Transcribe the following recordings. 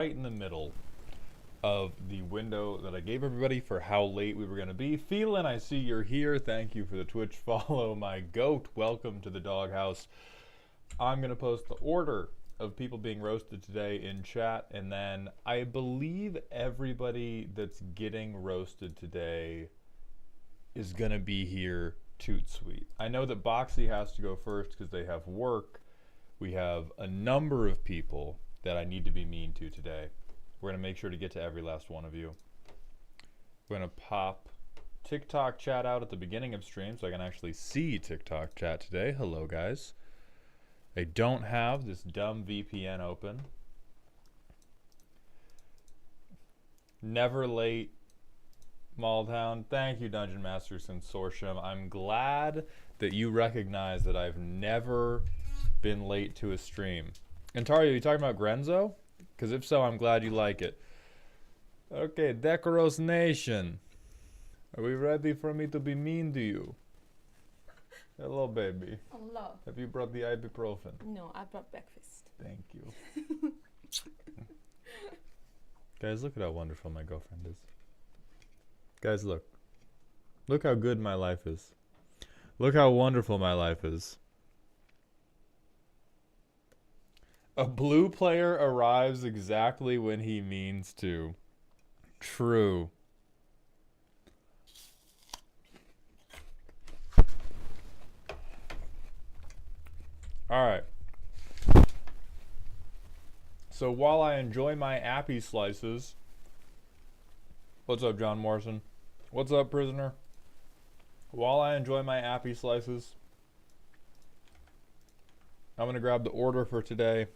right in the middle of the window that I gave everybody for how late we were going to be. Felen, I see you're here. Thank you for the Twitch follow. My goat, welcome to the doghouse. I'm going to post the order of people being roasted today in chat, and then I believe everybody that's getting roasted today is going to be here toot sweet. I know that Boxy has to go first because they have work. We have a number of people that I need to be mean to today. We're going to make sure to get to every last one of you. We're going to pop TikTok chat out at the beginning of stream so I can actually see TikTok chat today. Hello, guys. I don't have this dumb VPN open. Never late, Malltown. Thank you, Dungeon Master Consortium. I'm glad that you recognize that I've never been late to a stream. And Tario, are you talking about Grenzo? Because if so, I'm glad you like it. Okay, Decoros Nation. Are we ready for me to be mean to you? Hello, baby. Hello. Have you brought the ibuprofen? No, I brought breakfast. Thank you. Guys, look at how wonderful my girlfriend is. Guys, look. Look how good my life is. Look how wonderful my life is. A blue player arrives exactly when he means to. True. Alright. So while I enjoy my appy slices... What's up, John Morrison? What's up, prisoner? While I enjoy my appy slices, I'm going to grab the order for today.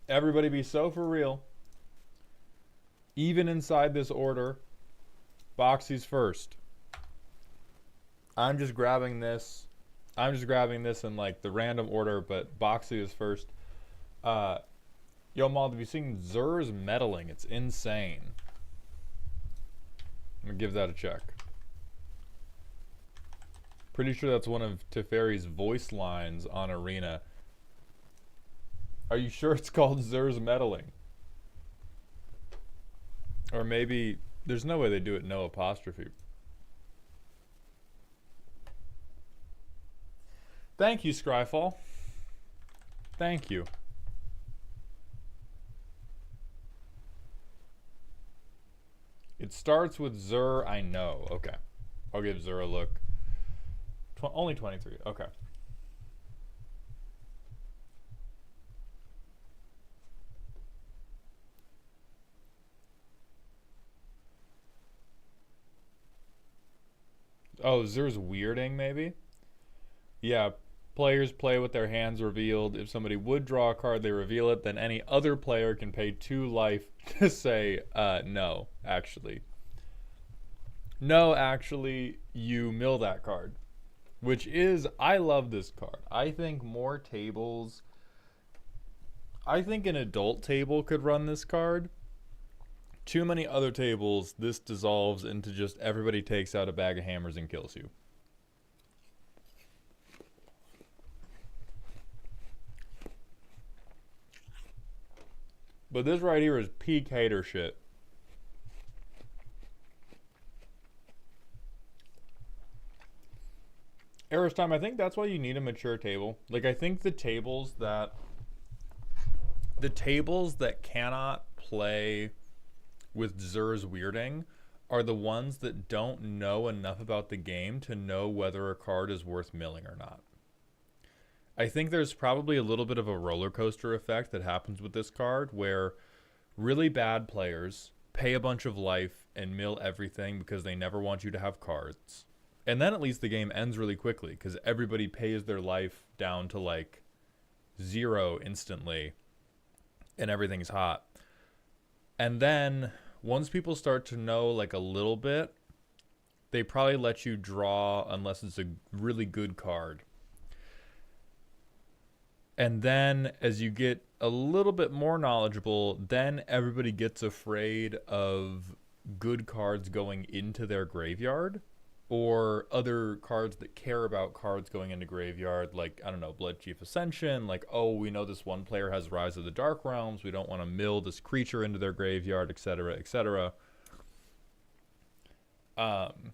Everybody be so for real. Even inside this order, Boxy's first. I'm just grabbing this in like the random order, but Boxy is first. Yo, Maul, have you seen Zur's meddling? It's insane. I'm gonna give that a check. Pretty sure that's one of Teferi's voice lines on Arena. Are you sure it's called Zur's meddling? Or maybe there's no way they do it no apostrophe. Thank you, Scryfall. Thank you. It starts with Zur, I know. Okay. I'll give Zur a look. Only 23. Okay. Oh, Zur's weirding, maybe? Yeah. Players play with their hands revealed. If somebody would draw a card, they reveal it. Then any other player can pay 2 life to say, no, actually. No, actually, you mill that card. Which is, I love this card. I think more tables... I think an adult table could run this card. Too many other tables, this dissolves into just everybody takes out a bag of hammers and kills you. But this right here is peak hater shit. Aerostime, I think that's why you need a mature table. Like, I think the tables that cannot play with Zur's weirding are the ones that don't know enough about the game to know whether a card is worth milling or not. I think there's probably a little bit of a roller coaster effect that happens with this card where really bad players pay a bunch of life and mill everything because they never want you to have cards. And then at least the game ends really quickly because everybody pays their life down to like 0 instantly and everything's hot. And then once people start to know like a little bit, they probably let you draw unless it's a really good card. And then as you get a little bit more knowledgeable, then everybody gets afraid of good cards going into their graveyard. or other cards that care about cards going into graveyard, like, I don't know, Blood Chief Ascension, like, oh, we know this one player has Rise of the Dark Realms, we don't want to mill this creature into their graveyard, etc., etc. And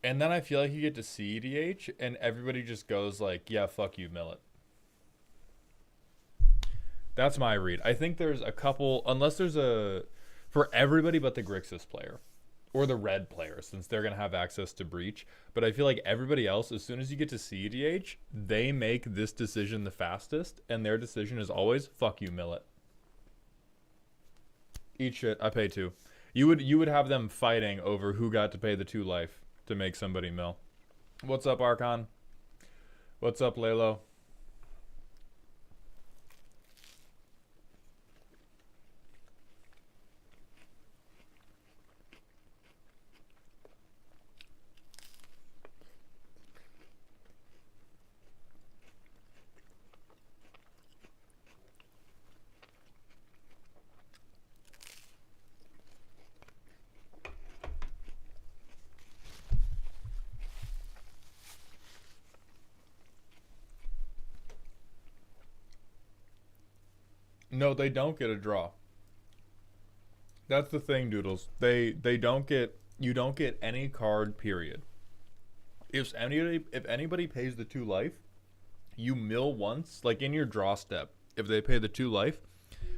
then I feel like you get to CEDH, and everybody just goes like, yeah, fuck you, mill it. That's my read. I think there's a couple, unless there's a, for everybody but the Grixis player, or the red player, since they're going to have access to Breach. But I feel like everybody else, as soon as you get to CEDH, they make this decision the fastest, and their decision is always, fuck you, mill it. Eat shit, I pay 2. You would have them fighting over who got to pay the 2 life to make somebody mill. What's up, Archon? What's up, Lelo? No, they don't get a draw. That's the thing, Doodles. They don't get, you don't get any card, period. If anybody pays the 2 life, you mill once, like in your draw step. If they pay the 2 life,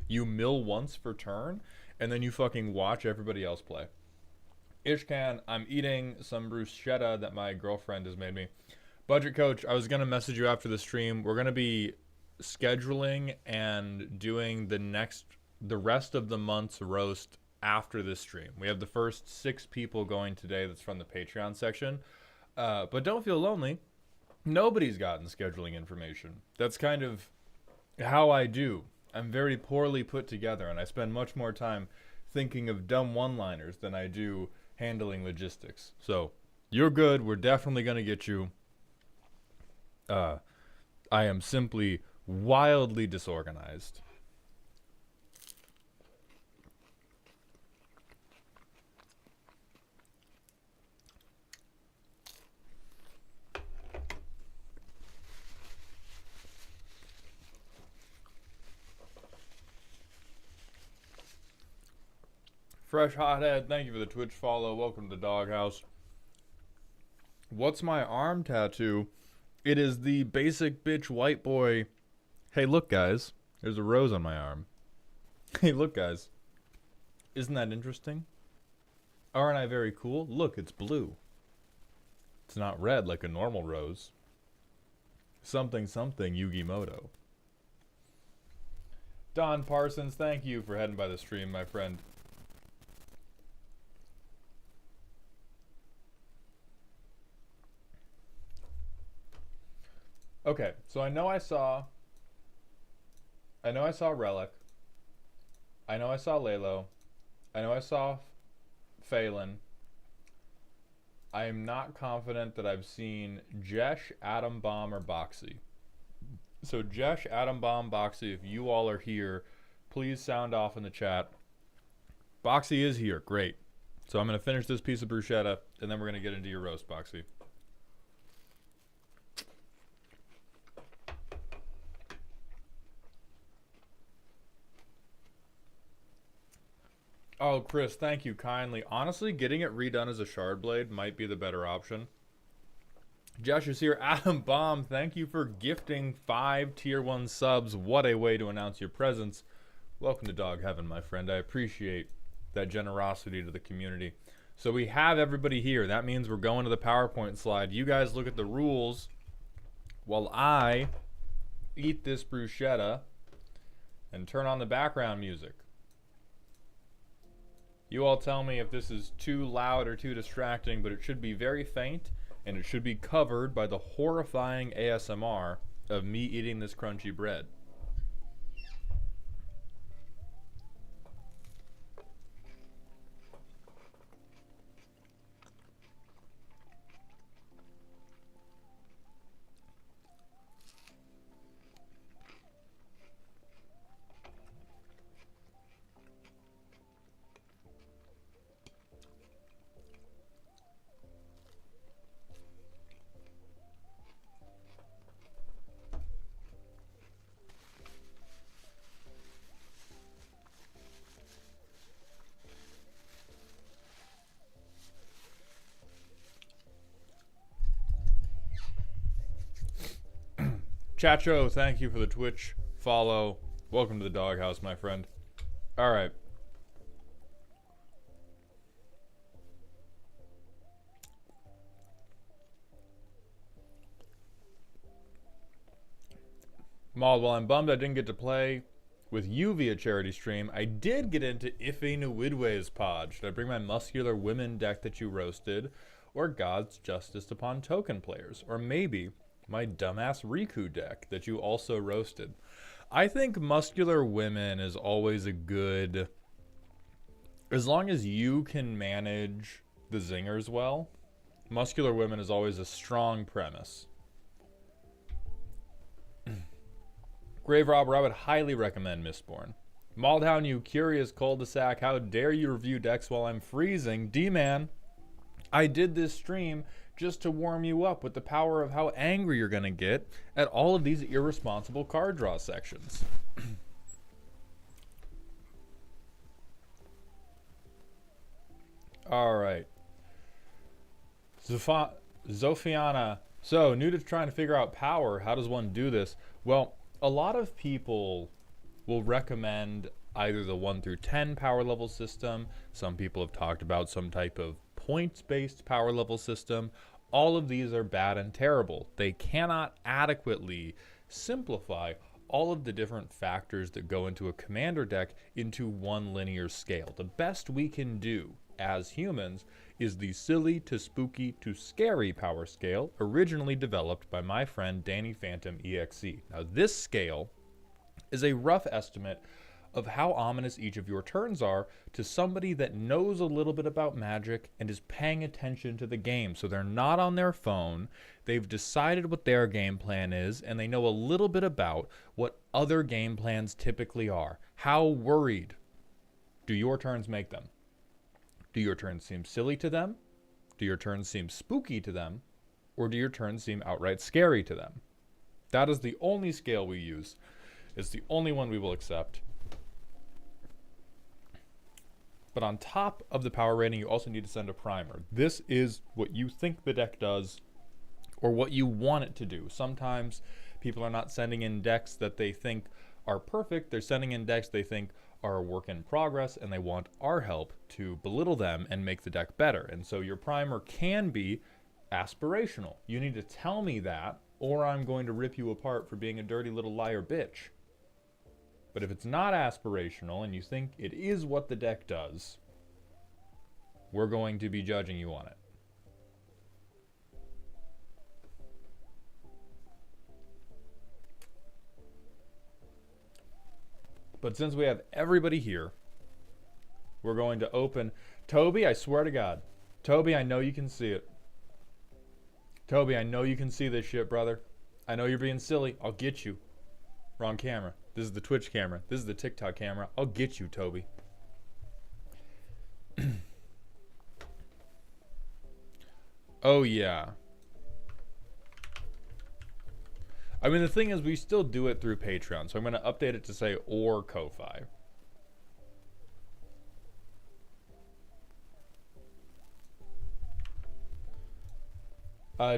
you mill once for turn, and then you fucking watch everybody else play. Ishkan, I'm eating some bruschetta that my girlfriend has made me. Budget Coach, I was going to message you after the stream. We're going to be scheduling and doing the rest of the month's roast after this stream. We have the first 6 people going today that's from the Patreon section. But don't feel lonely. Nobody's gotten scheduling information. That's kind of how I do. I'm very poorly put together, and I spend much more time thinking of dumb one-liners than I do handling logistics. So, you're good. We're definitely going to get you. I am simply wildly disorganized. Fresh Hothead, thank you for the Twitch follow. Welcome to the Doghouse. What's my arm tattoo? It is the basic bitch white boy. Hey, look, guys. There's a rose on my arm. Hey, look, guys. Isn't that interesting? Aren't I very cool? Look, it's blue. It's not red like a normal rose. Something something Yugimoto. Don Parsons, thank you for heading by the stream, my friend. Okay, so I know I saw Relic. I know I saw Lelo. I know I saw Felen. I am not confident that I've seen Jesh, Atom Bomb, or Boxy. So Jesh, Atom Bomb, Boxy, if you all are here, please sound off in the chat. Boxy is here. Great. So I'm going to finish this piece of bruschetta, and then we're going to get into your roast, Boxy. Oh, Chris, thank you kindly. Honestly, getting it redone as a shard blade might be the better option. Josh is here. Atom Bomb, thank you for gifting 5 tier 1 subs. What a way to announce your presence. Welcome to Dog Heaven, my friend. I appreciate that generosity to the community. So we have everybody here. That means we're going to the PowerPoint slide. You guys look at the rules while I eat this bruschetta and turn on the background music. You all tell me if this is too loud or too distracting, but it should be very faint, and it should be covered by the horrifying ASMR of me eating this crunchy bread. Chacho, thank you for the Twitch follow. Welcome to the doghouse, my friend. All right. Mauled, while I'm bummed I didn't get to play with you via charity stream, I did get into Ife Nwidwe's pod. Should I bring my muscular women deck that you roasted, or God's Justice upon token players, or maybe my dumbass Riku deck that you also roasted? I think muscular women is always a good, as long as you can manage the zingers well, muscular women is always a strong premise. Grave Robber, I would highly recommend Mistborn. Maldhound, you curious cul-de-sac, how dare you review decks while I'm freezing? D-Man, I did this stream just to warm you up with the power of how angry you're going to get at all of these irresponsible card draw sections. All right. Zofiana, so new to trying to figure out power. How does one do this? Well, a lot of people will recommend either the 1 through 10 power level system. Some people have talked about some type of points-based power level system. All of these are bad and terrible. They cannot adequately simplify all of the different factors that go into a commander deck into one linear scale. The best we can do as humans is the silly to spooky to scary power scale, originally developed by my friend Danny Phantom EXE. Now this scale is a rough estimate of how ominous each of your turns are to somebody that knows a little bit about Magic and is paying attention to the game. So they're not on their phone, they've decided what their game plan is, and they know a little bit about what other game plans typically are. How worried do your turns make them? Do your turns seem silly to them? Do your turns seem spooky to them? Or do your turns seem outright scary to them? That is the only scale we use. It's the only one we will accept. But on top of the power rating, you also need to send a primer. This is what you think the deck does, or what you want it to do. Sometimes people are not sending in decks that they think are perfect. They're sending in decks they think are a work in progress, and they want our help to belittle them and make the deck better. And so your primer can be aspirational. You need to tell me that, or I'm going to rip you apart for being a dirty little liar bitch. But if it's not aspirational and you think it is what the deck does, we're going to be judging you on it. But since we have everybody here, we're going to open. Toby, I swear to God. Toby, I know you can see it. Toby, I know you can see this shit, brother. I know you're being silly. I'll get you. Wrong camera. This is the Twitch camera. This is the TikTok camera. I'll get you, Toby. Oh, yeah. I mean, the thing is, we still do it through Patreon, so I'm going to update it to say or Ko-Fi.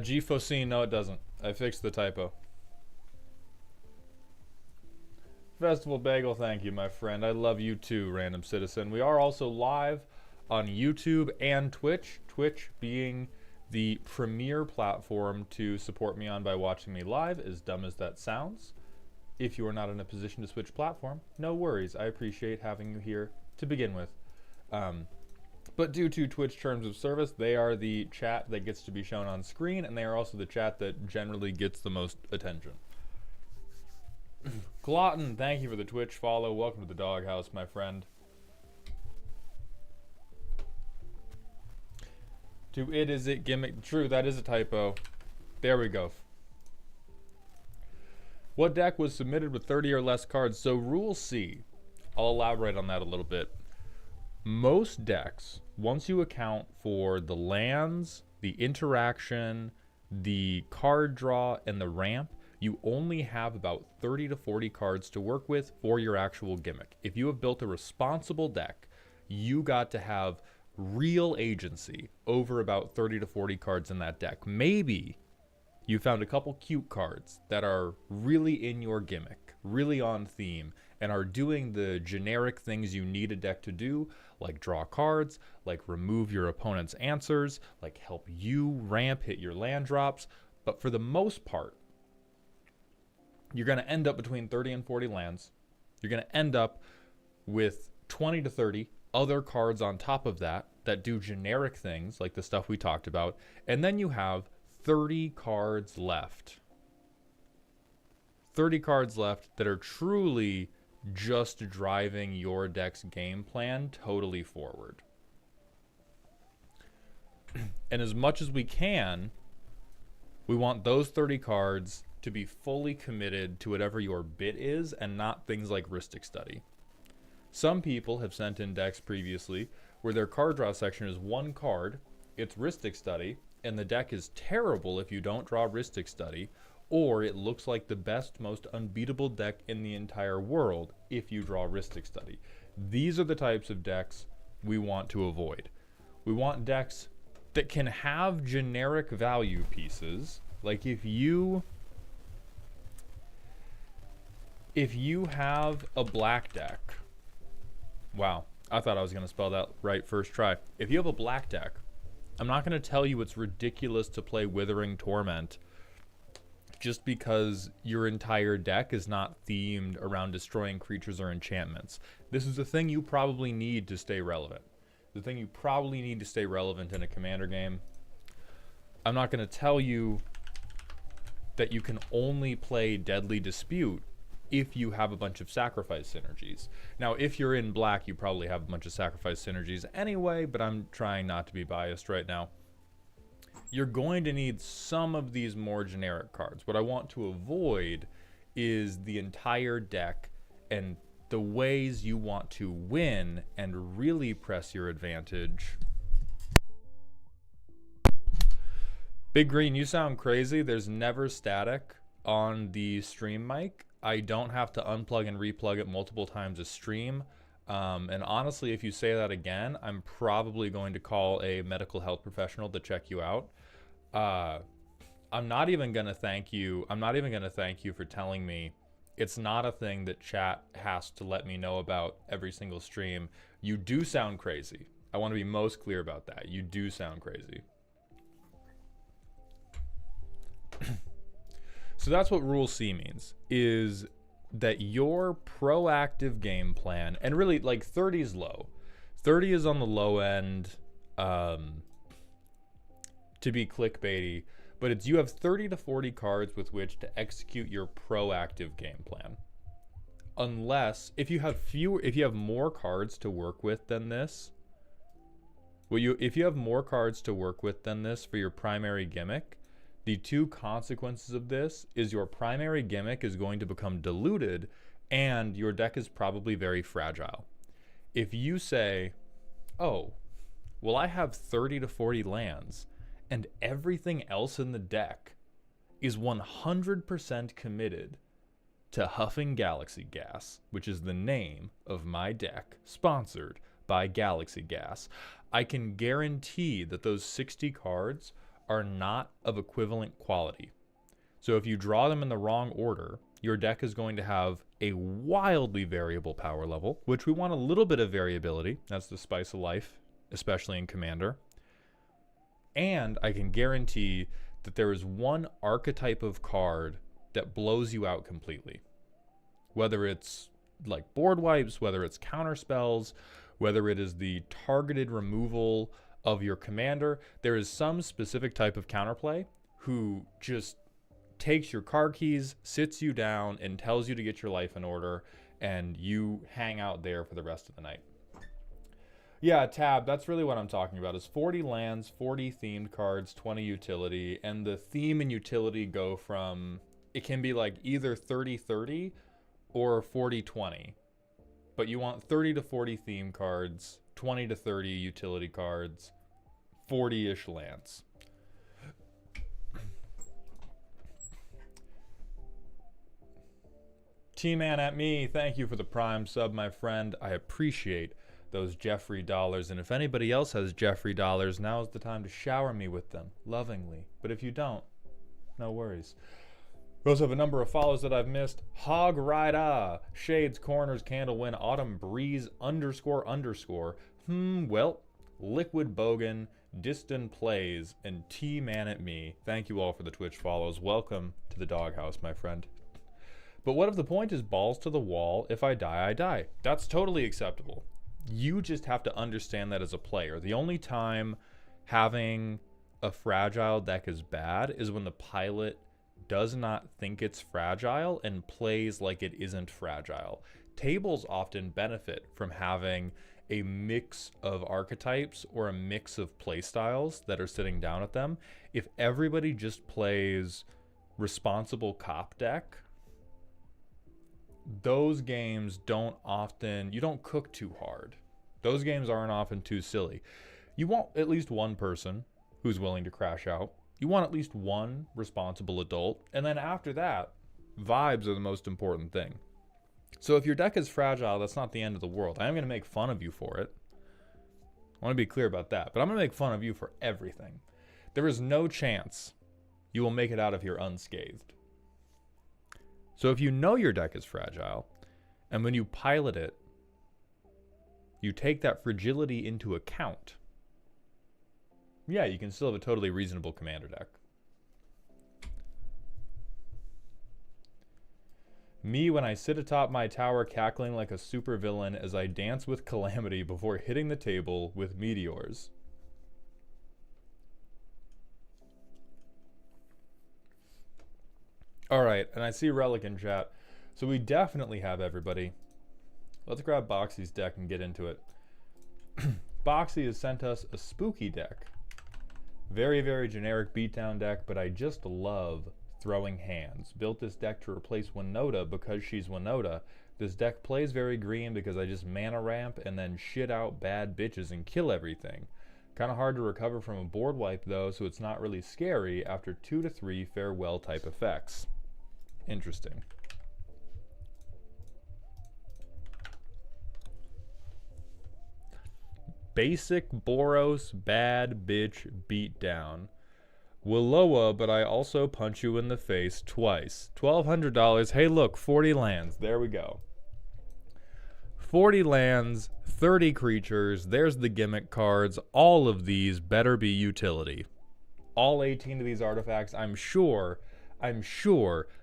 G-Focine, no it doesn't. I fixed the typo. Festival Bagel, thank you, my friend. I love you too, random citizen. We are also live on YouTube and Twitch. Twitch being the premier platform to support me on by watching me live, as dumb as that sounds. If you are not in a position to switch platform, no worries. I appreciate having you here to begin with. But due to Twitch terms of service, they are the chat that gets to be shown on screen, and they are also the chat that generally gets the most attention. Glotton, thank you for the Twitch follow. Welcome to the doghouse, my friend. To it is it gimmick. True, that is a typo. There we go. What deck was submitted with 30 or less cards? So Rule C, I'll elaborate on that a little bit. Most decks, once you account for the lands, the interaction, the card draw, and the ramp, you only have about 30 to 40 cards to work with for your actual gimmick. If you have built a responsible deck, you got to have real agency over about 30 to 40 cards in that deck. Maybe You found a couple cute cards that are really in your gimmick, really on theme, and are doing the generic things you need a deck to do, like draw cards, like remove your opponent's answers, like help you ramp, hit your land drops. But for the most part, you're going to end up between 30 and 40 lands. You're going to end up with 20 to 30 other cards on top of that that do generic things like the stuff we talked about. And then you have 30 cards left. 30 cards left that are truly just driving your deck's game plan totally forward. And as much as we can, we want those 30 cards to be fully committed to whatever your bit is and not things like Rhystic Study. Some people have sent in decks previously where their card draw section is one card, it's Rhystic Study, and the deck is terrible if you don't draw Rhystic Study, or it looks like the best, most unbeatable deck in the entire world if you draw Rhystic Study. These are the types of decks we want to avoid. We want decks that can have generic value pieces, like if you have a black deck. Wow, I thought I was going to spell that right first try. If you have a black deck, I'm not going to tell you it's ridiculous to play Withering Torment just because your entire deck is not themed around destroying creatures or enchantments. This is the thing you probably need to stay relevant. The thing you probably need to stay relevant in a Commander game. I'm not going to tell you that you can only play Deadly Dispute if you have a bunch of sacrifice synergies. Now, if you're in black, you probably have a bunch of sacrifice synergies anyway, but I'm trying not to be biased right now. You're going to need some of these more generic cards. What I want to avoid is the entire deck and the ways you want to win and really press your advantage. Big Green, you sound crazy. There's never static on the stream mic. I don't have to unplug and replug it multiple times a stream. And honestly, if you say that again, I'm probably going to call a medical health professional to check you out. I'm not even going to thank you. I'm not even going to thank you for telling me. It's not a thing that chat has to let me know about every single stream. You do sound crazy. I want to be most clear about that. You do sound crazy. So that's what Rule C means, is that your proactive game plan, and really like 30 is low. 30 is on the low end to be clickbaity, but it's you have 30 to 40 cards with which to execute your proactive game plan. Unless, if you have more cards to work with than this, if you have more cards to work with than this for your primary gimmick, the two consequences of this is your primary gimmick is going to become diluted and your deck is probably very fragile. If you say, oh, well, I have 30 to 40 lands and everything else in the deck is 100% committed to huffing Galaxy Gas, which is the name of my deck, sponsored by Galaxy Gas, I can guarantee that those 60 cards are not of equivalent quality. So if you draw them in the wrong order, your deck is going to have a wildly variable power level, which we want a little bit of variability. That's the spice of life, especially in Commander. And I can guarantee that there is one archetype of card that blows you out completely. Whether it's like board wipes, whether it's counter spells, whether it is the targeted removal of your commander, there is some specific type of counterplay who just takes your card keys, sits you down, and tells you to get your life in order, and you hang out there for the rest of the night. Yeah, Tab, that's really what I'm talking about, is 40 lands, 40 themed cards, 20 utility, and the theme and utility go from, it can be like either 30-30 or 40-20, but you want 30 to 40 theme cards, 20 to 30 utility cards, 40-ish lands. T-Man at me, thank you for the Prime sub, my friend. I appreciate those Jeffrey dollars, and if anybody else has Jeffrey dollars, now is the time to shower me with them lovingly. But if you don't, No worries. We also have a number of follows that I've missed. Hog Rider, Shades, Corners, Candlewind, Autumn Breeze, __. Well, Liquid Bogan, Distant Plays, and T-Man at Me. Thank you all for the Twitch follows. Welcome to the doghouse, my friend. But what if the point is balls to the wall? If I die, I die. That's totally acceptable. You just have to understand that as a player. The only time having a fragile deck is bad is when the pilot does not think it's fragile and plays like it isn't fragile. Tables often benefit from having a mix of archetypes or a mix of play styles that are sitting down at them. If everybody just plays responsible cop deck, those games don't often, you don't cook too hard. Those games aren't often too silly. You want at least one person who's willing to crash out. You want at least one responsible adult. And then after that, vibes are the most important thing. So if your deck is fragile, that's not the end of the world. I am going to make fun of you for it. I want to be clear about that. But I'm going to make fun of you for everything. There is no chance you will make it out of here unscathed. So if you know your deck is fragile, and when you pilot it, you take that fragility into account, yeah, you can still have a totally reasonable commander deck. Me when I sit atop my tower cackling like a supervillain as I dance with calamity before hitting the table with meteors. Alright, and I see Relic in chat. So we definitely have everybody. Let's grab Boxy's deck and get into it. Boxy has sent us a spooky deck. Very, very generic beatdown deck, but I just love throwing hands. Built this deck to replace Winota because she's Winota. This deck plays very green because I just mana ramp and then shit out bad bitches and kill everything. Kind of hard to recover from a board wipe though, so it's not really scary after 2 to 3 farewell type effects. Interesting. Basic Boros bad bitch beatdown. Willowa, but I also punch you in the face twice. $1,200. Hey, look, 40 lands. There we go. 40 lands, 30 creatures. There's the gimmick cards. All of these better be utility. All 18 of these artifacts, I'm sure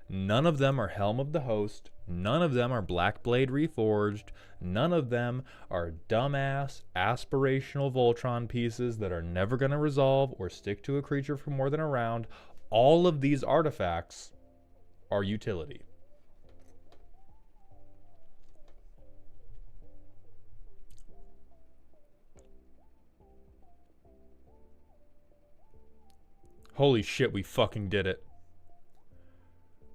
none of them are Helm of the Host. None of them are Blackblade Reforged. None of them are dumbass, aspirational Voltron pieces that are never going to resolve or stick to a creature for more than a round. All of these artifacts are utility. Holy shit, we fucking did it.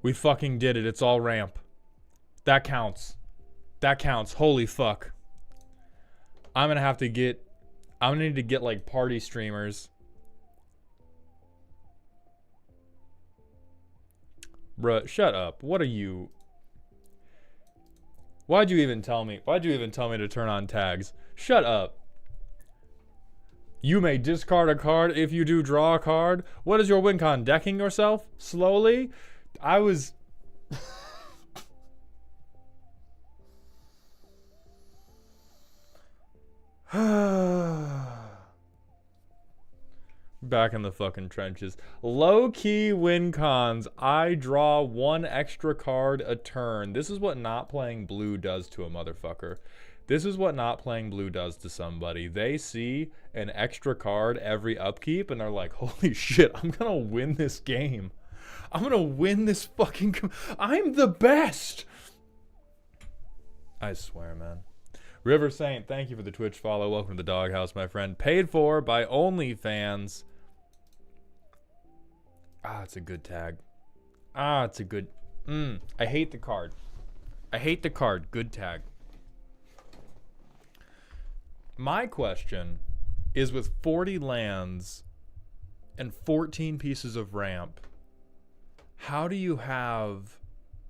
We fucking did it. It's all ramp. That counts. That counts. Holy fuck. I'm gonna need to get like party streamers. Bruh, shut up. What are you? Why'd you even tell me? Why'd you even tell me to turn on tags? Shut up. You may discard a card if you do draw a card. What is your win con? Decking yourself? Slowly? I was... Back in the fucking trenches. Low-key win cons. I draw 1 extra card a turn. This is what not playing blue does to a motherfucker. This is what not playing blue does to somebody. They see an extra card every upkeep and they're like, holy shit, I'm gonna win this game. I'm gonna win this fucking... I'm the best! I swear, man. River Saint, thank you for the Twitch follow. Welcome to the doghouse, my friend. Paid for by OnlyFans. Ah, it's a good tag. Ah, it's a good... I hate the card. I hate the card. Good tag. My question is, with 40 lands and 14 pieces of ramp, how do you have...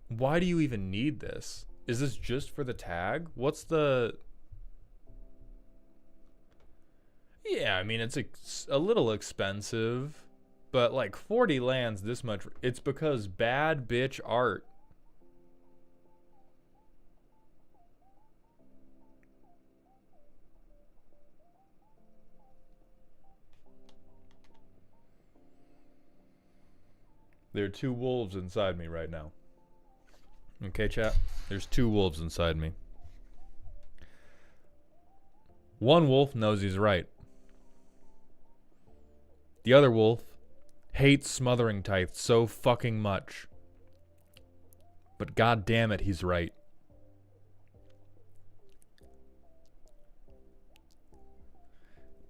Why do you even need this? Is this just for the tag? What's the... Yeah, I mean, it's a little expensive. But like 40 lands this much, it's because bad bitch art. There are 2 wolves inside me right now. Okay, chat? There's 2 wolves inside me. One wolf knows he's right. The other wolf hates Smothering Tithe so fucking much. But god damn it, he's right.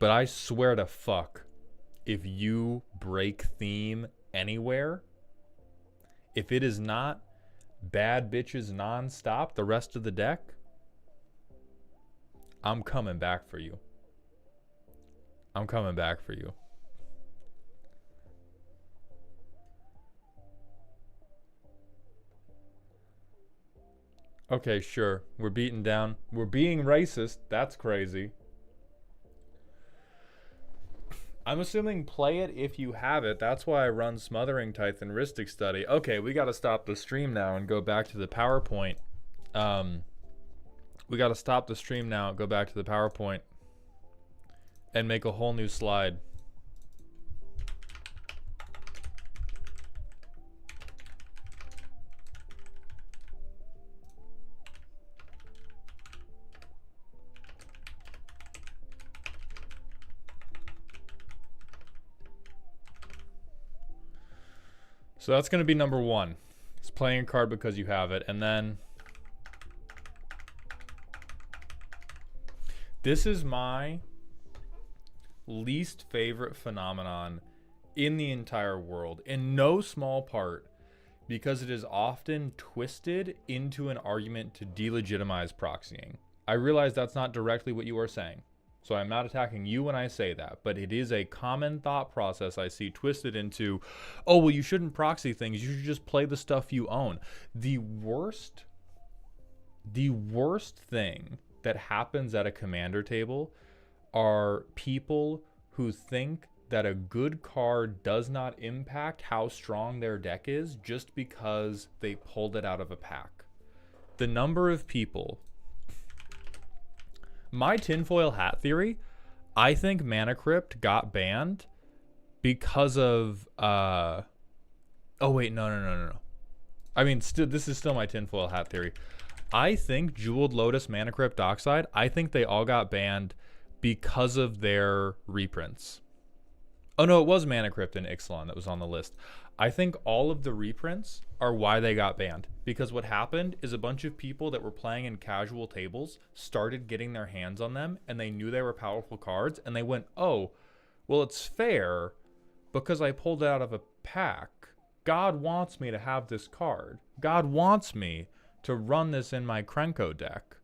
But I swear to fuck, if you break theme anywhere, if it is not bad bitches nonstop the rest of the deck, I'm coming back for you. I'm coming back for you. Okay, sure. We're beaten down. We're being racist. That's crazy. I'm assuming play it if you have it. That's why I run Smothering Tithe and Ristic Study. Okay, we got to stop the stream now and go back to the PowerPoint. We got to stop the stream now and go back to the PowerPoint and make a whole new slide. So that's going to be number 1. It's playing a card because you have it. And then this is my least favorite phenomenon in the entire world, in no small part because it is often twisted into an argument to delegitimize proxying. I realize that's not directly what you are saying, so I'm not attacking you when I say that, but it is a common thought process I see twisted into, oh, well, you shouldn't proxy things, you should just play the stuff you own. The worst thing that happens at a commander table are people who think that a good card does not impact how strong their deck is just because they pulled it out of a pack. The number of people... My tinfoil hat theory, I think Mana Crypt got banned because of... Oh, wait, no. I mean, this is still my tinfoil hat theory. I think Jeweled Lotus, Mana Crypt, Dockside, I think they all got banned because of their reprints. Oh, no, it was Mana Crypt and Ixalan that was on the list. I think all of the reprints are why they got banned. Because what happened is a bunch of people that were playing in casual tables started getting their hands on them, and they knew they were powerful cards, and they went, oh, well, it's fair because I pulled it out of a pack. God wants me to have this card. God wants me to run this in my Krenko deck.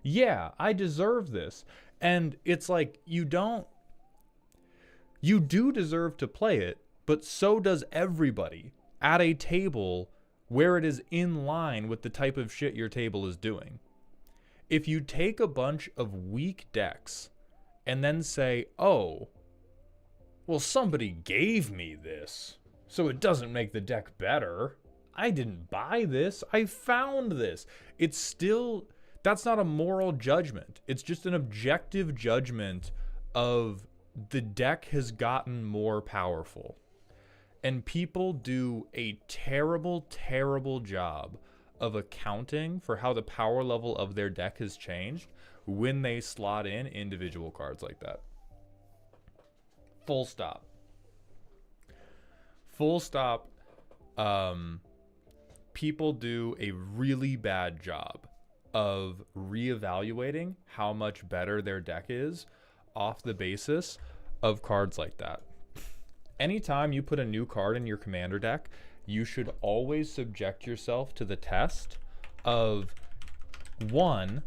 Yeah, I deserve this. And it's like, you do deserve to play it, but so does everybody at a table where it is in line with the type of shit your table is doing. If you take a bunch of weak decks and then say, oh, well, somebody gave me this, so it doesn't make the deck better. I didn't buy this. I found this. It's still, that's not a moral judgment. It's just an objective judgment of the deck has gotten more powerful. And people do a terrible, terrible job of accounting for how the power level of their deck has changed when they slot in individual cards like that. Full stop. Full stop. People do a really bad job of reevaluating how much better their deck is off the basis of cards like that. Anytime you put a new card in your commander deck, you should always subject yourself to the test of, 1,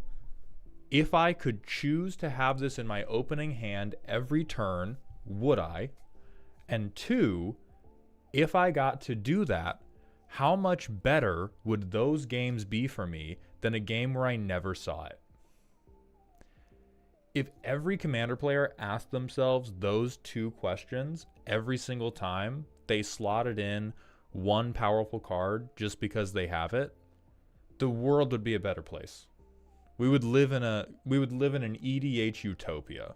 if I could choose to have this in my opening hand every turn, would I? And 2, if I got to do that, how much better would those games be for me than a game where I never saw it? If every commander player asked themselves those two questions every single time they slotted in one powerful card just because they have it, the world would be a better place. We would live in an EDH utopia.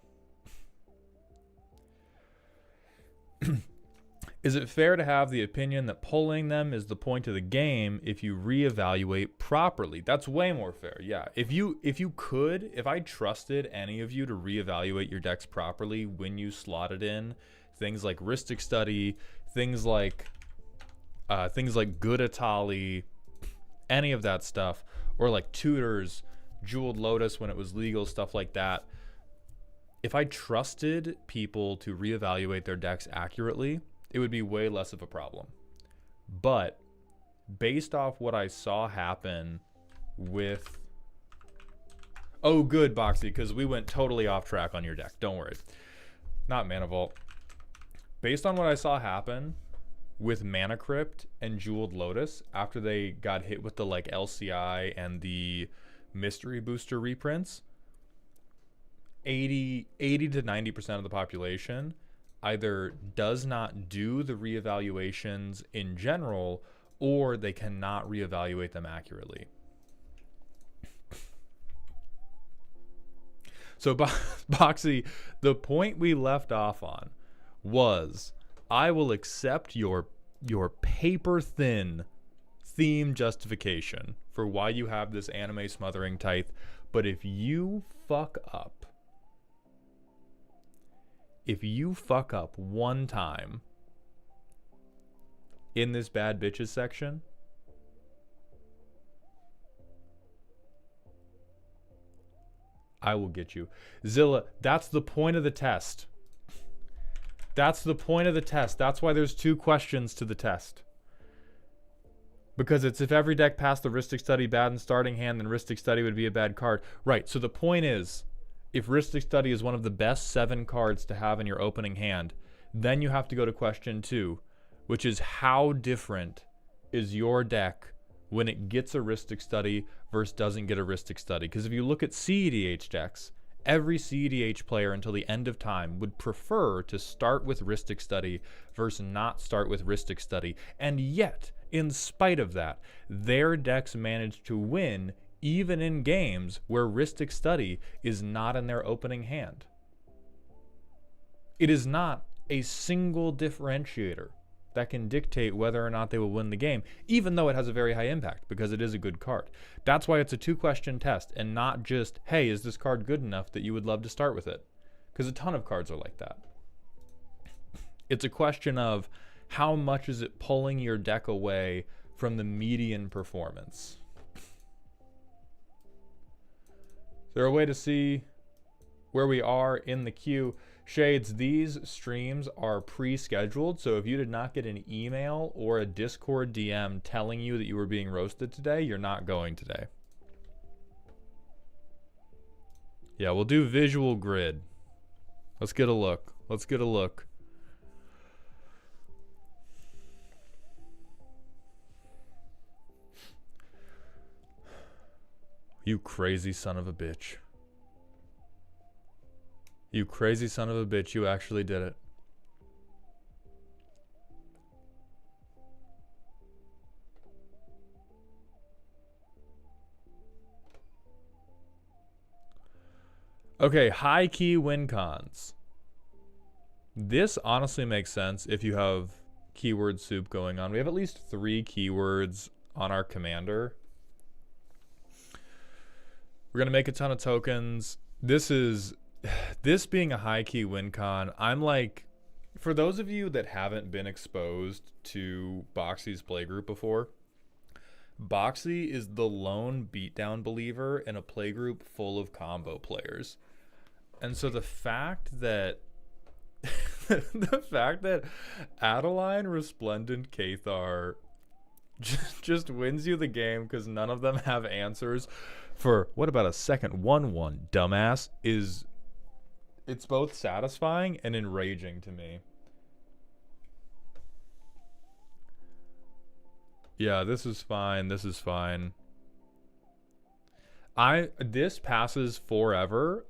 Is it fair to have the opinion that pulling them is the point of the game if you reevaluate properly? That's way more fair. Yeah. If I trusted any of you to reevaluate your decks properly when you slotted in things like Rhystic Study, things like Good Atali, any of that stuff, or like Tutors, Jeweled Lotus when it was legal, stuff like that. If I trusted people to reevaluate their decks accurately, it would be way less of a problem. But based off what I saw happen with... Oh, good, Boxy, because we went totally off track on your deck. Don't worry. Not Mana Vault. Based on what I saw happen with Mana Crypt and Jeweled Lotus after they got hit with the like LCI and the Mystery Booster reprints, 80 to 90% of the population either does not do the reevaluations in general, or they cannot reevaluate them accurately. So Boxy, the point we left off on was, I will accept your paper thin theme justification for why you have this anime smothering tithe, but if you fuck up one time in this bad bitches section, I will get you. Zilla, that's the point of the test. That's the point of the test. That's why there's 2 questions to the test. Because it's if every deck passed the Rhystic Study bad in starting hand, then Rhystic Study would be a bad card. Right, so the point is, if Rhystic Study is one of the best 7 cards to have in your opening hand, then you have to go to question 2, which is how different is your deck when it gets a Rhystic Study versus doesn't get a Rhystic Study. Because if you look at CEDH decks, every CEDH player until the end of time would prefer to start with Rhystic Study versus not start with Rhystic Study. And yet, in spite of that, their decks manage to win even in games where Rhystic Study is not in their opening hand. It is not a single differentiator that can dictate whether or not they will win the game, even though it has a very high impact, because it is a good card. That's why it's a 2-question test, and not just, hey, is this card good enough that you would love to start with it? Because a ton of cards are like that. It's a question of how much is it pulling your deck away from the median performance. Is there a way to see where we are in the queue? Shades, these streams are pre-scheduled, so if you did not get an email or a Discord DM telling you that you were being roasted today, you're not going today. Yeah, we'll do visual grid. Let's get a look. Let's get a look. You crazy son of a bitch. You crazy son of a bitch, you actually did it. Okay, high key win cons. This honestly makes sense if you have keyword soup going on. We have at least 3 keywords on our commander. We're gonna make a ton of tokens. This being a high key win con, I'm like, for those of you that haven't been exposed to Boxy's playgroup before, Boxy is the lone beatdown believer in a playgroup full of combo players. And so the fact that Adeline Resplendent Cathar just wins you the game because none of them have answers for what about a second 1/1, dumbass, it's both satisfying and enraging to me. Yeah, this is fine. This is fine. This passes forever.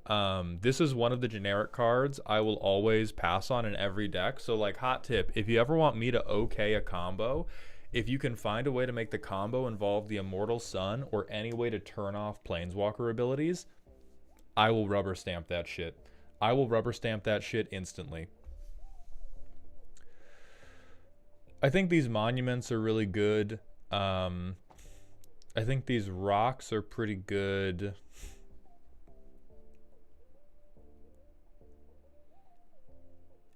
This is one of the generic cards I will always pass on in every deck. So like, hot tip, if you ever want me to okay a combo, if you can find a way to make the combo involve the Immortal Sun or any way to turn off Planeswalker abilities, I will rubber stamp that shit. I will rubber stamp that shit instantly. I think these monuments are really good. I think these rocks are pretty good.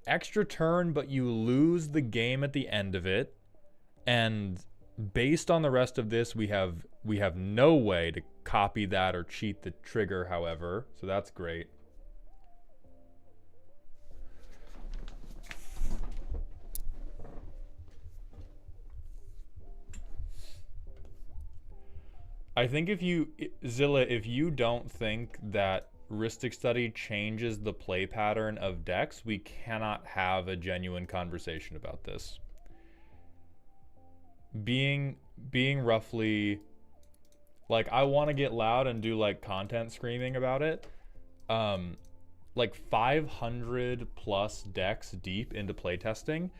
Extra turn, but you lose the game at the end of it. And based on the rest of this, we have no way to copy that or cheat the trigger, however. So that's great. I think if you, Zilla, if you don't think that Rhystic Study changes the play pattern of decks, we cannot have a genuine conversation about this. Being roughly, like, I want to get loud and do like content screaming about it. Like 500 plus decks deep into playtesting,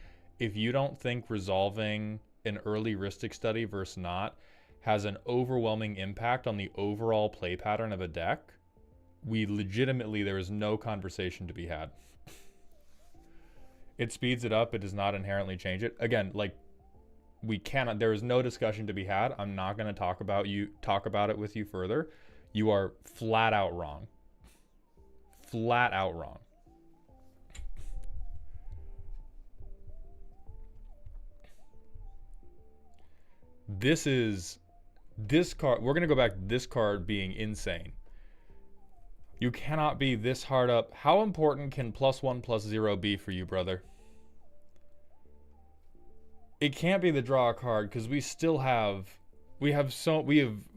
if you don't think resolving an early Rhystic Study versus not has an overwhelming impact on the overall play pattern of a deck, we legitimately, there is no conversation to be had. It speeds it up. It does not inherently change it. Again, like, we cannot, there is no discussion to be had. I'm not going to talk about it with you further. You are flat out wrong. Flat out wrong. This card, we're going to go back to this card being insane. You cannot be this hard up. How important can +1/+0 be for you, brother? It can't be the draw card because we still have, we have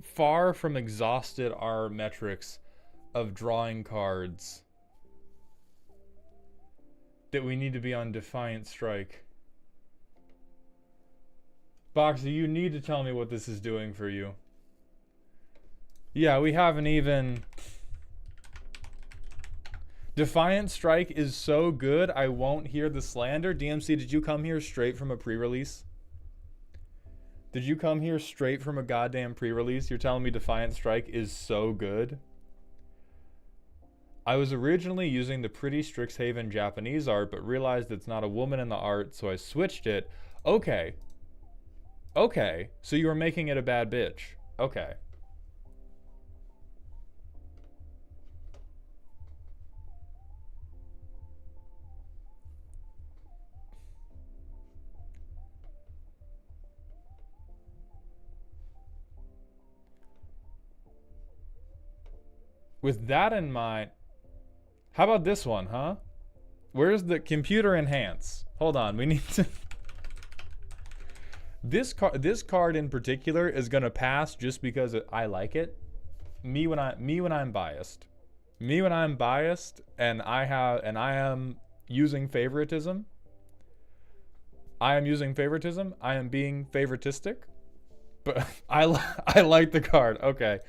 far from exhausted our metrics of drawing cards that we need to be on Defiant Strike. Boxy, you need to tell me what this is doing for you. Yeah, we haven't even... Defiant Strike is so good, I won't hear the slander. DMC, did you come here straight from a pre-release? Did you come here straight from a goddamn pre-release? You're telling me Defiant Strike is so good? I was originally using the pretty Strixhaven Japanese art, but realized it's not a woman in the art, so I switched it. Okay. Okay, so you were making it a bad bitch. Okay. With that in mind, how about this one, huh? Where's the computer enhance? Hold on, we need to... This card in particular is gonna pass just because I like it. Me when I'm biased, and I am using favoritism. I am being favoritistic, but I like the card. Okay.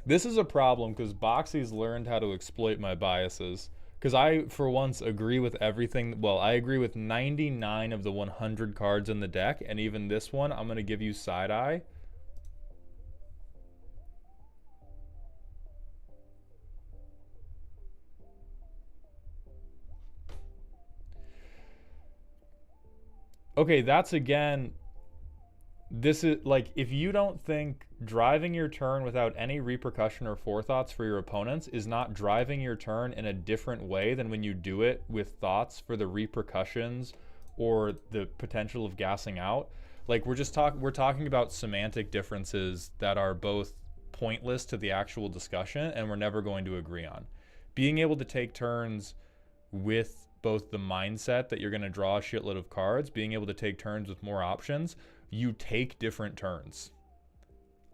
This is a problem because Boxy's learned how to exploit my biases. Because I, for once, agree with everything. Well, I agree with 99 of the 100 cards in the deck. And even this one, I'm going to give you side eye. Okay, that's again... This is, like, if you don't think driving your turn without any repercussion or forethoughts for your opponents is not driving your turn in a different way than when you do it with thoughts for the repercussions or the potential of gassing out, like, we're talking about semantic differences that are both pointless to the actual discussion and we're never going to agree on. Being able to take turns with both the mindset that you're going to draw a shitload of cards, being able to take turns with more options, you take different turns.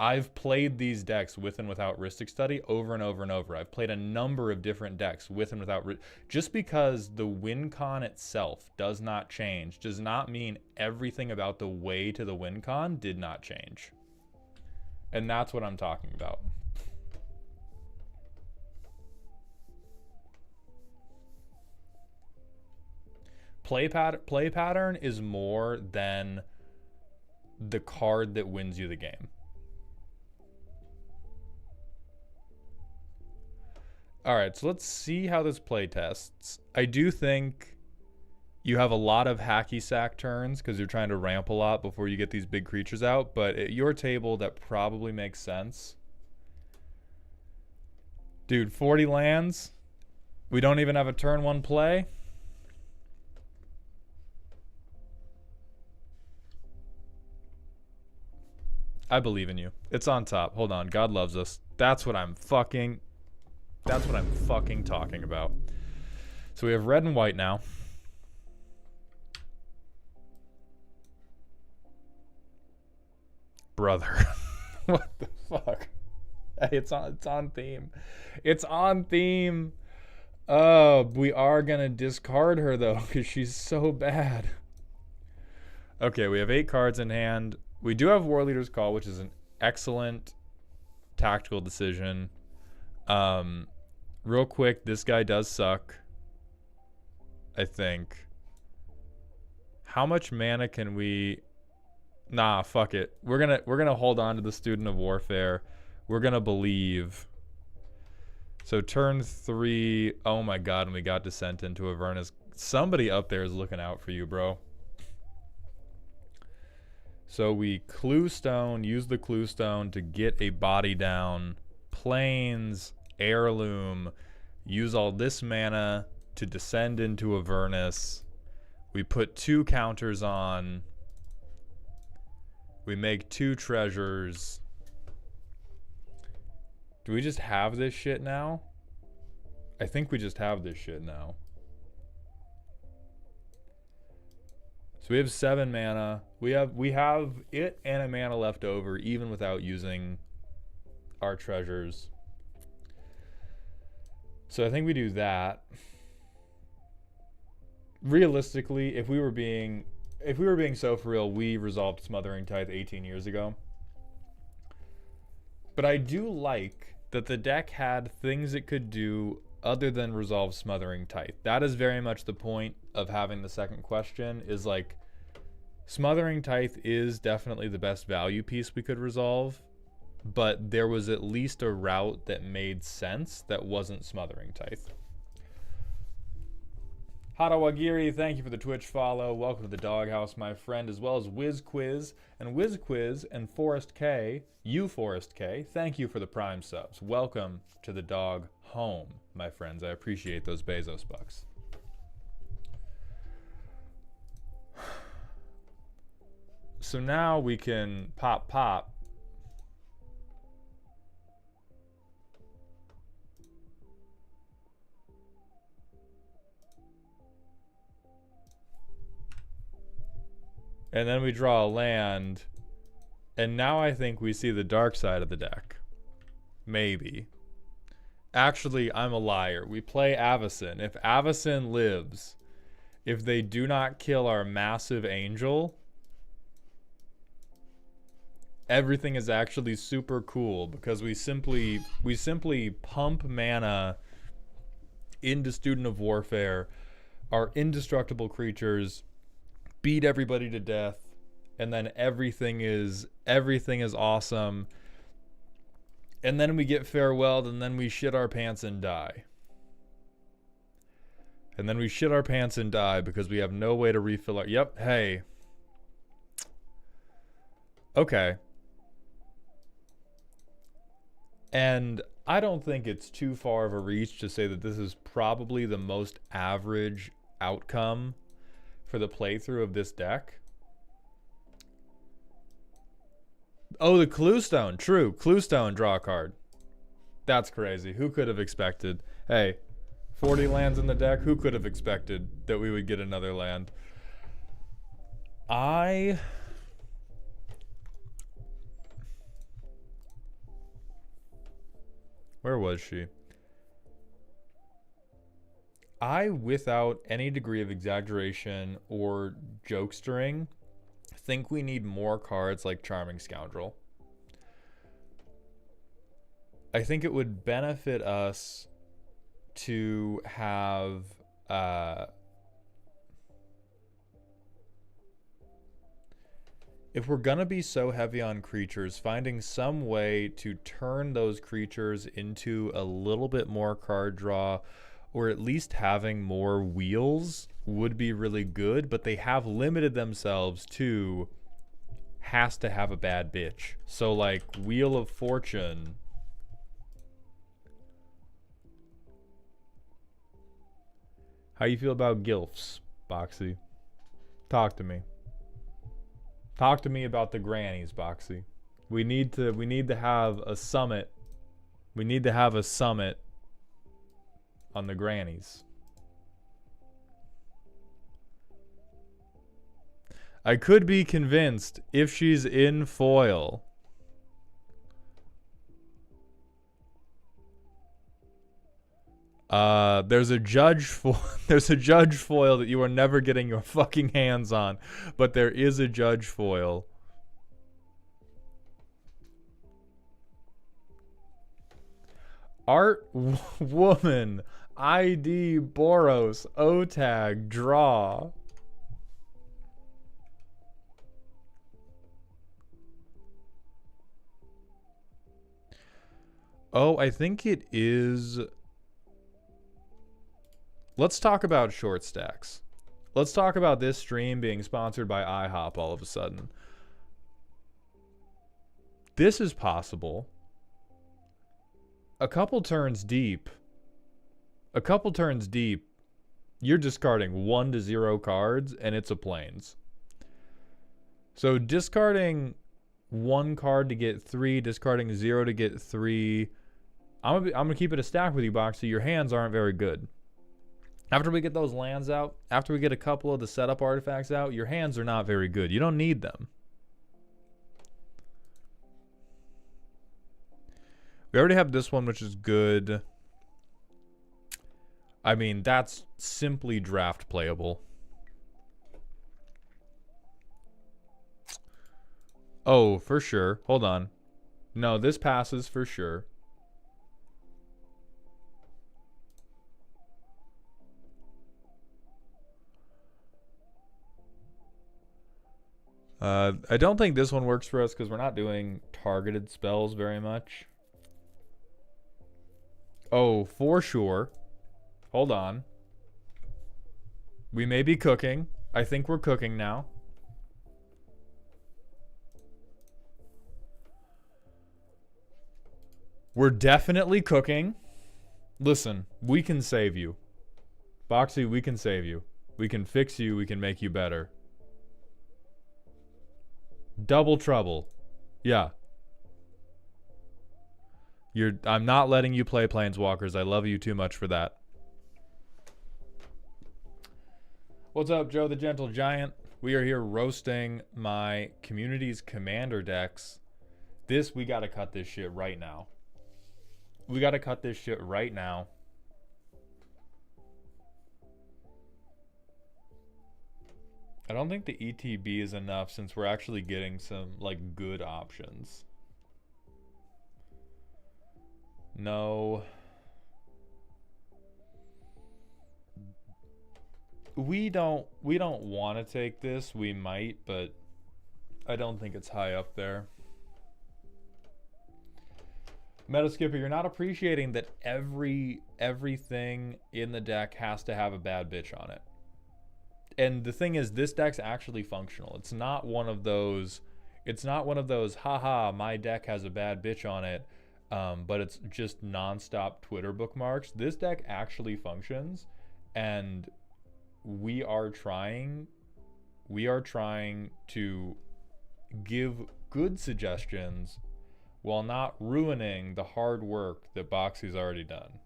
I've played these decks with and without Rhystic Study over and over and over. I've played a number of different decks with and without. Just because the win con itself does not change does not mean everything about the way to the win con did not change. And that's what I'm talking about. Play pattern is more than the card that wins you the game. All right, so let's see how this play tests. I do think you have a lot of hacky sack turns because you're trying to ramp a lot before you get these big creatures out, but at your table, that probably makes sense. Dude, 40 lands? We don't even have a turn one play? I believe in you. It's on top. Hold on. God loves us. That's what I'm fucking talking about. So we have red and white now. Brother. What the fuck? Hey, it's on theme. It's on theme. We are gonna discard her though, because she's so bad. Okay, we have 8 cards in hand. We do have War Leader's Call, which is an excellent tactical decision. Real quick, this guy does suck, I think. How much mana can we... Nah, fuck it. We're gonna hold on to the Student of Warfare. We're gonna believe. So turn 3. Oh my god, and we got Descent into Avernus. Somebody up there is looking out for you, bro. So we Clue Stone, use the Clue Stone to get a body down. Plains, Heirloom, use all this mana to descend into Avernus. We put 2 counters on. We make 2 treasures. Do we just have this shit now? I think we just have this shit now. So we have 7 mana. We have it and a mana left over, even without using our treasures. So I think we do that. Realistically, if we were being so for real, we resolved Smothering Tithe 18 years ago. But I do like that the deck had things it could do other than resolve Smothering Tithe. That is very much the point of having the second question, is like, Smothering Tithe is definitely the best value piece we could resolve, but there was at least a route that made sense that wasn't Smothering Tithe. Hadawagiri, thank you for the Twitch follow. Welcome to the Doghouse, my friend, as well as Wiz Quiz and Forest K, Forest K. Thank you for the Prime subs. Welcome to the dog home, my friends. I appreciate those Bezos bucks. So now we can pop. And then we draw a land. And now I think we see the dark side of the deck. Maybe. Actually, I'm a liar. We play Avacyn. If Avacyn lives, if they do not kill our massive angel, everything is actually super cool because we simply pump mana into Student of Warfare. Our indestructible creatures beat everybody to death, and then everything is awesome. And then we get farewelled, and then we shit our pants and die. And then we shit our pants and die because we have no way to refill our... Yep, hey. Okay. And I don't think it's too far of a reach to say that this is probably the most average outcome for the playthrough of this deck. Oh, the Clue Stone. True. Clue Stone, draw a card. That's crazy. Who could have expected? Hey, 40 lands in the deck. Who could have expected that we would get another land? Where was she? I, without any degree of exaggeration or jokestering, think we need more cards like Charming Scoundrel. I think it would benefit us to have if we're gonna be so heavy on creatures, finding some way to turn those creatures into a little bit more card draw, or at least having more wheels would be really good, but they have limited themselves to has to have a bad bitch. So like Wheel of Fortune. How you feel about gilfs, Boxy? Talk to me. Talk to me about the grannies, Boxy. We need to have a summit. We need to have a summit on the grannies. I could be convinced if she's in foil. There's a judge foil that you are never getting your fucking hands on, but there is a judge foil. Art Woman, ID Boros, O-Tag, draw. Oh, I think it is. Let's talk about short stacks. Let's talk about this stream being sponsored by IHOP all of a sudden. This is possible. A couple turns deep, you're discarding 1 to 0 cards, and it's a plains. So discarding 1 card to get 3, discarding 0 to get 3. I'm gonna keep it a stack with you, Boxy. Your hands aren't very good. After we get those lands out, after we get a couple of the setup artifacts out, your hands are not very good. You don't need them. We already have this one, which is good. I mean, that's simply draft playable. Oh, for sure. Hold on. No, this passes for sure. I don't think this one works for us because we're not doing targeted spells very much. Oh, for sure. Hold on. We may be cooking. I think we're cooking now. We're definitely cooking. Listen, we can save you. Boxy, we can save you. We can fix you. We can make you better. Double trouble. Yeah. I'm not letting you play Planeswalkers. I love you too much for that. What's up, Joe the Gentle Giant? We are here roasting my community's commander decks. We gotta cut this shit right now. We gotta cut this shit right now. I don't think the ETB is enough since we're actually getting some, like, good options. No. We don't want to take this. We might, but I don't think it's high up there. Metaskipper, you're not appreciating that everything in the deck has to have a bad bitch on it. And the thing is, this deck's actually functional. It's not one of those, haha, my deck has a bad bitch on it, but it's just nonstop Twitter bookmarks. This deck actually functions, and we are trying to give good suggestions while not ruining the hard work that Boxy's already done.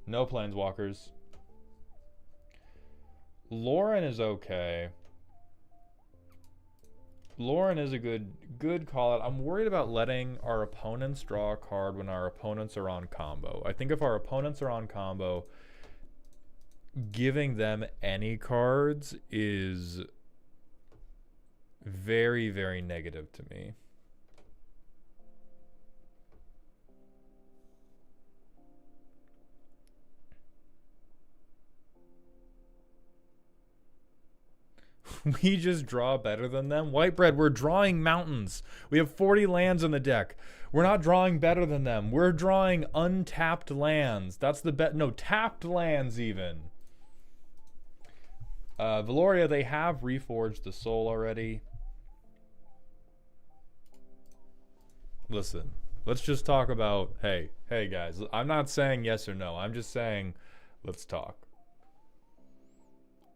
No Planeswalkers. Lauren is okay. Lauren is a good call out. I'm worried about letting our opponents draw a card when our opponents are on combo. I think if our opponents are on combo, giving them any cards is very, very negative to me. We just draw better than them. White bread, we're drawing mountains. We have 40 lands in the deck. We're not drawing better than them. We're drawing untapped lands. That's the bet. No, tapped lands even. Valoria, they have reforged the soul already. Listen, let's just talk about, hey guys, I'm not saying yes or no. I'm just saying, let's talk.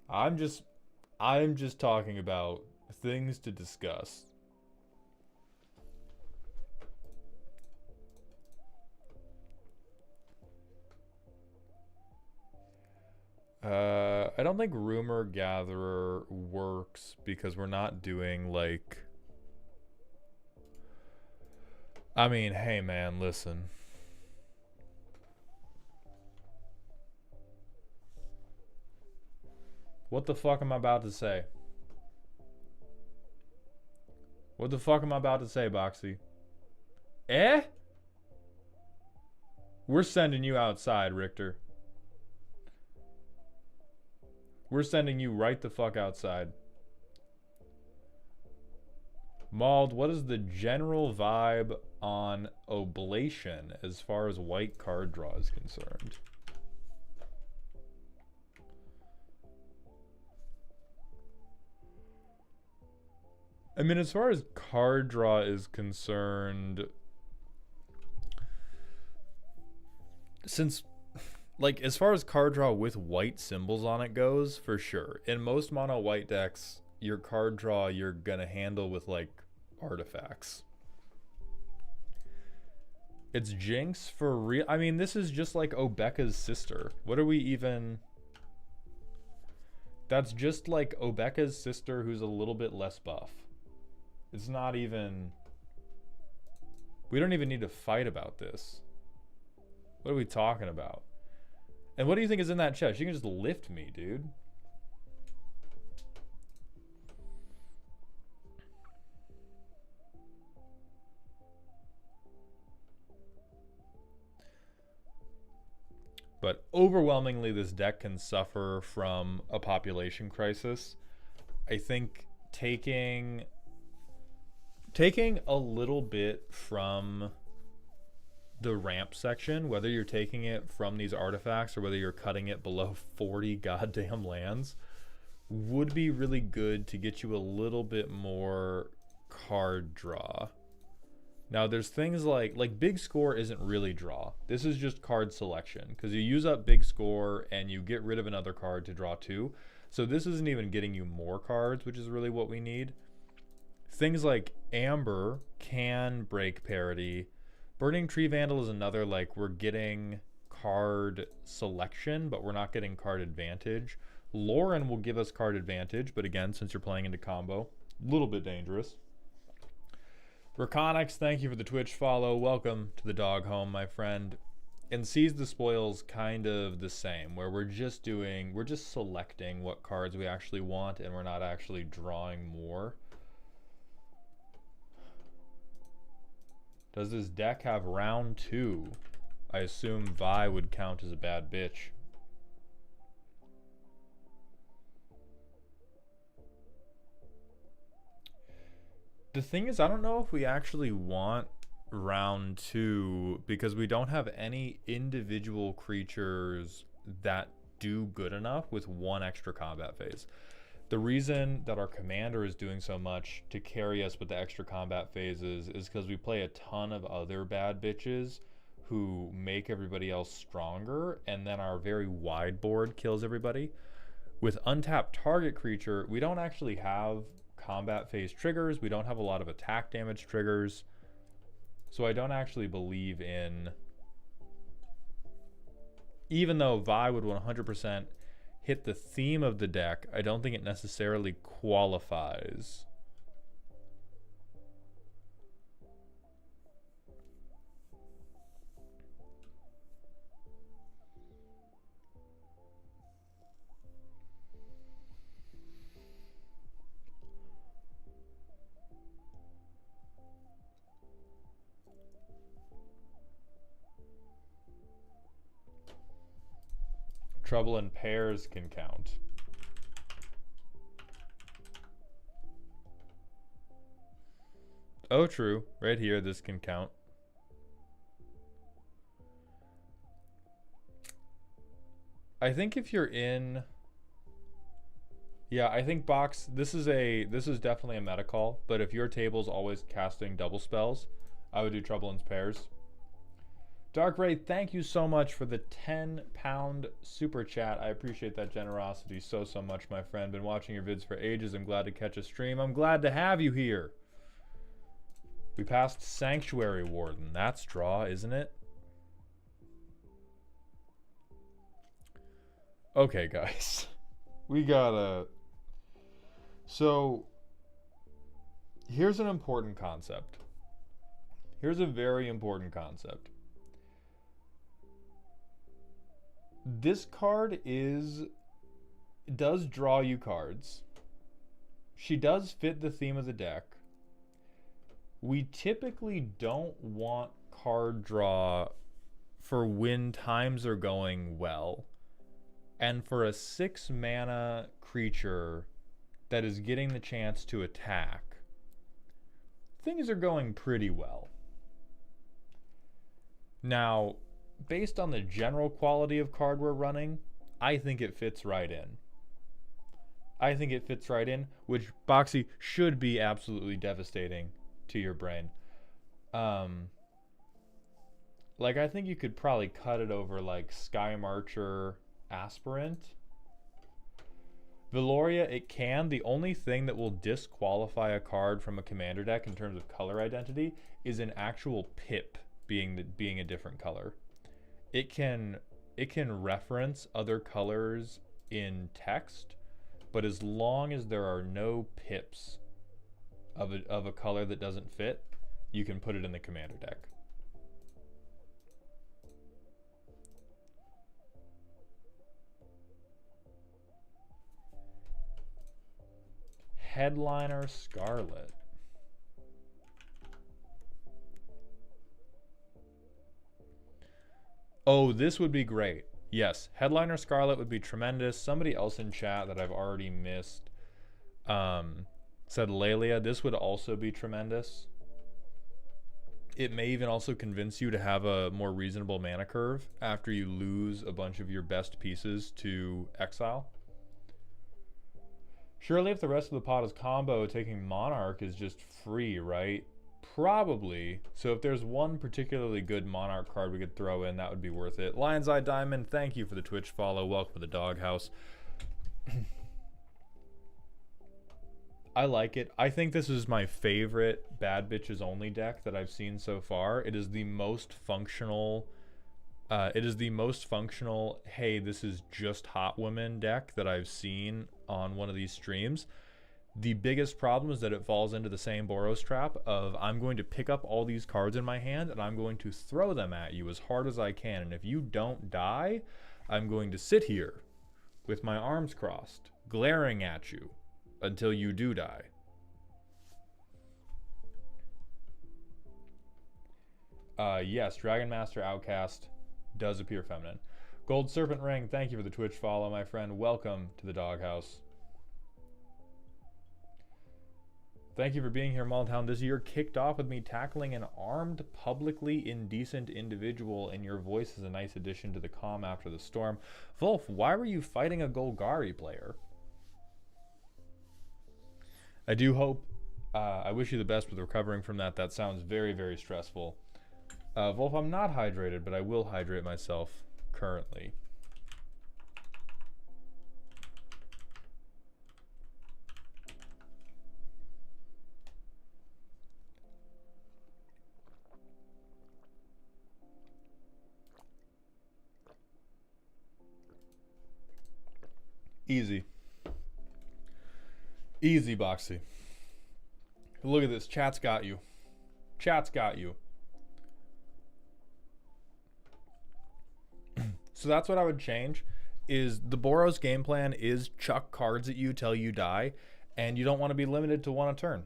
I'm just talking about things to discuss. I don't think Rumor Gatherer works because we're not doing like... I mean, hey man, listen. What the fuck am I about to say? What the fuck am I about to say, Boxy? Eh? We're sending you outside, Richter. We're sending you right the fuck outside. Mauled, what is the general vibe on Oblation as far as white card draw is concerned? I mean, as far as card draw is concerned, since, like, as far as card draw with white symbols on it goes, for sure. In most mono white decks, your card draw you're gonna handle with, like, artifacts. It's Jinx for real. I mean, this is just like Obeka's sister. What are we even... That's just like Obeka's sister who's a little bit less buff. It's not even... We don't even need to fight about this. What are we talking about? And what do you think is in that chest? You can just lift me, dude. But overwhelmingly, this deck can suffer from a population crisis. I think taking a little bit from the ramp section, whether you're taking it from these artifacts or whether you're cutting it below 40 goddamn lands, would be really good to get you a little bit more card draw. Now there's things like big score isn't really draw. This is just card selection because you use up big score and you get rid of another card to draw two. So this isn't even getting you more cards, which is really what we need. Things like Amber can break parity. Burning Tree Vandal is another, like, we're getting card selection, but we're not getting card advantage. Lauren will give us card advantage, but again, since you're playing into combo, a little bit dangerous. Raconix, thank you for the Twitch follow. Welcome to the dog home, my friend. And Seize the Spoil's kind of the same, where we're just selecting what cards we actually want, and we're not actually drawing more. Does this deck have round 2? I assume Vi would count as a bad bitch. The thing is, I don't know if we actually want round 2 because we don't have any individual creatures that do good enough with one extra combat phase. The reason that our commander is doing so much to carry us with the extra combat phases is because we play a ton of other bad bitches who make everybody else stronger, and then our very wide board kills everybody. With untapped target creature, we don't actually have combat phase triggers. We don't have a lot of attack damage triggers. So I don't actually believe in... Even though Vi would 100% hit the theme of the deck, I don't think it necessarily qualifies. Trouble in pairs can count. Oh, true. Right here, this can count. I think if you're in... Yeah, I think box... This is definitely a meta call, but if your table's always casting double spells, I would do Trouble in Pairs. Dark Ray, thank you so much for the 10-pound super chat. I appreciate that generosity so much, my friend. Been watching your vids for ages. I'm glad to catch a stream. I'm glad to have you here. We passed Sanctuary Warden. That's draw, isn't it? Okay, guys. We gotta... So, here's an important concept. Here's a very important concept. This card does draw you cards. She does fit the theme of the deck. We typically don't want card draw for when times are going well. And for a 6-mana creature that is getting the chance to attack, things are going pretty well. Now, based on the general quality of card we're running, I think it fits right in. I think it fits right in, which Boxy should be absolutely devastating to your brain. Like, I think you could probably cut it over like Sky Marcher, Aspirant. Veloria, it can. The only thing that will disqualify a card from a commander deck in terms of color identity is an actual pip being a different color. It can reference other colors in text, but as long as there are no pips of a color that doesn't fit, you can put it in the commander deck. Headliner Scarlet. Oh, this would be great. Yes, Headliner Scarlet would be tremendous. Somebody else in chat that I've already missed said Lelia. This would also be tremendous. It may even also convince you to have a more reasonable mana curve after you lose a bunch of your best pieces to exile. Surely if the rest of the pot is combo, taking Monarch is just free, right? Probably. So if there's one particularly good Monarch card we could throw in, that would be worth it. Lion's Eye Diamond, thank you for the Twitch follow. Welcome to the doghouse. I like it. I think this is my favorite Bad Bitches Only deck that I've seen so far. It is the most functional... hey, this is just hot women deck that I've seen on one of these streams. The biggest problem is that it falls into the same Boros trap of I'm going to pick up all these cards in my hand and I'm going to throw them at you as hard as I can. And if you don't die, I'm going to sit here with my arms crossed, glaring at you until you do die. Yes, Dragon Master Outcast does appear feminine. Gold Serpent Ring, thank you for the Twitch follow, my friend. Welcome to the doghouse. Thank you for being here, Maltown. This year kicked off with me tackling an armed, publicly indecent individual, and your voice is a nice addition to the calm after the storm. Wolf, why were you fighting a Golgari player? I do hope, I wish you the best with recovering from that. That sounds very, very stressful. Wolf, I'm not hydrated, but I will hydrate myself currently. Easy. Easy, Boxy. Look at this. Chat's got you. Chat's got you. So that's what I would change, is the Boros game plan is chuck cards at you till you die, and you don't want to be limited to one a turn.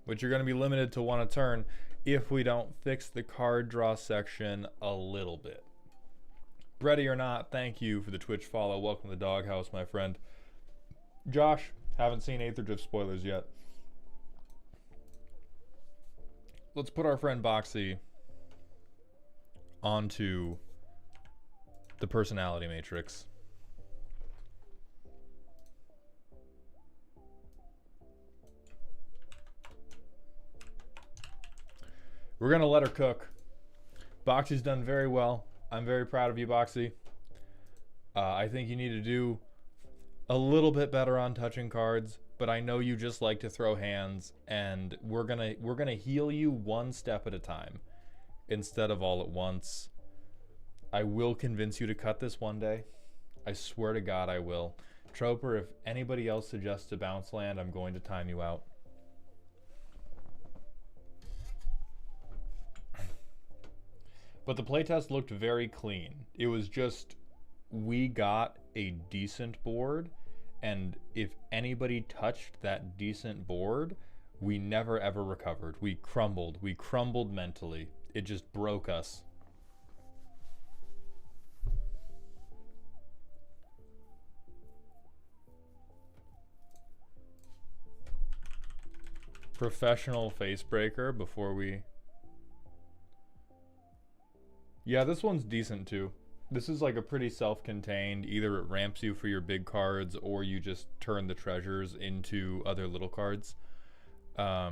But you're going to be limited to one a turn if we don't fix the card draw section a little bit. Ready or not, thank you for the Twitch follow. Welcome to the doghouse, my friend. Josh, haven't seen Aether Drift spoilers yet. Let's put our friend Boxy onto the personality matrix. We're going to let her cook. Boxy's done very well. I'm very proud of you, Boxy. I think you need to do a little bit better on touching cards, but I know you just like to throw hands, and we're gonna heal you one step at a time instead of all at once. I will convince you to cut this one day. I swear to God I will. Troper, if anybody else suggests a bounce land, I'm going to time you out. But the playtest looked very clean. It was just, we got a decent board, and if anybody touched that decent board, we never ever recovered. We crumbled mentally. It just broke us. Professional face breaker before we... Yeah, this one's decent too. This is like a pretty self-contained, either it ramps you for your big cards or you just turn the treasures into other little cards. I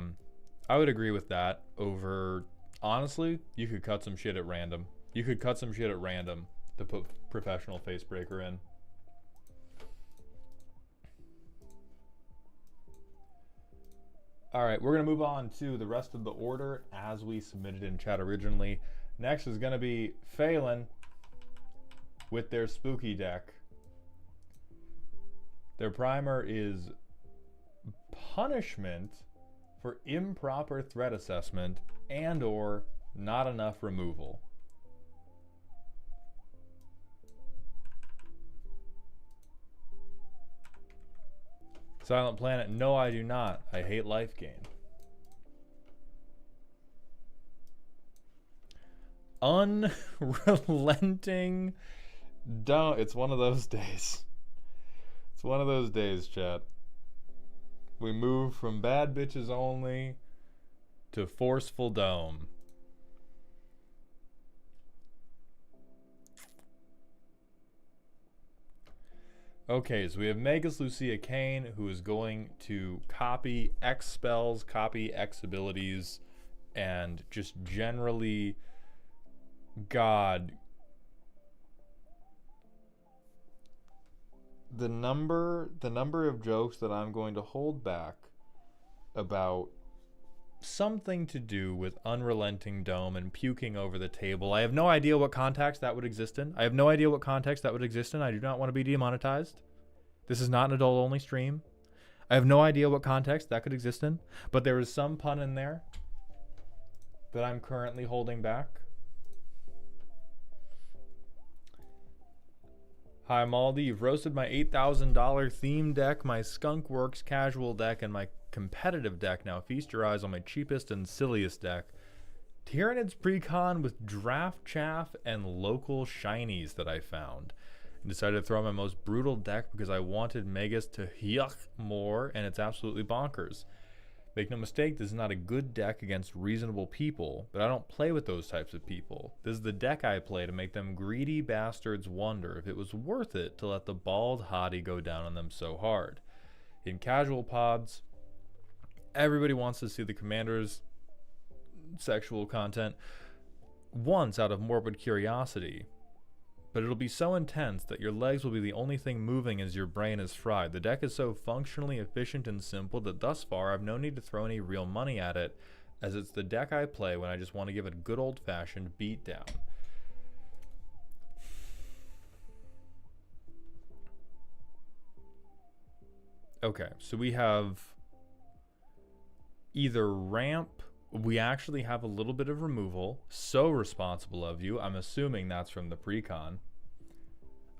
would agree with that over, honestly, you could cut some shit at random. You could cut some shit at random to put professional face breaker in. All right, we're gonna move on to the rest of the order as we submitted in chat originally. Next is gonna be Felen with their spooky deck. Their primer is punishment for improper threat assessment and or not enough removal. Silent Planet, no I do not. I hate life gain. Unrelenting. Don't. It's one of those days. It's one of those days, chat. We move from bad bitches only to forceful dome. Okay, so we have Magus Lucia Kane, who is going to copy X spells, copy X abilities, and just generally, God, the number of jokes that I'm going to hold back about something to do with unrelenting dome and puking over the table. I have no idea what context that would exist in. I do not want to be demonetized. This is not an adult-only stream. I have no idea what context that could exist in, but there is some pun in there that I'm currently holding back. Hi, Maldi. You've roasted my $8,000 theme deck, my Skunk Works casual deck, and my competitive deck. Now feast your eyes on my cheapest and silliest deck. Tyrannid's Precon with Draft Chaff and local shinies that I found. I decided to throw my most brutal deck because I wanted Magus to yuck more, and it's absolutely bonkers. Make no mistake, this is not a good deck against reasonable people, but I don't play with those types of people. This is the deck I play to make them greedy bastards wonder if it was worth it to let the bald hottie go down on them so hard. In casual pods, everybody wants to see the commander's sexual content once out of morbid curiosity, but it'll be so intense that your legs will be the only thing moving as your brain is fried. The deck is so functionally efficient and simple that thus far I've no need to throw any real money at it, as it's the deck I play when I just want to give it a good old-fashioned beatdown. Okay, so we have either ramp. We actually have a little bit of removal. So responsible of you. I'm assuming that's from the precon.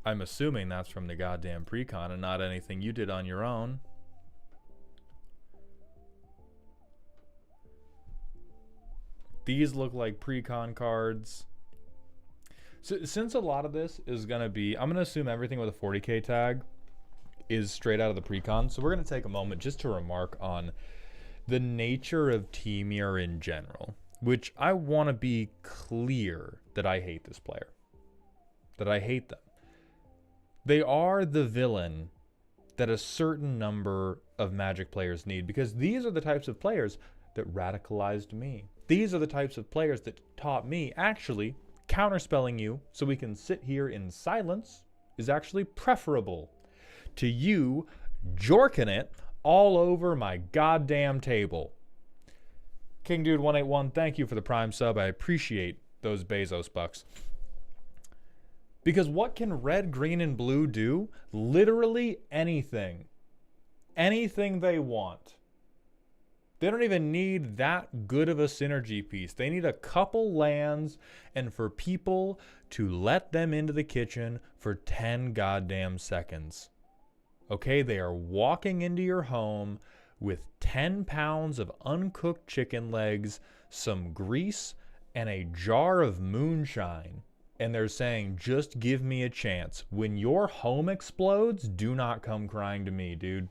I'm assuming that's from the goddamn precon and not anything you did on your own. These look like precon cards. So, since a lot of this is going to be, I'm going to assume everything with a 40k tag is straight out of the precon. So we're going to take a moment just to remark on the nature of Temur in general, which I want to be clear that I hate this player. That I hate them. They are the villain that a certain number of Magic players need, because these are the types of players that radicalized me. These are the types of players that taught me actually counterspelling you so we can sit here in silence is actually preferable to you jorking it all over my goddamn table. King Dude 181, thank you for the Prime sub. I appreciate those Bezos bucks. Because what can red, green, and blue do? Literally anything. Anything they want. They don't even need that good of a synergy piece. They need a couple lands and for people to let them into the kitchen for 10 goddamn seconds. Okay, they are walking into your home with 10 pounds of uncooked chicken legs, some grease, and a jar of moonshine. And they're saying, just give me a chance. When your home explodes, do not come crying to me, dude.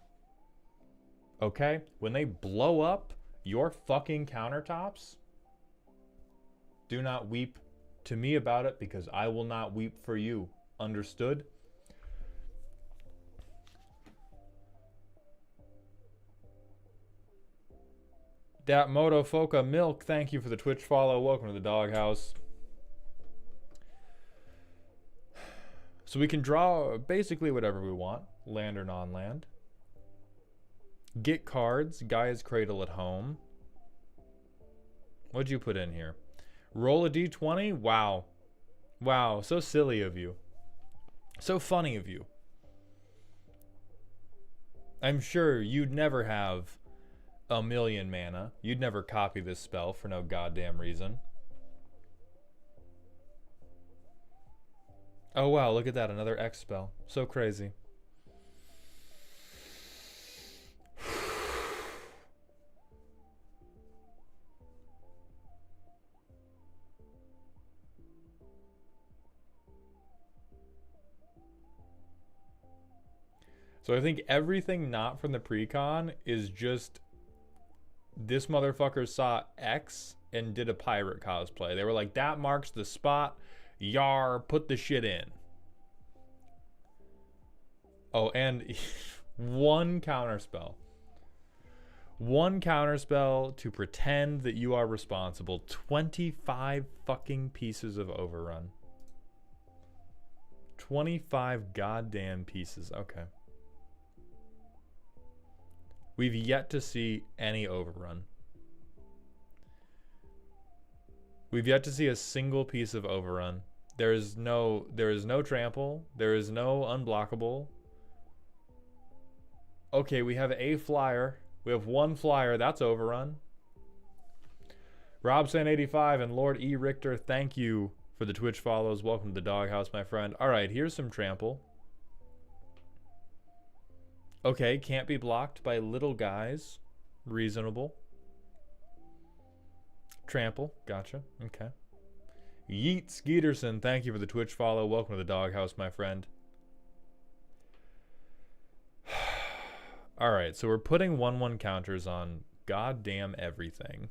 Okay? When they blow up your fucking countertops, do not weep to me about it, because I will not weep for you. Understood? Dat Motofoca Milk, thank you for the Twitch follow. Welcome to the doghouse. So we can draw basically whatever we want, land or non-land. Get cards, Gaia's Cradle at home. What'd you put in here? Roll a d20? Wow. Wow, so silly of you. So funny of you. I'm sure you'd never have a million mana. You'd never copy this spell for no goddamn reason. Oh wow, look at that, another X spell. So crazy. So I think everything not from the precon is just this motherfucker saw X and did a pirate cosplay. They were like, that marks the spot. Yar, put the shit in. Oh, and one counterspell. One counterspell to pretend that you are responsible. 25 fucking pieces of overrun. 25 goddamn pieces. Okay. We've yet to see any overrun. We've yet to see a single piece of overrun. There is no trample. There is no unblockable. Okay, we have a flyer. We have one flyer. That's overrun. Robsan85 and Lord E. Richter, thank you for the Twitch follows. Welcome to the doghouse, my friend. All right, here's some trample. Okay, can't be blocked by little guys. Reasonable. Trample, gotcha. Okay. Yeet Skeeterson, thank you for the Twitch follow. Welcome to the doghouse, my friend. Alright, so we're putting 1/1 counters on goddamn everything.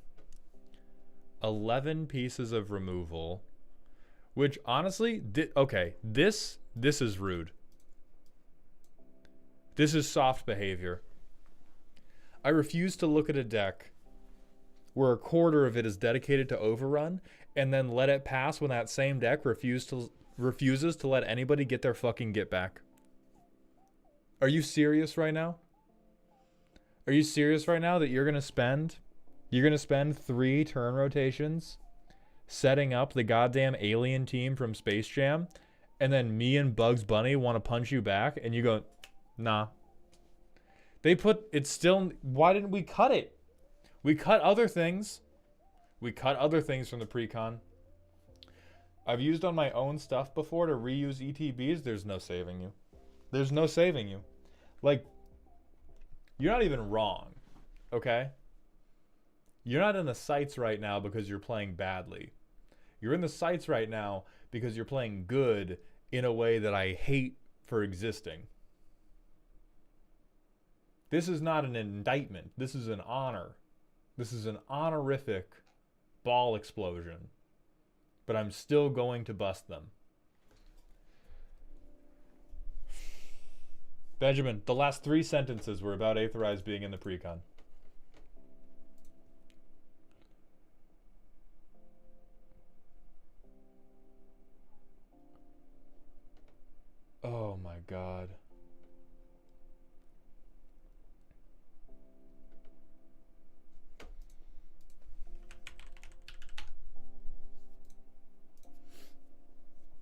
11 pieces of removal. Which, honestly, okay, this is rude. This is soft behavior. I refuse to look at a deck where a quarter of it is dedicated to overrun and then let it pass when that same deck refuses to let anybody get their fucking get back. Are you serious right now? Are you serious right now that you're gonna spend 3 turn rotations setting up the goddamn alien team from Space Jam, and then me and Bugs Bunny want to punch you back and you go, nah. They put it still. Why didn't we cut it? We cut other things. We cut other things from the precon. I've used on my own stuff before to reuse ETBs. There's no saving you. There's no saving you. Like, you're not even wrong, okay? You're not in the sights right now because you're playing badly. You're in the sights right now because you're playing good in a way that I hate for existing. This is not an indictment. This is an honor. This is an honorific ball explosion. But I'm still going to bust them. Benjamin, the last 3 sentences were about Aetherize being in the precon. Oh my god.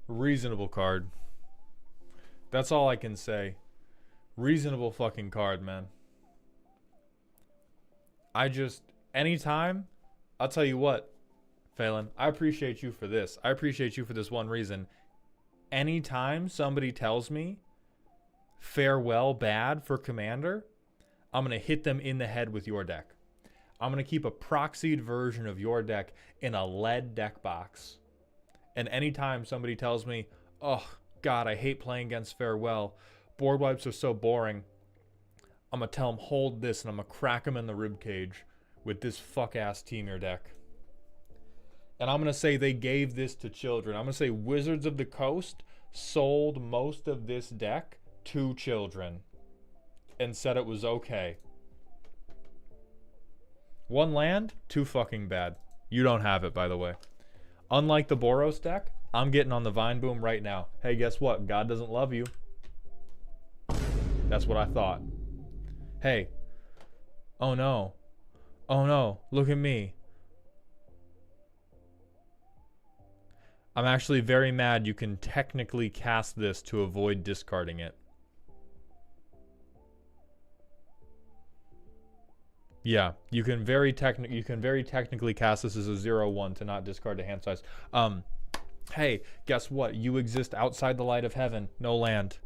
Reasonable card. That's all I can say. Reasonable fucking card, man. Anytime, I'll tell you what, Felen, I appreciate you for this. I appreciate you for this one reason. Anytime somebody tells me farewell bad for Commander, I'm going to hit them in the head with your deck. I'm going to keep a proxied version of your deck in a lead deck box. And anytime somebody tells me, oh, God, I hate playing against Farewell. Board wipes are so boring. I'm going to tell them, hold this, and I'm going to crack them in the ribcage with this fuck-ass Temur deck. And I'm going to say they gave this to children. I'm going to say Wizards of the Coast sold most of this deck to children and said it was okay. 1 land? Too fucking bad. You don't have it, by the way. Unlike the Boros deck, I'm getting on the Vine Boom right now. Hey, guess what? God doesn't love you. That's what I thought. Hey. Oh no. Oh no. Look at me. I'm actually very mad you can technically cast this to avoid discarding it. Yeah, you can very technically cast this as a 0/1 to not discard a hand size. Hey, guess what? You exist outside the light of heaven. No land.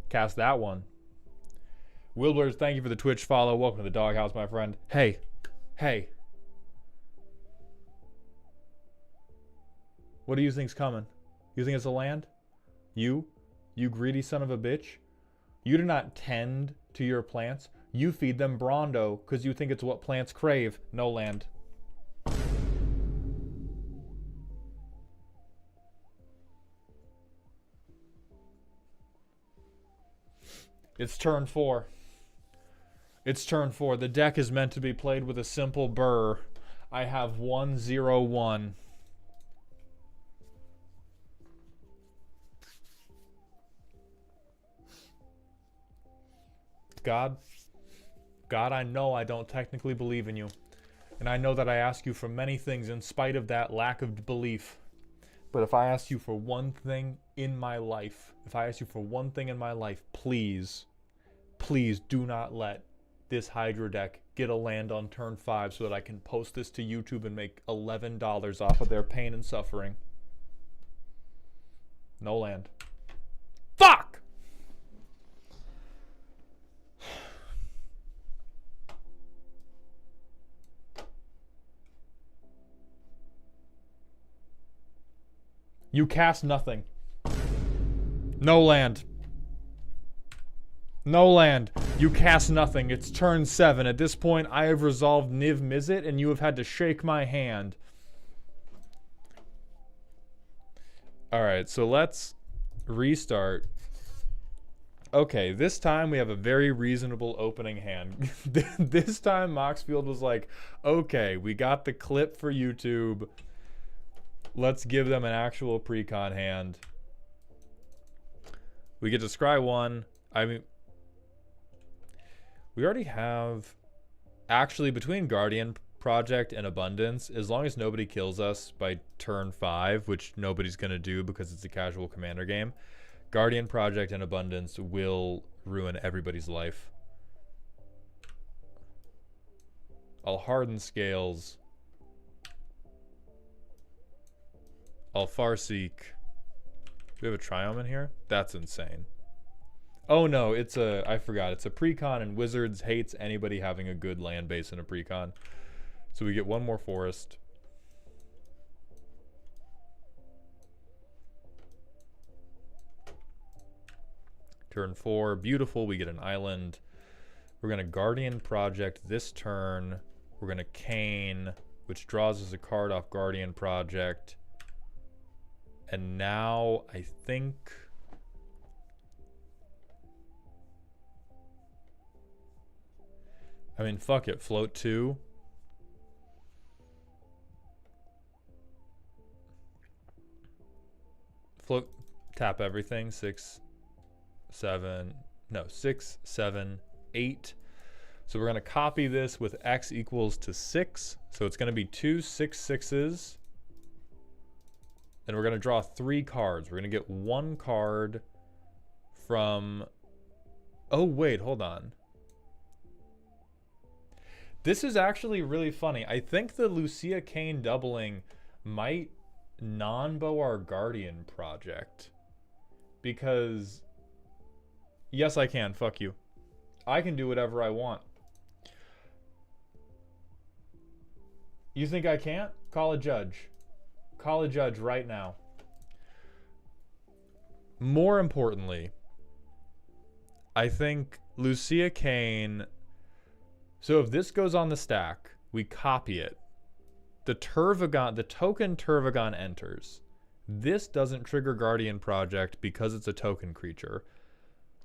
Cast that one. Wilbers, thank you for the Twitch follow. Welcome to the doghouse, my friend. Hey. Hey. What do you think's coming? You think it's a land? You greedy son of a bitch. You do not tend to your plants. You feed them Brondo because you think it's what plants crave. No land. It's turn 4. It's turn 4. The deck is meant to be played with a simple burr. I have 1/0/1. God, I know I don't technically believe in you. And I know that I ask you for many things in spite of that lack of belief. But if I ask you for one thing in my life, please, please do not let this Hydra deck get a land on turn 5 so that I can post this to YouTube and make $11 off of their pain and suffering. No land. Fuck! You cast nothing. No land. No land. You cast nothing. It's turn 7. At this point, I have resolved Niv Mizzet, and you have had to shake my hand. Alright, so let's restart. Okay, this time we have a very reasonable opening hand. This time, Moxfield was like, okay, we got the clip for YouTube. Let's give them an actual precon hand. We get to scry 1. I mean, we already have... Actually, between Guardian Project and Abundance, as long as nobody kills us by turn 5, which nobody's going to do because it's a casual commander game, Guardian Project and Abundance will ruin everybody's life. I'll harden scales. I'll Farseek. Do we have a Triumph in here? That's insane. Oh no, it's a, I forgot, it's a precon, and Wizards hates anybody having a good land base in a precon. So we get one more forest. Turn 4, beautiful, we get an island. We're gonna Guardian Project this turn. We're gonna Cane, which draws us a card off Guardian Project. And now I think... I mean, fuck it, float 2. Float, tap everything, 6, 7, no, 6, 7, 8. So we're gonna copy this with X equals to 6. So it's gonna be 2 6/6s. And we're gonna draw 3 cards. We're gonna get 1 card from, oh wait, hold on. This is actually really funny. I think the Lucia Kane doubling might non-bow our Guardian Project. Because, yes I can, fuck you. I can do whatever I want. You think I can't? Call a judge. Call a judge right now. More importantly, I think Lucia Kane... So if this goes on the stack, we copy it. The token Turvagon enters. This doesn't trigger Guardian Project because it's a token creature.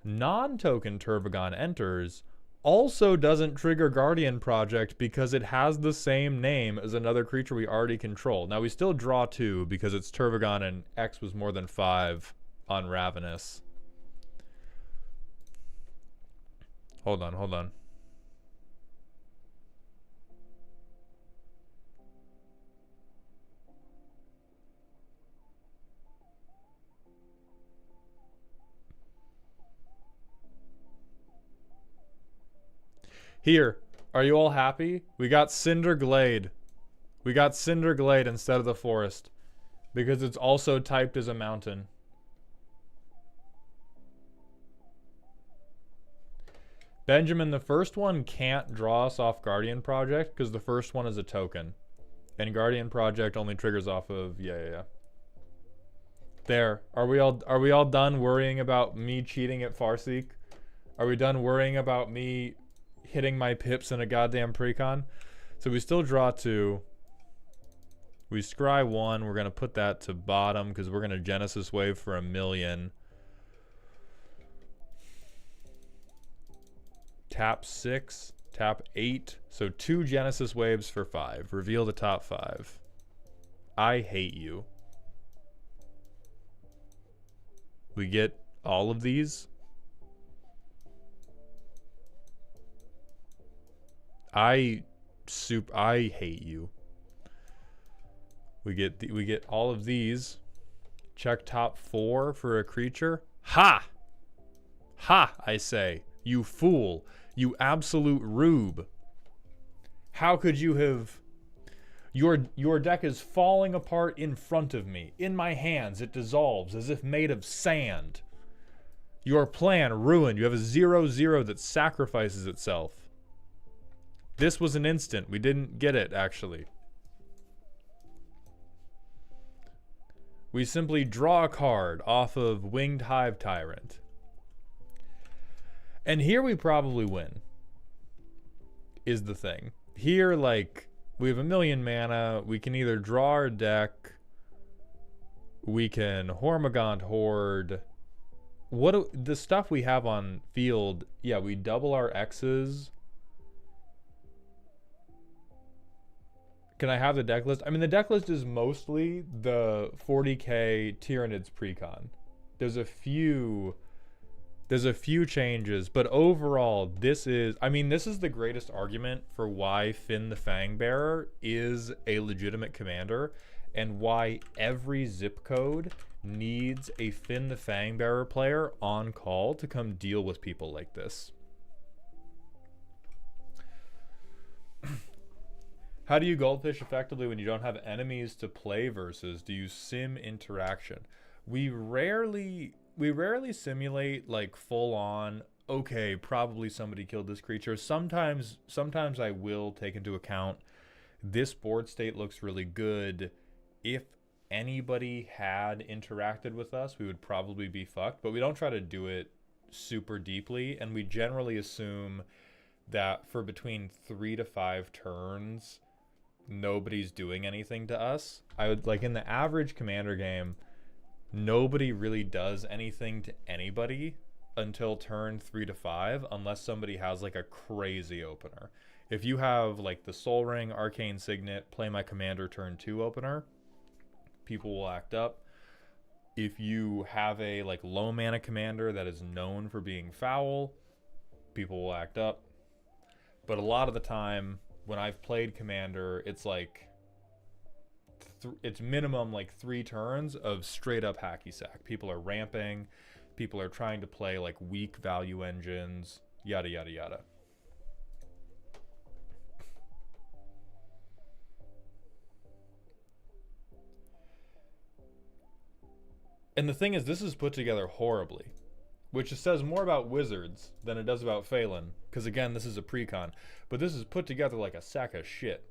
Non-token Turvagon enters also doesn't trigger Guardian Project because it has the same name as another creature we already control. Now we still draw 2 because it's Turvagon and X was more than 5 on Ravenous. Hold on, hold on. Here, are you all happy? We got Cinder Glade. We got Cinder Glade instead of the forest. Because it's also typed as a mountain. Benjamin, the first one can't draw us off Guardian Project because the first one is a token. And Guardian Project only triggers off of, yeah. There. Are we all done worrying about me cheating at Farseek? Are we done worrying about me hitting my pips in a goddamn precon? So we still draw 2. We scry 1. We're going to put that to bottom because we're going to Genesis Wave for 1,000,000. Tap 6. Tap 8. So 2 Genesis Waves for 5. Reveal the top 5. I hate you. We get all of these. I hate you. We get all of these. Check top 4 for a creature. Ha! Ha, I say. You fool. You absolute rube. How could you have... Your deck is falling apart in front of me. In my hands, it dissolves as if made of sand. Your plan ruined. You have a 0/0 that sacrifices itself. This was an instant. We didn't get it, actually. We simply draw a card off of Winged Hive Tyrant. And here we probably win. Is the thing. Here, like, we have 1,000,000 mana. We can either draw our deck. We can Hormigaunt Horde. The stuff we have on field, yeah, we double our X's. Can I have the deck list? I mean, the deck list is mostly the 40k Tyranids precon. There's a few changes, but overall, this is the greatest argument for why Finn the Fangbearer is a legitimate commander and why every zip code needs a Finn the Fangbearer player on call to come deal with people like this. How do you goldfish effectively when you don't have enemies to play versus? Do you sim interaction? We rarely we rarely simulate like full on, okay, probably somebody killed this creature. Sometimes I will take into account this board state looks really good. If anybody had interacted with us, we would probably be fucked, but we don't try to do it super deeply, and we generally assume that for between 3 to 5 turns nobody's doing anything to us. I would like in the average commander game, nobody really does anything to anybody until turn 3 to 5, unless somebody has like a crazy opener. If you have like the Soul Ring, Arcane Signet, play my commander turn 2 opener, people will act up. If you have a like low mana commander that is known for being foul, people will act up. But a lot of the time when I've played commander, it's like it's minimum like 3 turns of straight up hacky sack. People are ramping, people are trying to play like weak value engines, yada yada yada. And the thing is, this is put together horribly, which says more about Wizards than it does about Felen, because again, this is a precon, but this is put together like a sack of shit.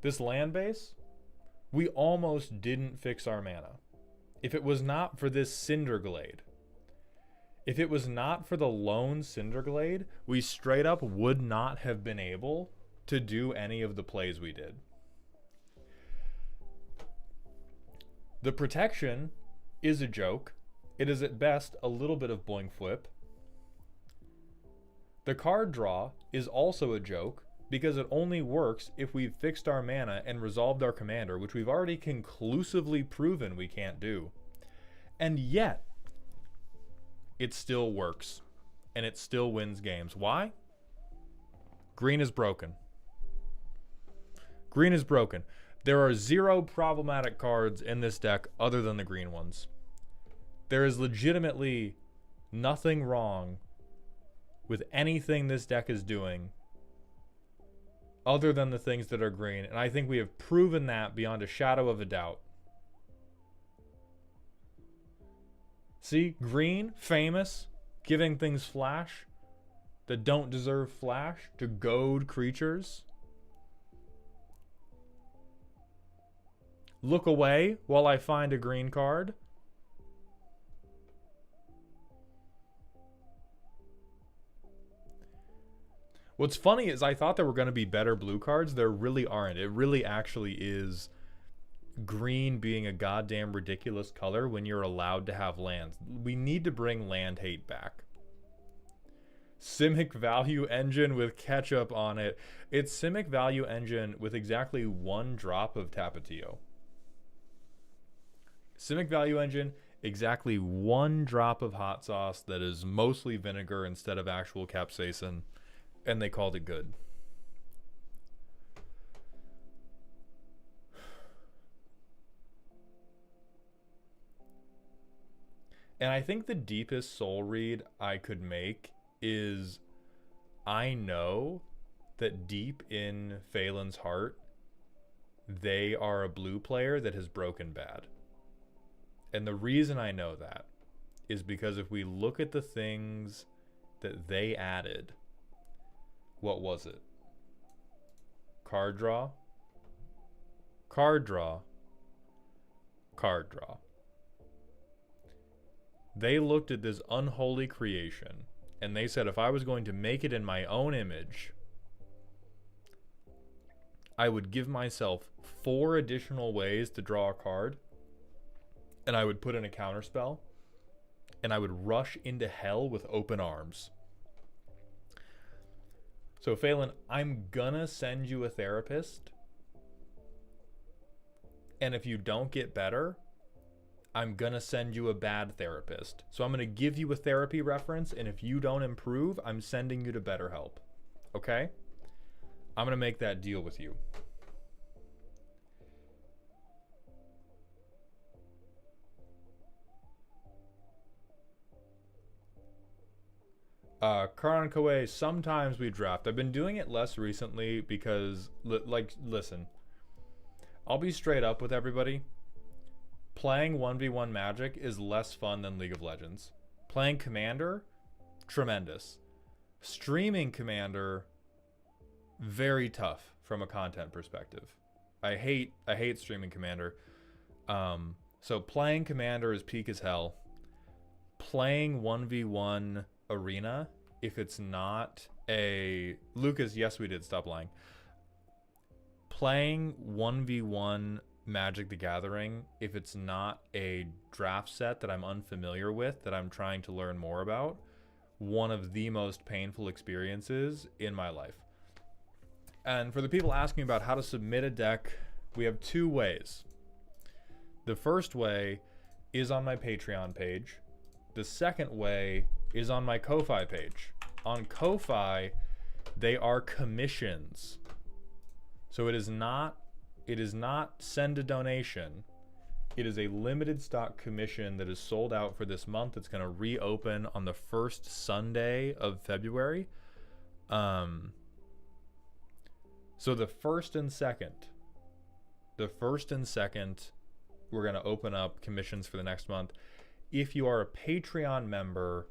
This land base, we almost didn't fix our mana. If it was not for this Cinderglade, if it was not for the lone Cinderglade, we straight up would not have been able to do any of the plays we did. The protection is a joke. It is at best a little bit of boing flip. The card draw is also a joke because it only works if we've fixed our mana and resolved our commander, which we've already conclusively proven we can't do. And yet, it still works. And it still wins games. Why? Green is broken. Green is broken. There are 0 problematic cards in this deck other than the green ones. There is legitimately nothing wrong with anything this deck is doing other than the things that are green, and I think we have proven that beyond a shadow of a doubt. See, green, famous, giving things flash that don't deserve flash to goad creatures. Look away while I find a green card. What's funny is I thought there were going to be better blue cards. There really aren't. It really actually is green being a goddamn ridiculous color when you're allowed to have lands. We need to bring land hate back. Simic Value Engine with ketchup on it. It's Simic Value Engine with exactly 1 drop of Tapatio. Simic Value Engine, exactly 1 drop of hot sauce that is mostly vinegar instead of actual capsaicin. And they called it good. And I think the deepest soul read I could make is I know that deep in Phelan's heart, they are a blue player that has broken bad. And the reason I know that is because if we look at the things that they added, what was it? Card draw, card draw, card draw. They looked at this unholy creation and they said if I was going to make it in my own image, I would give myself 4 additional ways to draw a card, and I would put in a counterspell, and I would rush into hell with open arms. So Phelan, I'm gonna send you a therapist, and if you don't get better, I'm gonna send you a bad therapist. So I'm gonna give you a therapy reference, and if you don't improve, I'm sending you to BetterHelp. Okay? I'm gonna make that deal with you. Karan Koei, sometimes we draft. I've been doing it less recently because, listen, I'll be straight up with everybody. Playing 1v1 Magic is less fun than League of Legends. Playing Commander, tremendous. Streaming Commander, very tough from a content perspective. I hate streaming Commander. So playing Commander is peak as hell. Playing 1v1 Arena, if it's not a... Lucas, yes we did, stop lying. Playing 1v1 Magic the Gathering, if it's not a draft set that I'm unfamiliar with, that I'm trying to learn more about, one of the most painful experiences in my life. And for the people asking about how to submit a deck, we have two ways. The first way is on my Patreon page. The second way is on my Ko-Fi page. On Ko-Fi, they are commissions. So it is not send a donation. It is a limited stock commission that is sold out for this month. It's going to reopen on the first Sunday of February. So the first and second, we're going to open up commissions for the next month. If you are a Patreon member,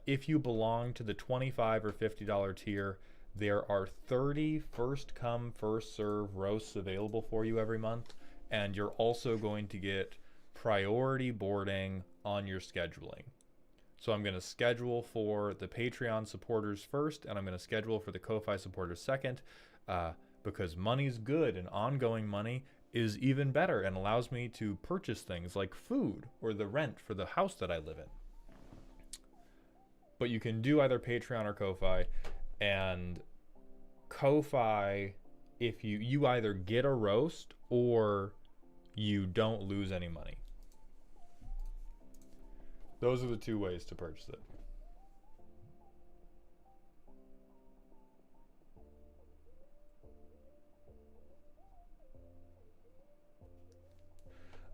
if you belong to the $25 or $50 tier, there are 30 first come, first serve roasts available for you every month. And you're also going to get priority boarding on your scheduling. So I'm going to schedule for the Patreon supporters first, and I'm going to schedule for the Ko-Fi supporters second, because money's good, and ongoing money is even better and allows me to purchase things like food or the rent for the house that I live in. But you can do either Patreon or Ko-Fi, and Ko-Fi, if you either get a roast or you don't lose any money. Those are the two ways to purchase it.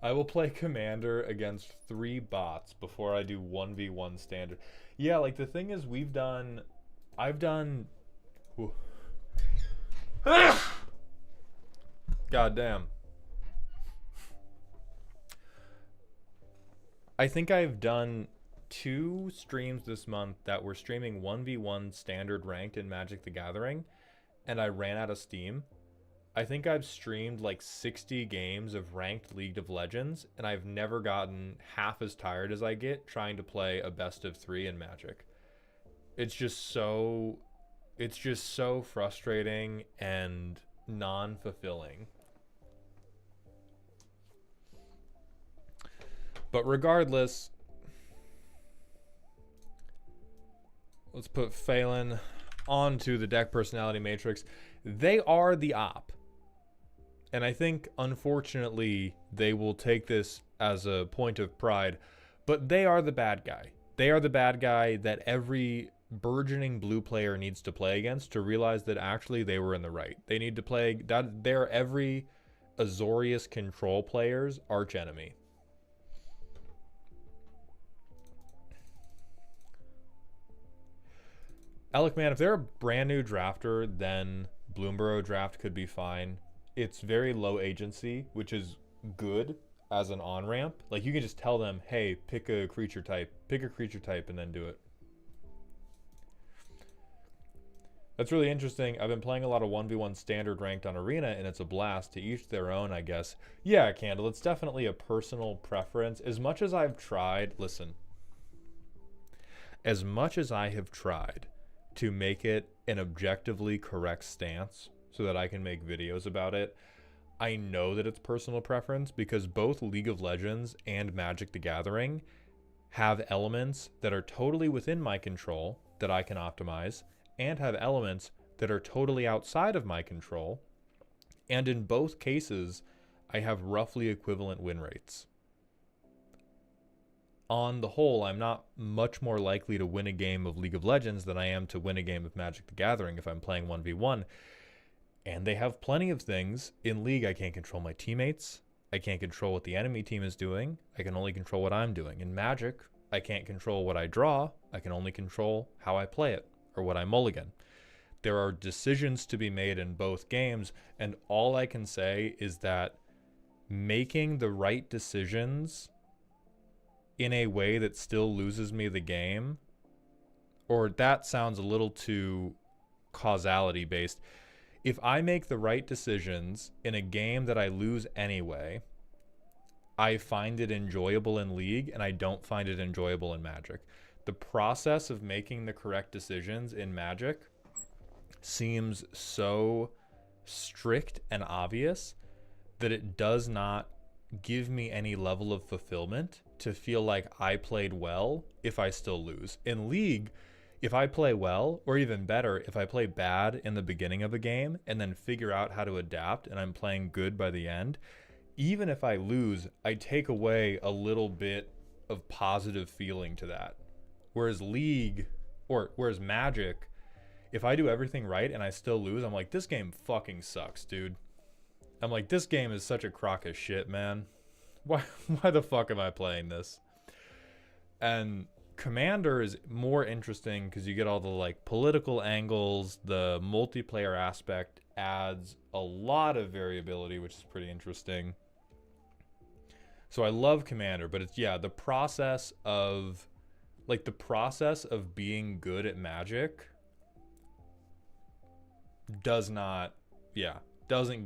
I will play Commander against 3 bots before I do 1v1 standard. Yeah, like the thing is I've done God damn. I think I've done 2 streams this month that were streaming 1v1 standard ranked in Magic the Gathering, and I ran out of steam. I think I've streamed like 60 games of ranked League of Legends, and I've never gotten half as tired as I get trying to play a best of 3 in Magic. It's just so frustrating and non-fulfilling. But regardless, let's put Felen onto the deck personality matrix. They are the op. And I think, unfortunately, they will take this as a point of pride. But they are the bad guy. They are the bad guy that every burgeoning blue player needs to play against to realize that actually they were in the right. They need to play that. They're every Azorius control player's archenemy. Alec, man, if they're a brand new drafter, then Bloomborough draft could be fine. It's very low agency, which is good as an on-ramp. Like, you can just tell them, hey, pick a creature type, and then do it. That's really interesting. I've been playing a lot of 1v1 standard ranked on Arena, and it's a blast. To each their own, I guess. Yeah, Candle, it's definitely a personal preference. As much as I've tried, listen, as much as I have tried to make it an objectively correct stance so that I can make videos about it, I know that it's personal preference because both League of Legends and Magic the Gathering have elements that are totally within my control that I can optimize and have elements that are totally outside of my control. And in both cases, I have roughly equivalent win rates. On the whole, I'm not much more likely to win a game of League of Legends than I am to win a game of Magic the Gathering if I'm playing 1v1. And they have plenty of things. In League, I can't control my teammates. I can't control what the enemy team is doing. I can only control what I'm doing. In Magic, I can't control what I draw. I can only control how I play it or what I mulligan. There are decisions to be made in both games, and all I can say is that making the right decisions in a way that still loses me the game, or that sounds a little too causality based. If I make the right decisions in a game that I lose anyway, I find it enjoyable in League and I don't find it enjoyable in Magic. The process of making the correct decisions in Magic seems so strict and obvious that it does not give me any level of fulfillment to feel like I played well if I still lose. In League, if I play well, or even better, if I play bad in the beginning of a game and then figure out how to adapt and I'm playing good by the end, even if I lose, I take away a little bit of positive feeling to that. Whereas Magic, if I do everything right and I still lose, I'm like, this game fucking sucks, dude. I'm like, this game is such a crock of shit, man. Why the fuck am I playing this? And Commander is more interesting because you get all the like political angles. The multiplayer aspect adds a lot of variability, which is pretty interesting. So I love Commander, but it's, yeah, the process of being good at Magic doesn't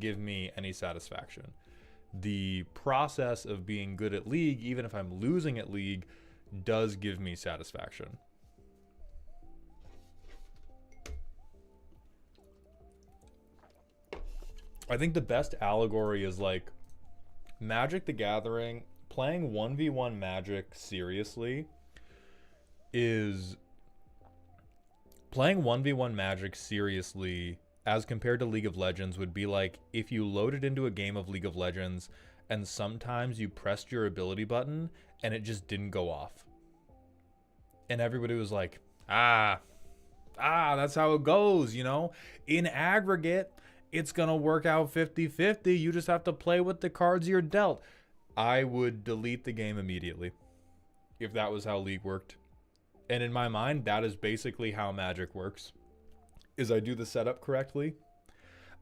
give me any satisfaction. The process of being good at League, even if I'm losing at League, does give me satisfaction. I think the best allegory is like Magic the Gathering. Playing 1v1 Magic seriously is playing 1v1 Magic seriously as compared to League of Legends would be like if you loaded into a game of League of Legends and sometimes you pressed your ability button and it just didn't go off. And everybody was like, that's how it goes, you know? In aggregate, it's going to work out 50-50. You just have to play with the cards you're dealt. I would delete the game immediately if that was how League worked. And in my mind, that is basically how Magic works. Is I do the setup correctly,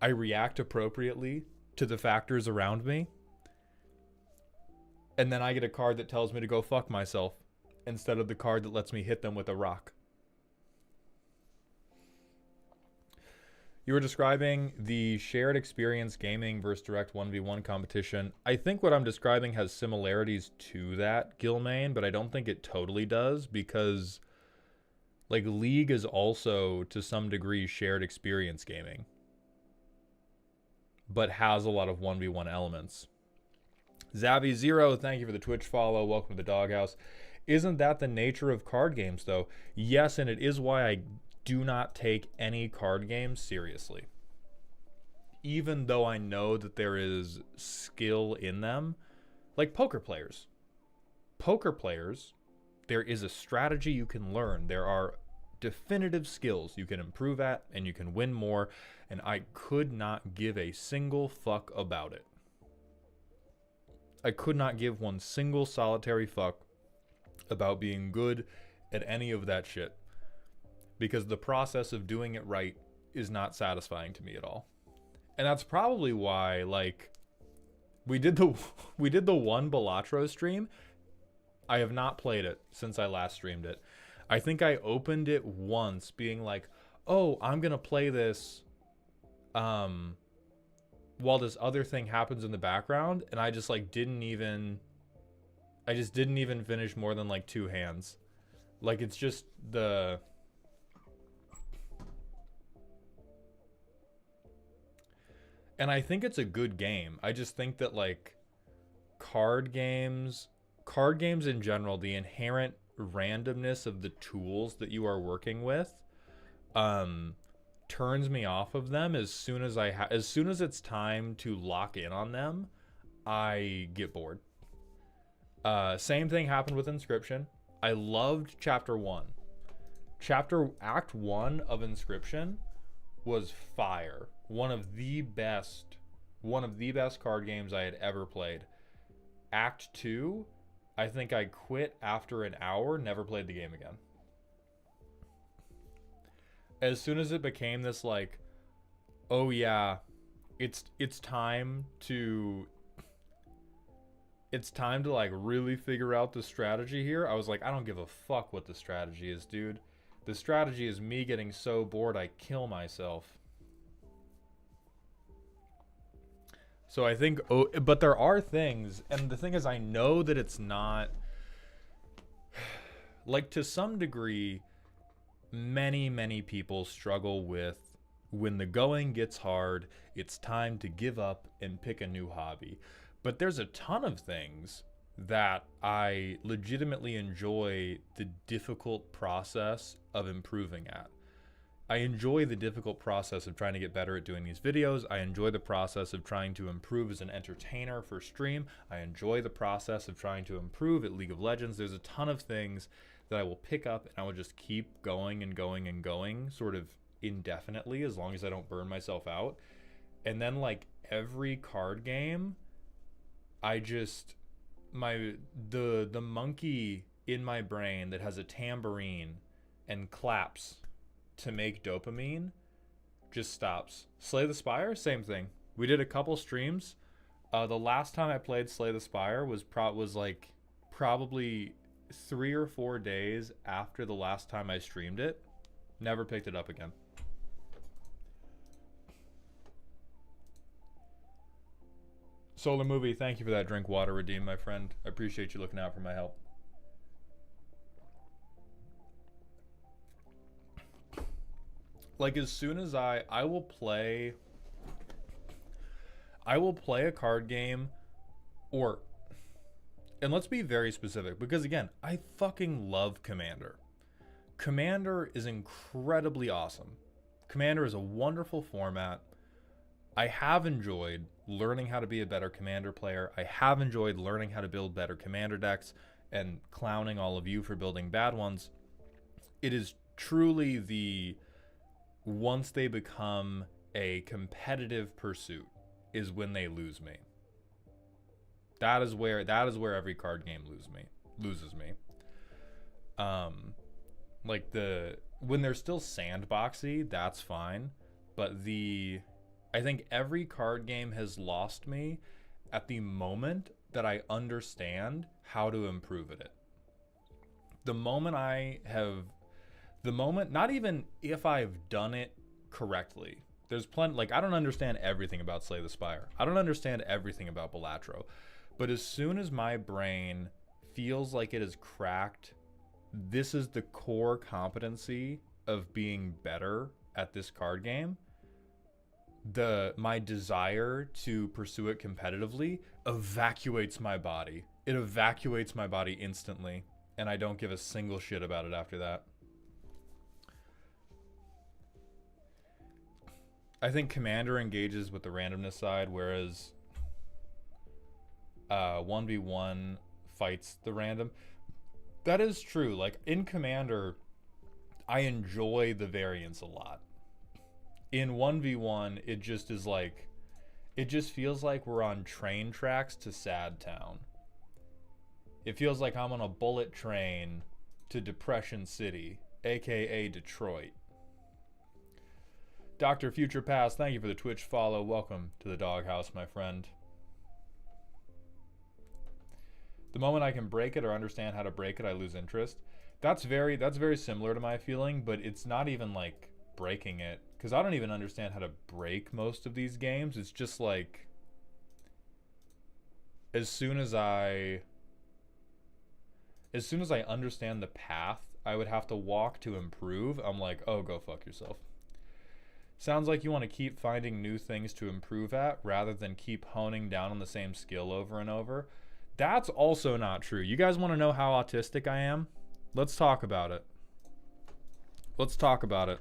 I react appropriately to the factors around me, and then I get a card that tells me to go fuck myself instead of the card that lets me hit them with a rock. You were describing the shared experience gaming versus direct 1v1 competition. I think what I'm describing has similarities to that, Gilmain, but I don't think it totally does because like League is also to some degree shared experience gaming, but has a lot of 1v1 elements. Zavi0, thank you for the Twitch follow. Welcome to the Doghouse. Isn't that the nature of card games, though? Yes, and it is why I do not take any card games seriously. Even though I know that there is skill in them. Like poker players. Poker players, there is a strategy you can learn. There are definitive skills you can improve at and you can win more, and I could not give a single fuck about it. I could not give one single solitary fuck about being good at any of that shit because the process of doing it right is not satisfying to me at all. And that's probably why, like, we did the one Balatro stream. I have not played it since I last streamed it. I think I opened it once being like, oh, I'm going to play this while this other thing happens in the background. And I just like didn't even finish more than like 2 hands. Like it's just and I think it's a good game. I just think that like card games in general, the inherent randomness of the tools that you are working with turns me off of them as soon as it's time to lock in on them. I get bored. Same thing happened with Inscription. I loved Chapter 1. Act 1 of Inscription was fire. One of the best card games I had ever played. Act 2, I think I quit after an hour, never played the game again. As soon as it became this like, oh yeah, it's time to it's time to like really figure out the strategy here. I was like, I don't give a fuck what the strategy is, dude. The strategy is me getting so bored I kill myself. So I think, oh, but there are things, and the thing is, I know that it's not, like, to some degree, many people struggle with when the going gets hard, it's time to give up and pick a new hobby. But there's a ton of things that I legitimately enjoy the difficult process of improving at. I enjoy the difficult process of trying to get better at doing these videos. I enjoy the process of trying to improve as an entertainer for stream. I enjoy the process of trying to improve at League of Legends. There's a ton of things that I will pick up and I will just keep going and going and going sort of indefinitely as long as I don't burn myself out. And then like every card game, I just the monkey in my brain that has a tambourine and claps to make dopamine just stops. Slay the Spire, same thing. We did a couple streams. The last time I played Slay the Spire was like probably 3 or 4 days after the last time I streamed it. Never picked it up again. Solar Movie, thank you for that drink water redeem, my friend. I appreciate you looking out for my help. Like as soon as I will play a card game, or, and let's be very specific because again, I fucking love Commander. Commander is incredibly awesome. Commander is a wonderful format. I have enjoyed learning how to be a better Commander player. I have enjoyed learning how to build better Commander decks and clowning all of you for building bad ones. It is truly the, once they become a competitive pursuit is when they lose me. That is where every card game loses me. Like when they're still sandboxy, that's fine, but I think every card game has lost me at the moment that I understand how to improve at it. Not even if I've done it correctly. There's plenty, like I don't understand everything about Slay the Spire. I don't understand everything about Balatro. But as soon as my brain feels like it is cracked, this is the core competency of being better at this card game. My desire to pursue it competitively evacuates my body. It evacuates my body instantly, and I don't give a single shit about it after that. I think Commander engages with the randomness side, whereas 1v1 fights the random. That is true. Like in Commander, I enjoy the variance a lot. In 1v1, it just is like, it just feels like we're on train tracks to Sad Town. It feels like I'm on a bullet train to Depression City, aka Detroit. Dr. Future Past, thank you for the Twitch follow. Welcome to the doghouse, my friend. The moment I can break it or understand how to break it, I lose interest. That's very similar to my feeling, but it's not even like breaking it, because I don't even understand how to break most of these games. It's just like as soon as I understand the path I would have to walk to improve, I'm like, oh, go fuck yourself. Sounds like you want to keep finding new things to improve at rather than keep honing down on the same skill over and over. That's also not true. You guys want to know how autistic I am? Let's talk about it. Let's talk about it.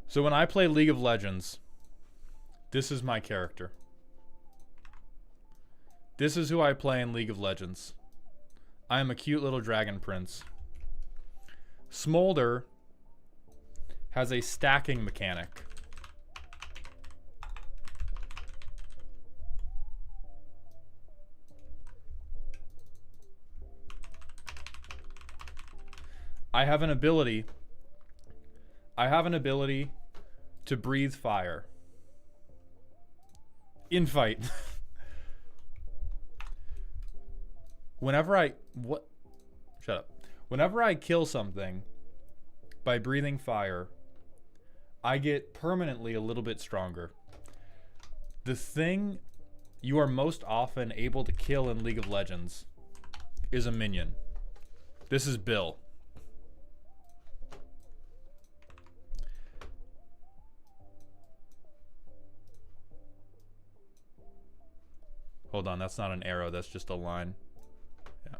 So when I play League of Legends, this is my character. This is who I play in League of Legends. I am a cute little dragon prince. Smolder has a stacking mechanic. I have an ability. I have an ability to breathe fire. In fight. Whenever I... What? Shut up. Whenever I kill something by breathing fire, I get permanently a little bit stronger. The thing you are most often able to kill in League of Legends is a minion. This is Bill. Hold on, that's not an arrow, that's just a line. Yeah.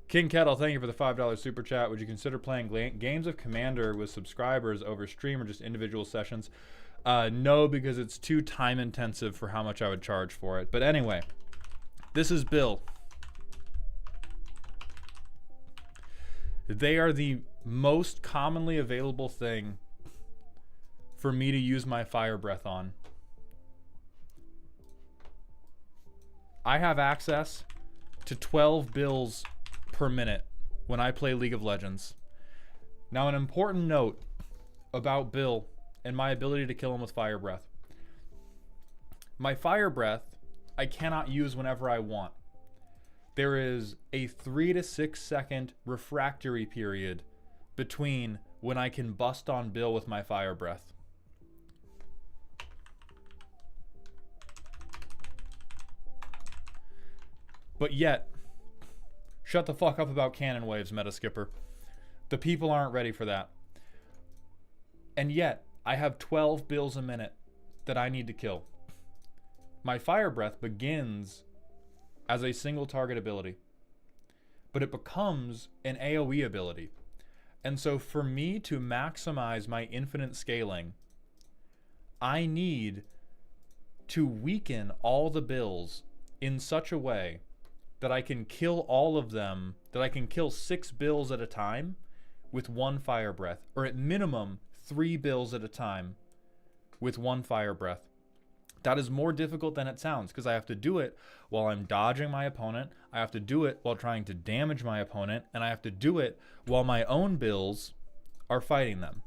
King Kettle, thank you for the $5 super chat. Would you consider playing games of Commander with subscribers over stream or just individual sessions? No, because it's too time intensive for how much I would charge for it. But anyway, this is Bill. They are the most commonly available thing for me to use my fire breath on. I have access to 12 bills per minute when I play League of Legends. Now, an important note about Bill and my ability to kill him with fire breath. My fire breath, I cannot use whenever I want. There is a 3 to 6 second refractory period between when I can bust on Bill with my fire breath. But yet, shut the fuck up about cannon waves, meta skipper. The people aren't ready for that. And yet, I have 12 bills a minute that I need to kill. My fire breath begins as a single target ability, but it becomes an AoE ability. And so for me to maximize my infinite scaling, I need to weaken all the bills in such a way that I can kill all of them, that I can kill 6 bills at a time with 1 fire breath, or at minimum 3 bills at a time with 1 fire breath. That is more difficult than it sounds, because I have to do it while I'm dodging my opponent, I have to do it while trying to damage my opponent, and I have to do it while my own bills are fighting them.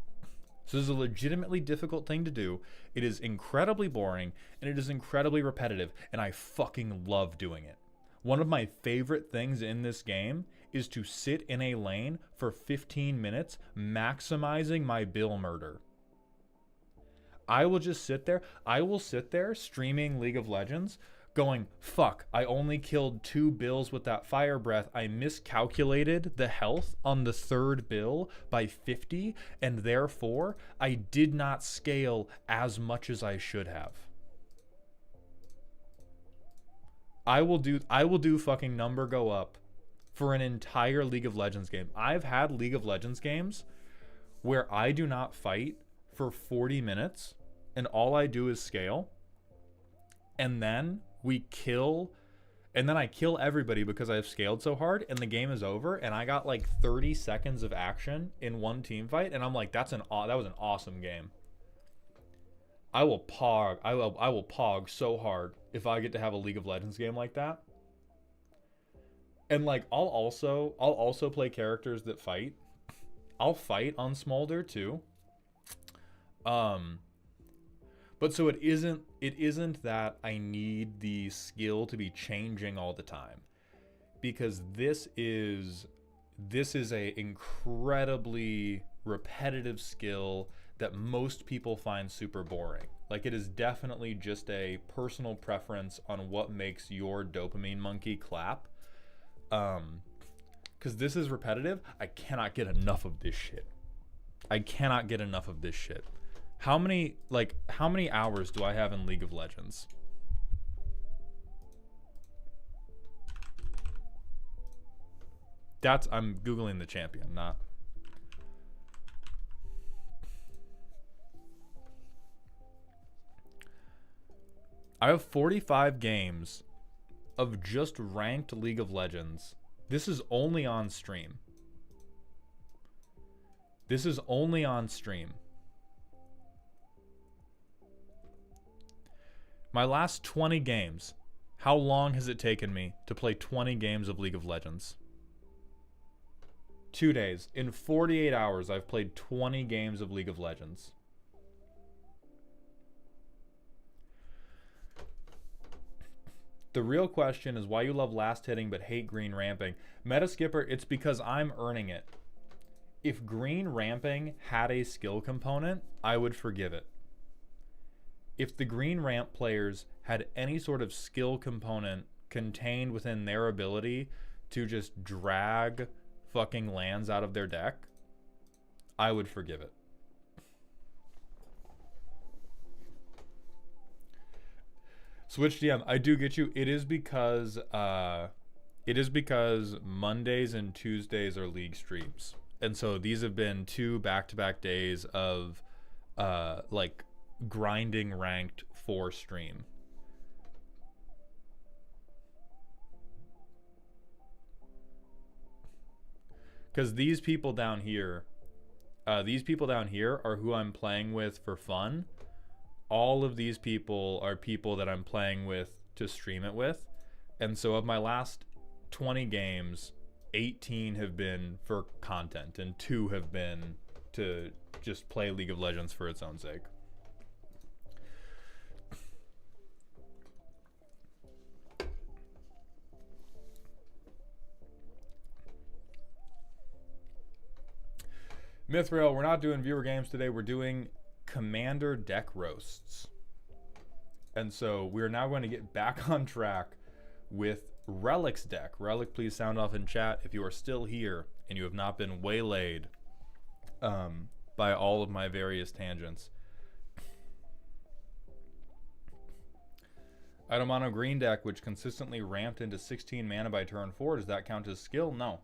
So this is a legitimately difficult thing to do. It is incredibly boring, and it is incredibly repetitive, and I fucking love doing it. One of my favorite things in this game is to sit in a lane for 15 minutes, maximizing my bill murder. I will just sit there. I will sit there streaming League of Legends going, fuck, I only killed 2 bills with that fire breath. I miscalculated the health on the 3rd bill by 50, and therefore I did not scale as much as I should have. I will do fucking number go up for an entire League of Legends game. I've had League of Legends games where I do not fight for 40 minutes and all I do is scale, and then we kill, and then I kill everybody because I've scaled so hard, and the game is over, and I got like 30 seconds of action in one team fight, and I'm like, that was an awesome game. I will pog so hard if I get to have a League of Legends game like that. And like I'll also play characters that fight. I'll fight on Smolder too. But so it isn't that I need the skill to be changing all the time, because this is a incredibly repetitive skill that most people find super boring. Like, it is definitely just a personal preference on what makes your dopamine monkey clap. Because this is repetitive. I cannot get enough of this shit. How many hours do I have in League of Legends? I'm Googling the champion, not. I have 45 games of just ranked League of Legends. This is only on stream. My last 20 games. How long has it taken me to play 20 games of League of Legends? 2 days. In 48 hours, I've played 20 games of League of Legends. The real question is why you love last hitting but hate green ramping. Meta Skipper, it's because I'm earning it. If green ramping had a skill component, I would forgive it. If the green ramp players had any sort of skill component contained within their ability to just drag fucking lands out of their deck, I would forgive it. Switch DM, I do get you. It is because Mondays and Tuesdays are league streams. And so these have been 2 back-to-back days of like grinding ranked for stream. Because these people down here are who I'm playing with for fun. All of these people are people that I'm playing with to stream it with. And so of my last 20 games, 18 have been for content and 2 have been to just play League of Legends for its own sake. Mithril, we're not doing viewer games today. We're doing Commander deck roasts. And so we're now going to get back on track with Relic's deck. Relic, please sound off in chat if you are still here and you have not been waylaid by all of my various tangents. Itemano green deck, which consistently ramped into 16 mana by turn 4. Does that count as skill? No.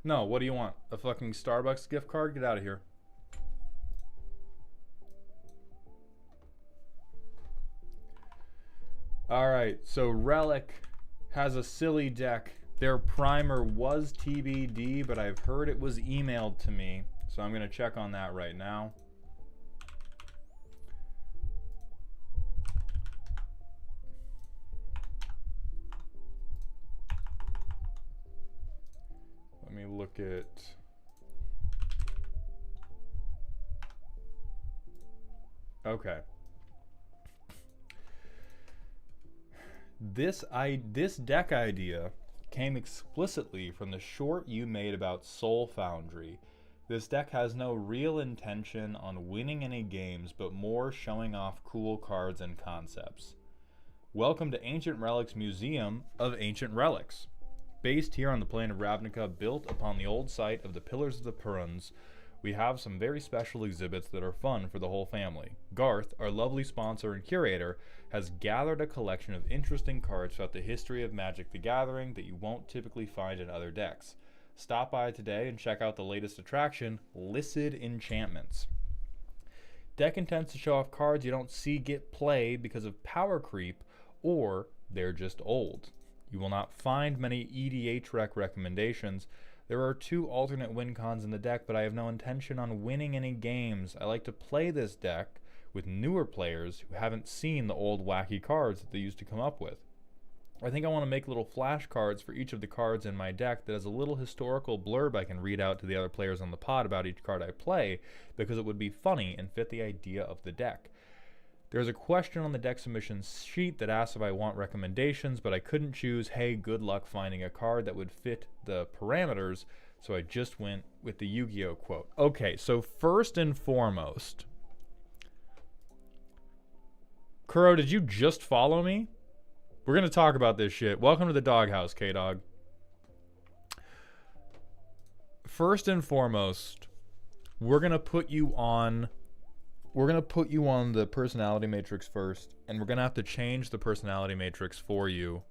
No, what do you want? A fucking Starbucks gift card? Get out of here. Alright, so Relic has a silly deck. Their primer was TBD, but I've heard it was emailed to me. So I'm going to check on that right now. Let me look at... Okay. This deck idea came explicitly from the short you made about Soul Foundry. This deck has no real intention on winning any games, but more showing off cool cards and concepts. Welcome to Ancient Relics Museum of Ancient Relics. Based here on the plane of Ravnica, built upon the old site of the Pillars of the Puruns, we have some very special exhibits that are fun for the whole family. Garth, our lovely sponsor and curator, has gathered a collection of interesting cards throughout the history of Magic the Gathering that you won't typically find in other decks. Stop by today and check out the latest attraction, Listed Enchantments. Deck intends to show off cards you don't see get played because of power creep, or they're just old. You will not find many EDH rec recommendations. There are 2 alternate win cons in the deck, but I have no intention on winning any games. I like to play this deck with newer players who haven't seen the old wacky cards that they used to come up with. I think I want to make little flashcards for each of the cards in my deck that has a little historical blurb I can read out to the other players on the pod about each card I play, because it would be funny and fit the idea of the deck. There's a question on the deck submission sheet that asks if I want recommendations, but I couldn't choose, hey, good luck finding a card that would fit the parameters, so I just went with the Yu-Gi-Oh quote. Okay, so first and foremost, Kuro, did you just follow me? We're going to talk about this shit. Welcome to the doghouse, K-Dog. First and foremost, we're going to put you on the personality matrix first, and we're going to have to change the personality matrix for you.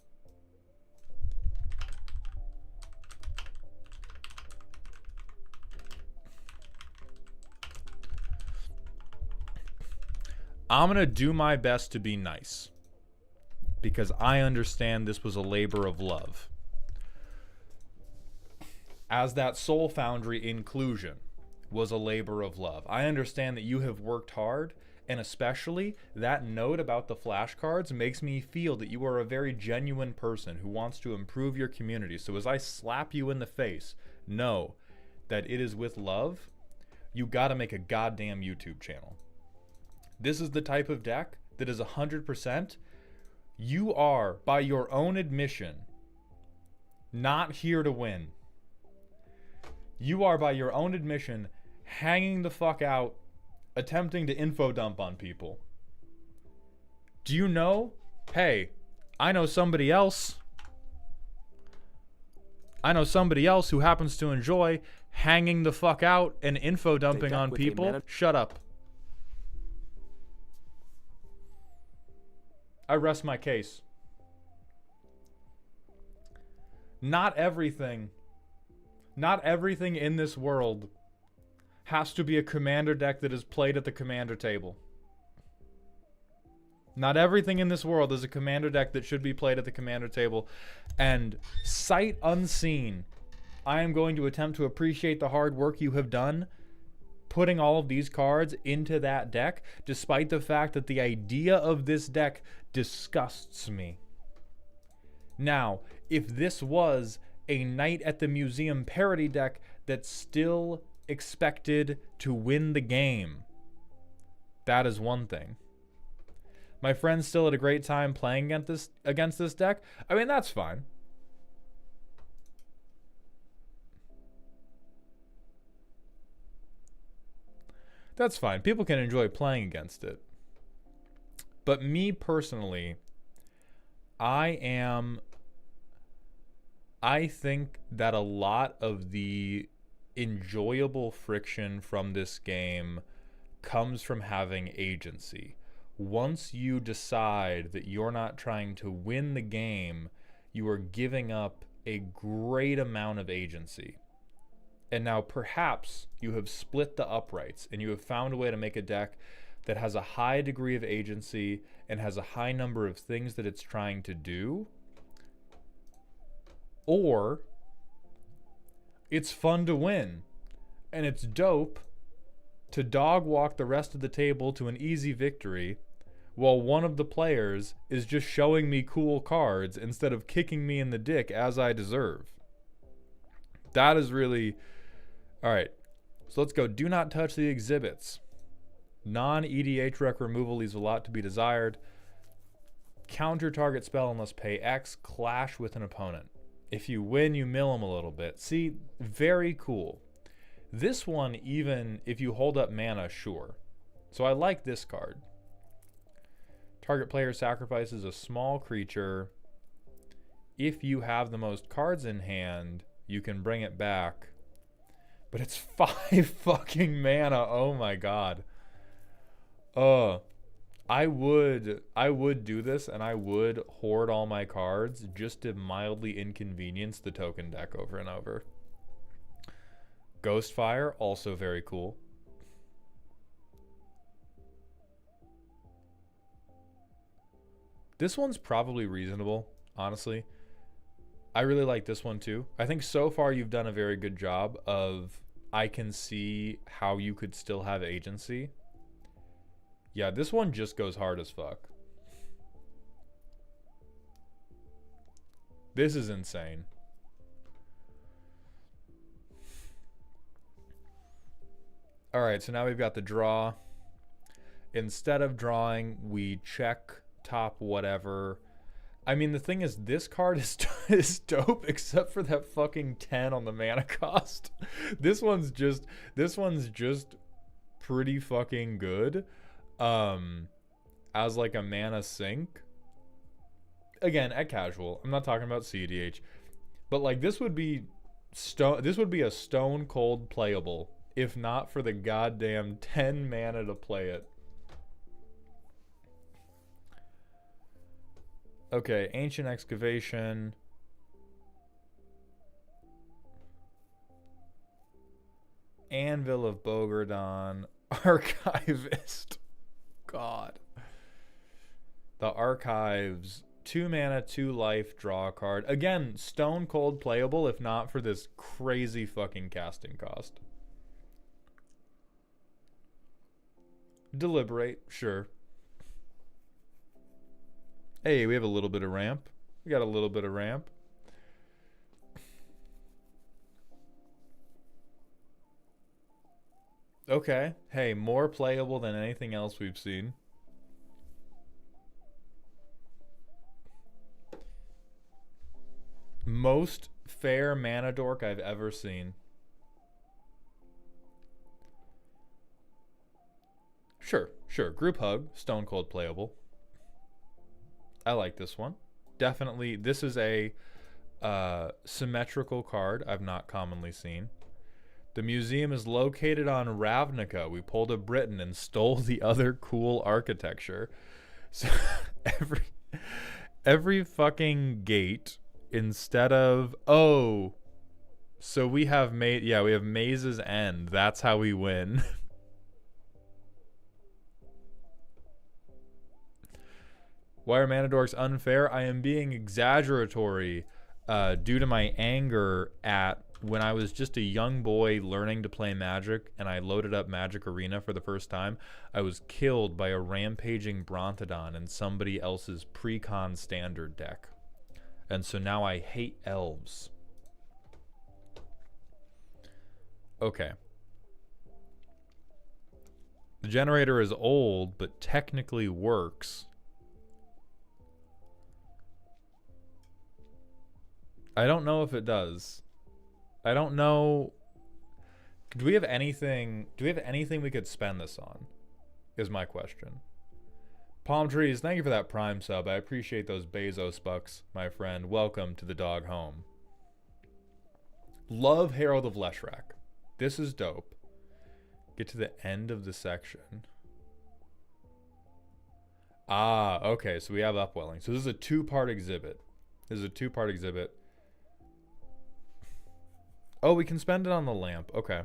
I'm going to do my best to be nice, because I understand this was a labor of love. As that Soul Foundry inclusion was a labor of love. I understand that you have worked hard, And especially that note about the flashcards makes me feel that you are a very genuine person who wants to improve your community. So as I slap you in the face, know that it is with love. You gotta make a goddamn YouTube channel. This is the type of deck that is 100%. You are, by your own admission, not here to win. You are, by your own admission, hanging the fuck out, attempting to info dump on people. Do you know? Hey, I know somebody else. I know somebody else who happens to enjoy hanging the fuck out and info dumping on people. Shut up. I rest my case. Not everything in this world has to be a commander deck that is played at the commander table. Not everything in this world is a commander deck that should be played at the commander table. And sight unseen, I am going to attempt to appreciate the hard work you have done putting all of these cards into that deck, despite the fact that the idea of this deck disgusts me. Now, if this was a Night at the Museum parody deck that still expected to win the game, that is one thing. My friends still had a great time playing against this deck. I mean, that's fine. That's fine. People can enjoy playing against it. But me personally, I think that a lot of the enjoyable friction from this game comes from having agency. Once you decide that you're not trying to win the game, you are giving up a great amount of agency. And now perhaps you have split the uprights and you have found a way to make a deck that has a high degree of agency and has a high number of things that it's trying to do. Or it's fun to win and it's dope to dog walk the rest of the table to an easy victory while one of the players is just showing me cool cards instead of kicking me in the dick as I deserve. That is really... Alright, so let's go. Do not touch the exhibits. Non-EDH rec removal leaves a lot to be desired. Counter target spell unless pay X. Clash with an opponent. If you win, you mill them a little bit. See, very cool. This one, even if you hold up mana, sure. So I like this card. Target player sacrifices a small creature. If you have the most cards in hand, you can bring it back. But it's 5 fucking mana. Oh my god. I would do this and I would hoard all my cards just to mildly inconvenience the token deck over and over. Ghostfire, also very cool. This one's probably reasonable, honestly. I really like this one too. I think so far you've done a very good job of, I can see how you could still have agency. Yeah, this one just goes hard as fuck. This is insane. Alright, so now we've got the draw. Instead of drawing, we check top whatever. I mean, the thing is, this card is dope, except for that fucking 10 on the mana cost. This one's just pretty fucking good. As like a mana sink. Again, at casual. I'm not talking about CDH. But like this would be a stone cold playable if not for the goddamn 10 mana to play it. Okay, Ancient Excavation. Anvil of Bogardon. Archivist. God. The Archives. 2 mana, 2 life, draw a card. Again, stone cold playable if not for this crazy fucking casting cost. Deliberate, sure. Hey, we have a little bit of ramp. We got a little bit of ramp. Okay. Hey, more playable than anything else we've seen. Most fair mana dork I've ever seen. Sure. Group hug, stone cold playable. I like this one. Definitely, this is a symmetrical card I've not commonly seen. The museum is located on Ravnica. We pulled a Briton and stole the other cool architecture. So every fucking gate, instead of so we have we have Maze's End. That's how we win. Why are mana dorks unfair? I am being exaggeratory due to my anger at when I was just a young boy learning to play Magic and I loaded up Magic Arena for the first time. I was killed by a rampaging Brontodon in somebody else's pre-con standard deck. And so now I hate elves. Okay. The generator is old, but technically works. I don't know if it does. I don't know. Do we have anything we could spend this on? Is my question. Palm Trees, thank you for that Prime sub. I appreciate those Bezos bucks, my friend. Welcome to the dog home. Love Herald of Leshrac. This is dope. Get to the end of the section. Ah, okay, so we have Upwelling. So this is a two-part exhibit. Oh, we can spend it on the lamp. Okay.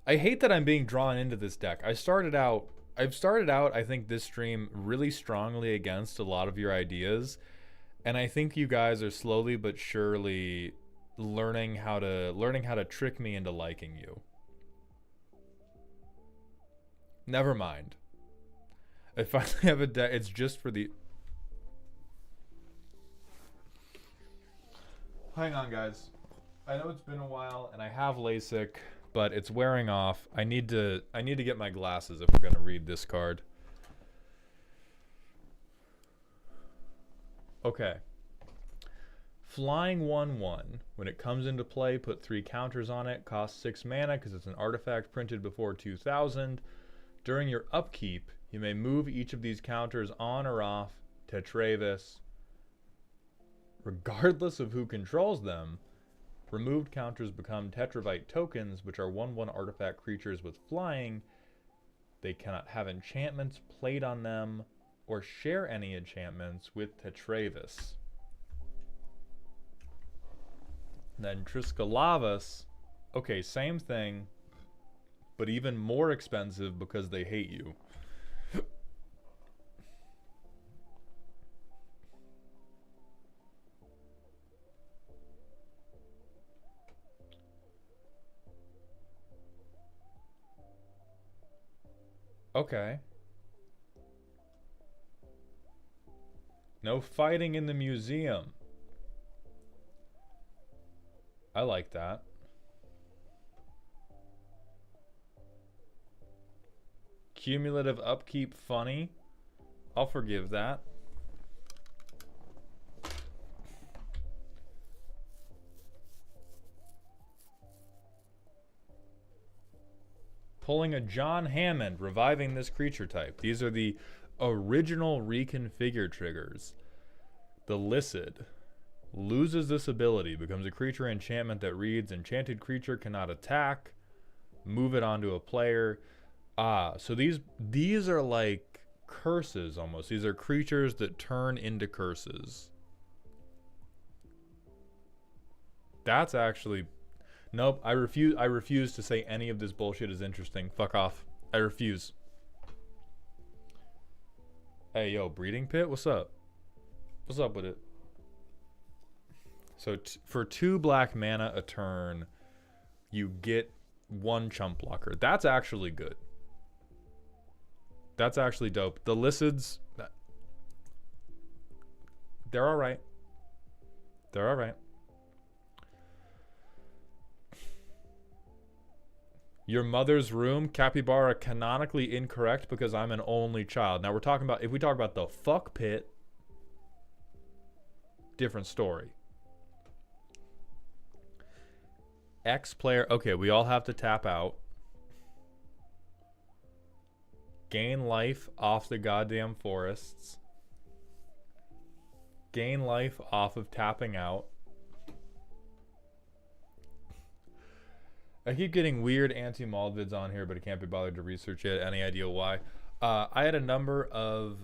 I hate that I'm being drawn into this deck. I've started out, I think, this stream really strongly against a lot of your ideas. And I think you guys are slowly but surely learning how to trick me into liking you. Never mind. I finally have a deck. It's just for the... Hang on, guys. I know it's been a while, and I have LASIK, but it's wearing off. I need to get my glasses if we're going to read this card. Okay. Flying 1/1. When it comes into play, put 3 counters on it. Costs 6 mana because it's an artifact printed before 2000. During your upkeep, you may move each of these counters on or off Tetravis. Regardless of who controls them, removed counters become Tetravite tokens, which are 1/1 artifact creatures with flying. They cannot have enchantments played on them or share any enchantments with Tetravis. Then Triskalavas, okay, same thing, but even more expensive because they hate you. Okay. No fighting in the museum. I like that. Cumulative upkeep funny. I'll forgive that. Pulling a John Hammond, reviving this creature type. These are the original reconfigured triggers. The Lycid loses this ability, becomes a creature enchantment that reads enchanted creature cannot attack. Move it onto a player. Ah, so these are like curses almost. These are creatures that turn into curses. That's actually... Nope, I refuse to say any of this bullshit is interesting. Fuck off. I refuse. Hey, yo, Breeding Pit, what's up? What's up with it? So for 2 black mana a turn, you get 1 chump blocker. That's actually good. That's actually dope. The Lycids, they're all right. They're all right. Your mother's room, capybara, canonically incorrect because I'm an only child. Now we're talking about, if we talk about the fuck pit, different story. X player, okay, we all have to tap out. Gain life off the goddamn forests. Gain life off of tapping out. I keep getting weird anti-mald vids on here, but I can't be bothered to research it. Any idea why? I had a number of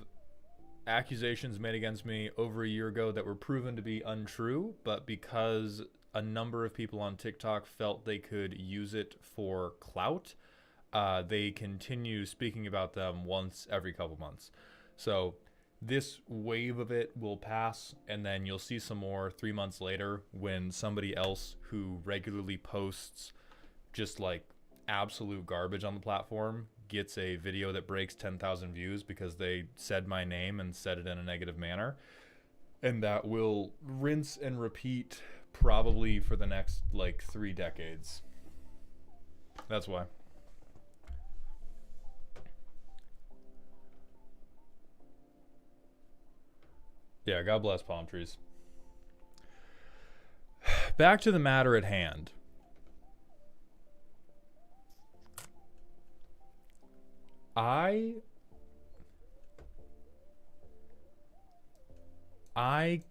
accusations made against me over a year ago that were proven to be untrue, but because a number of people on TikTok felt they could use it for clout, they continue speaking about them once every couple months. So this wave of it will pass, and then you'll see some more 3 months later when somebody else who regularly posts just like absolute garbage on the platform gets a video that breaks 10,000 views because they said my name and said it in a negative manner. And that will rinse and repeat probably for the next like 3 decades. That's why. Yeah, God bless palm trees. Back to the matter at hand. I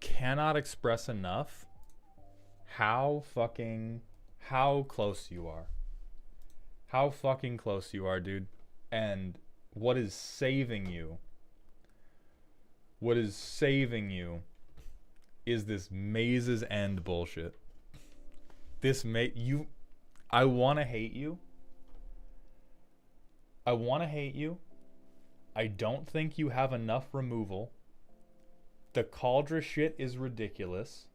cannot express enough how close you are. How fucking close you are, dude. And what is saving you? What is saving you is this Maze's End bullshit. I want to hate you. I want to hate you. I don't think you have enough removal. The Cauldra shit is ridiculous.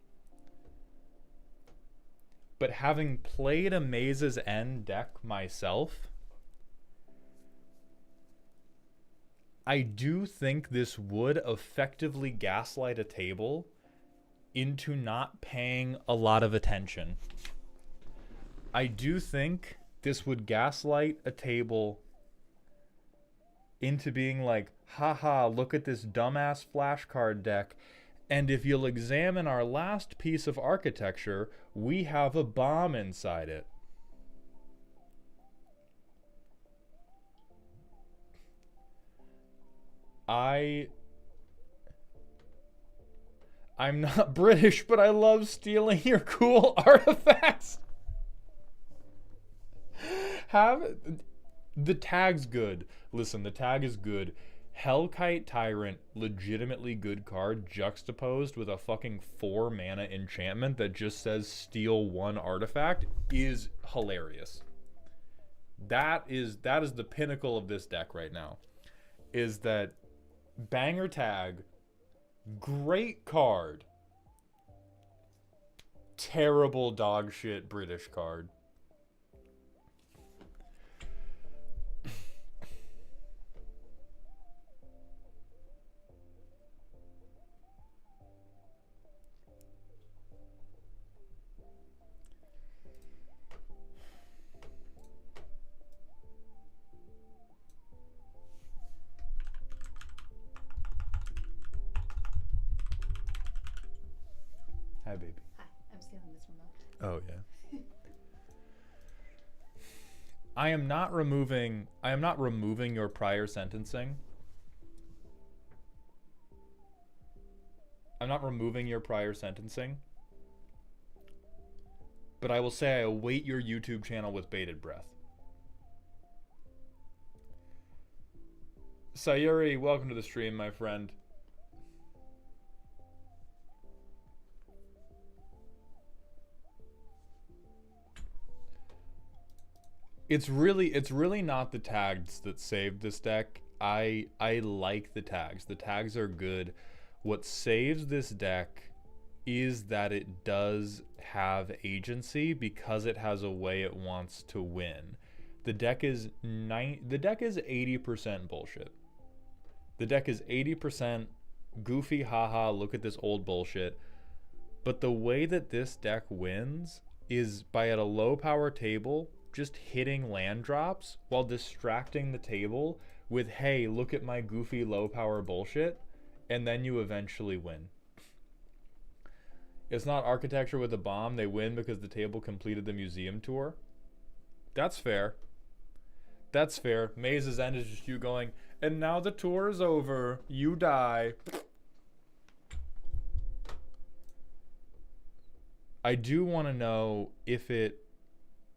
But having played a Maze's End deck myself, I do think this would effectively gaslight a table into not paying a lot of attention. I do think this would gaslight a table into being like, haha, look at this dumbass flashcard deck. And if you'll examine our last piece of architecture, we have a bomb inside it. I'm not British, but I love stealing your cool artifacts. The tag's good. Listen, the tag is good. Hellkite Tyrant, legitimately good card, juxtaposed with a fucking 4 mana enchantment that just says steal 1 artifact, is hilarious. That is the pinnacle of this deck right now. Is that banger tag, great card, terrible dog shit British card. Hi, baby. Hi, I'm stealing this remote. Oh, yeah. I am not removing your prior sentencing. I'm not removing your prior sentencing. But I will say I await your YouTube channel with bated breath. Sayuri, welcome to the stream, my friend. It's really not the tags that saved this deck. I like the tags. The tags are good. What saves this deck is that it does have agency because it has a way it wants to win. The deck is 80% bullshit. The deck is 80% goofy, haha, look at this old bullshit. But the way that this deck wins is by, at a low power table, just hitting land drops while distracting the table with, hey, look at my goofy low power bullshit, and then you eventually win. It's not architecture with a bomb. They win because the table completed the museum tour. That's fair. That's fair. Maze's End is just you going, and now the tour is over. You die. I do want to know if it...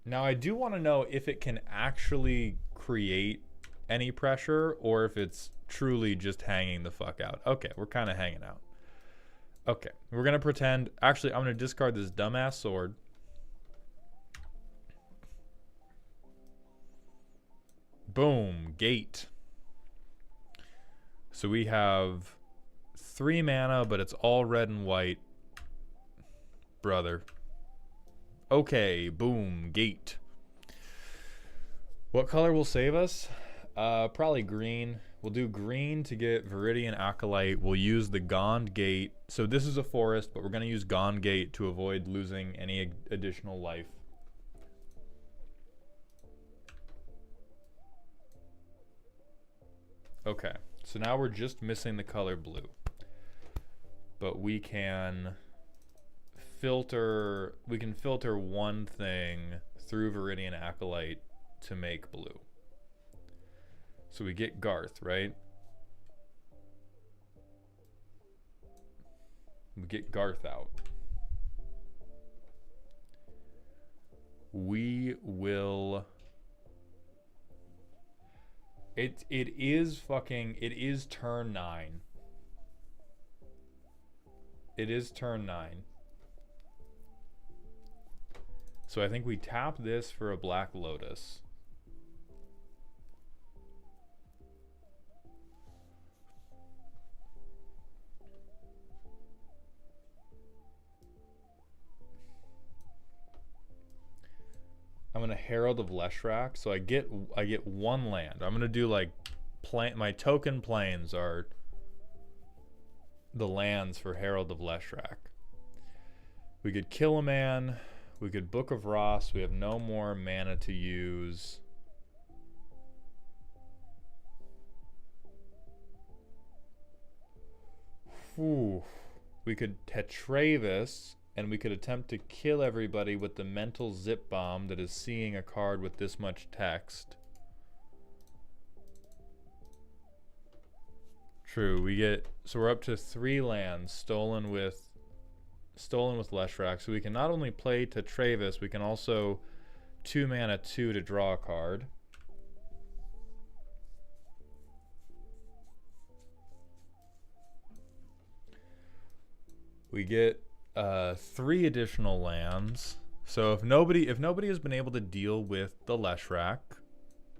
Now, I do want to know if it can actually create any pressure or if it's truly just hanging the fuck out. Okay, we're kind of hanging out. Okay, we're going to pretend... Actually, I'm going to discard this dumbass sword. Boom, gate. So we have 3 mana, but it's all red and white. Brother. Okay, boom, gate. What color will save us? Probably green. We'll do green to get Viridian Acolyte. We'll use the Gond Gate. So this is a forest, but we're going to use Gond Gate to avoid losing any additional life. Okay, so now we're just missing the color blue. But we can filter one thing through Viridian Acolyte to make blue. So we get Garth, right? We get Garth out. We will... It is turn 9. It is turn 9. So I think we tap this for a Black Lotus. I'm gonna Herald of Leshrac, so I get 1 land. I'm gonna do like my token planes are the lands for Herald of Leshrac. We could kill a man. We could Book of Ross. We have no more mana to use. Whew. We could Tetravis, and we could attempt to kill everybody with the mental zip bomb that is seeing a card with this much text. True, so we're up to 3 lands stolen with Leshrac. So we can not only play Tetravis, we can also 2 mana 2 to draw a card. We get 3 additional lands. So if nobody has been able to deal with the Leshrac,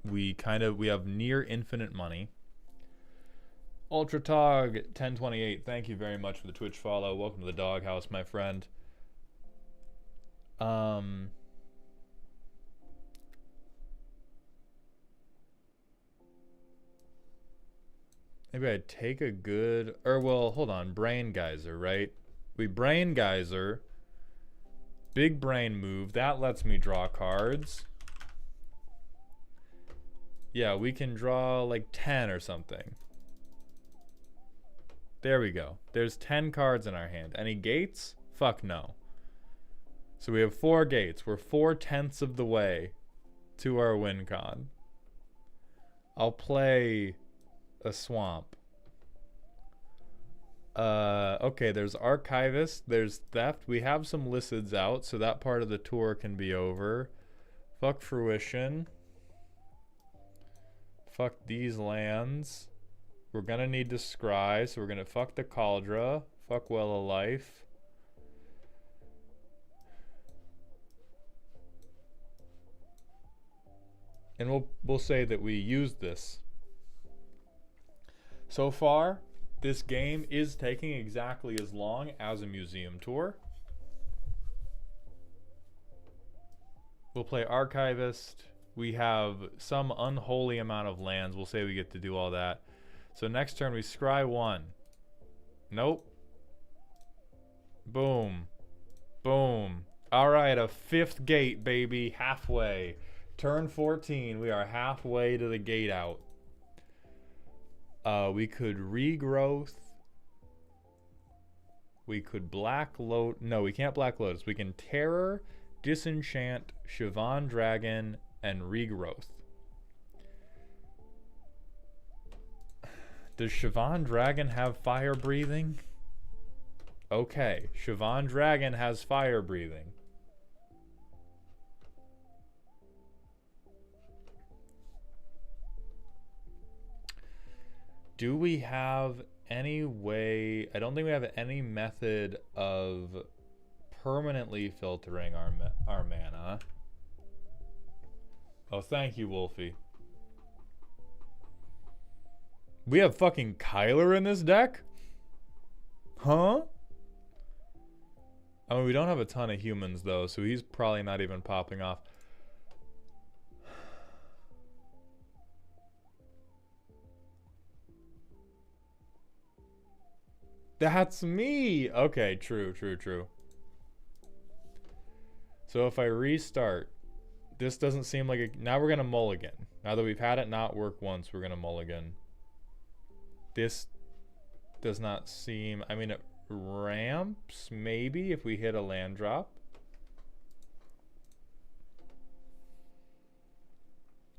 we have near infinite money. Ultratog 1028, thank you very much for the Twitch follow. Welcome to the doghouse, my friend. Maybe I'd take a good, or well, hold on, Brain Geyser, right? We Brain Geyser, big brain move, that lets me draw cards. Yeah, we can draw like 10 or something. There we go. There's 10 cards in our hand. Any gates? Fuck no. So we have 4 gates. We're 4/10 of the way to our win con. I'll play a swamp. Okay, there's Archivist. There's Theft. We have some Lycids out, so that part of the tour can be over. Fuck Fruition. Fuck these lands. We're gonna need to scry, so we're gonna fuck the Cauldra, fuck Well of Life. And we'll say that we used this. So far, This game is taking exactly as long as a museum tour. We'll play Archivist. We have some unholy amount of lands. We'll say we get to do all that. So next turn we scry 1. Nope. Boom. Boom. Alright, a 5th gate, baby. Halfway. Turn 14. We are halfway to the gate out. We could regrowth. We could Black Lotus. No, we can't Black Lotus. We can Terror, Disenchant, Siobhan Dragon, and Regrowth. Does Siobhan Dragon have fire breathing? Okay, Siobhan Dragon has fire breathing. Do we have any way... I don't think we have any method of permanently filtering our mana. Oh, thank you, Wolfie. We have fucking Kyler in this deck? Huh? I mean, we don't have a ton of humans, though, so he's probably not even popping off. That's me! Okay, true. So if I restart, this doesn't seem like a... Now we're going to mulligan. Now that we've had it not work once, we're going to mulligan. This does not seem... I mean, it ramps, maybe, if we hit a land drop.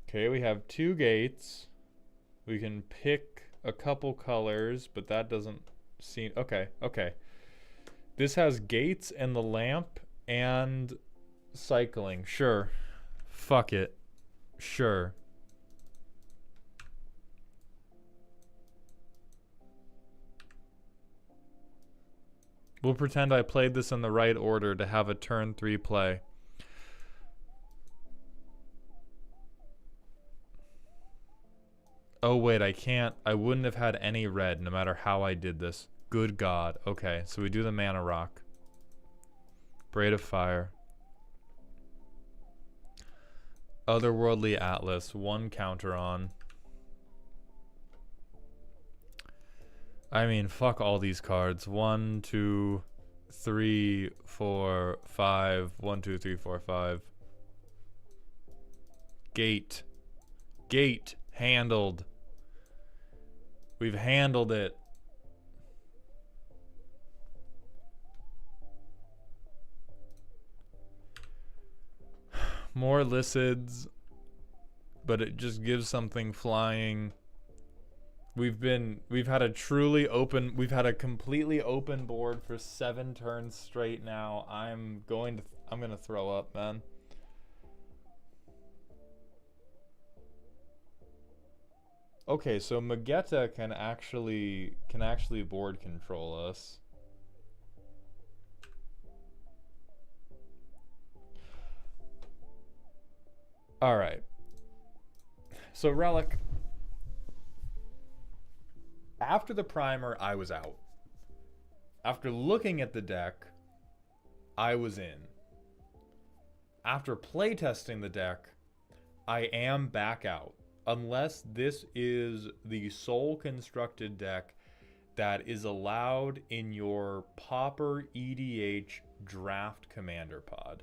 Okay, we have 2 gates. We can pick a couple colors, but that doesn't seem... Okay. This has gates and the lamp and cycling. Sure. Fuck it. Sure. We'll pretend I played this in the right order to have a turn 3 play. Oh wait, I can't. I wouldn't have had any red no matter how I did this. Good God. Okay, so we do the mana rock. Braid of Fire. Otherworldly Atlas. 1 counter on. I mean, fuck all these cards. 1, 2, 3, 4, 5. 1, 2, 3, 4, 5. Gate. Gate. Handled. We've handled it. More Lycids, but it just gives something flying. We've had a completely open board for 7 turns straight now. I'm gonna throw up, man. Okay, so Magetta can actually board control us. All right. So Relic. After the primer, I was out. After looking at the deck, I was in. After playtesting the deck, I am back out. Unless this is the sole constructed deck that is allowed in your Pauper EDH draft commander pod.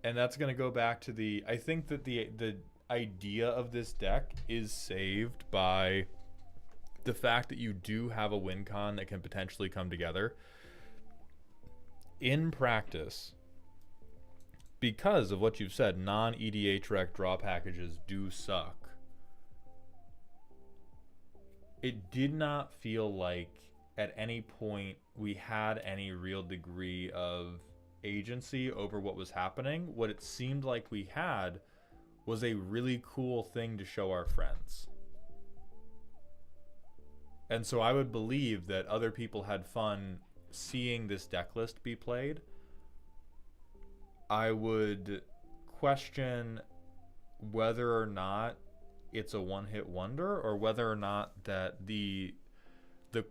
And that's going to go back to the... I think that the idea of this deck is saved by the fact that you do have a win con that can potentially come together. In practice, because of what you've said, non-EDH rec draw packages do suck. It did not feel like at any point we had any real degree of agency over what was happening. What it seemed like we had was a really cool thing to show our friends. And so I would believe that other people had fun seeing this deck list be played. I would question whether or not it's a one-hit wonder, or whether or not that the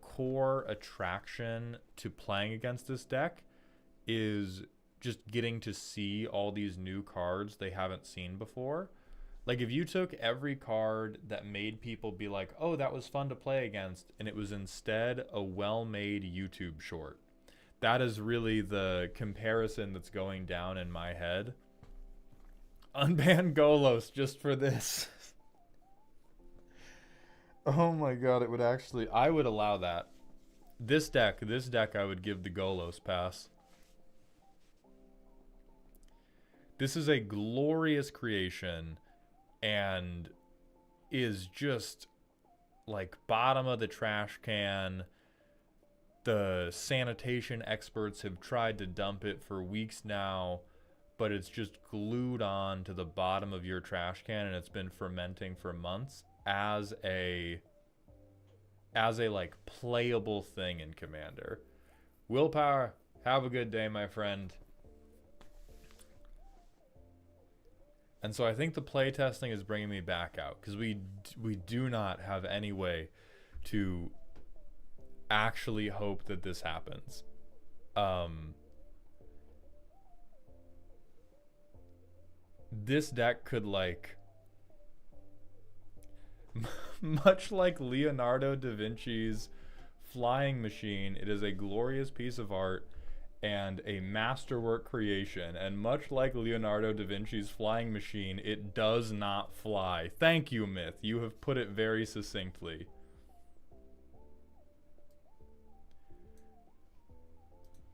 core attraction to playing against this deck is just getting to see all these new cards they haven't seen before. Like, if you took every card that made people be like, oh, that was fun to play against, and it was instead a well-made YouTube short, that is really the comparison that's going down in my head. Unban Golos just for this. Oh my god, it would actually... I would allow that. This deck I would give the Golos pass. This is a glorious creation and is just like bottom of the trash can. The sanitation experts have tried to dump it for weeks now, but it's just glued on to the bottom of your trash can, and it's been fermenting for months as a like playable thing in Commander. Willpower, have a good day, my friend. And so I think the playtesting is bringing me back out, because we do not have any way to actually hope that this happens. This deck could, like, much like Leonardo da Vinci's Flying Machine, it is a glorious piece of art and a masterwork creation, and much like Leonardo da Vinci's Flying Machine, it does not fly. Thank you, Myth. You have put it very succinctly.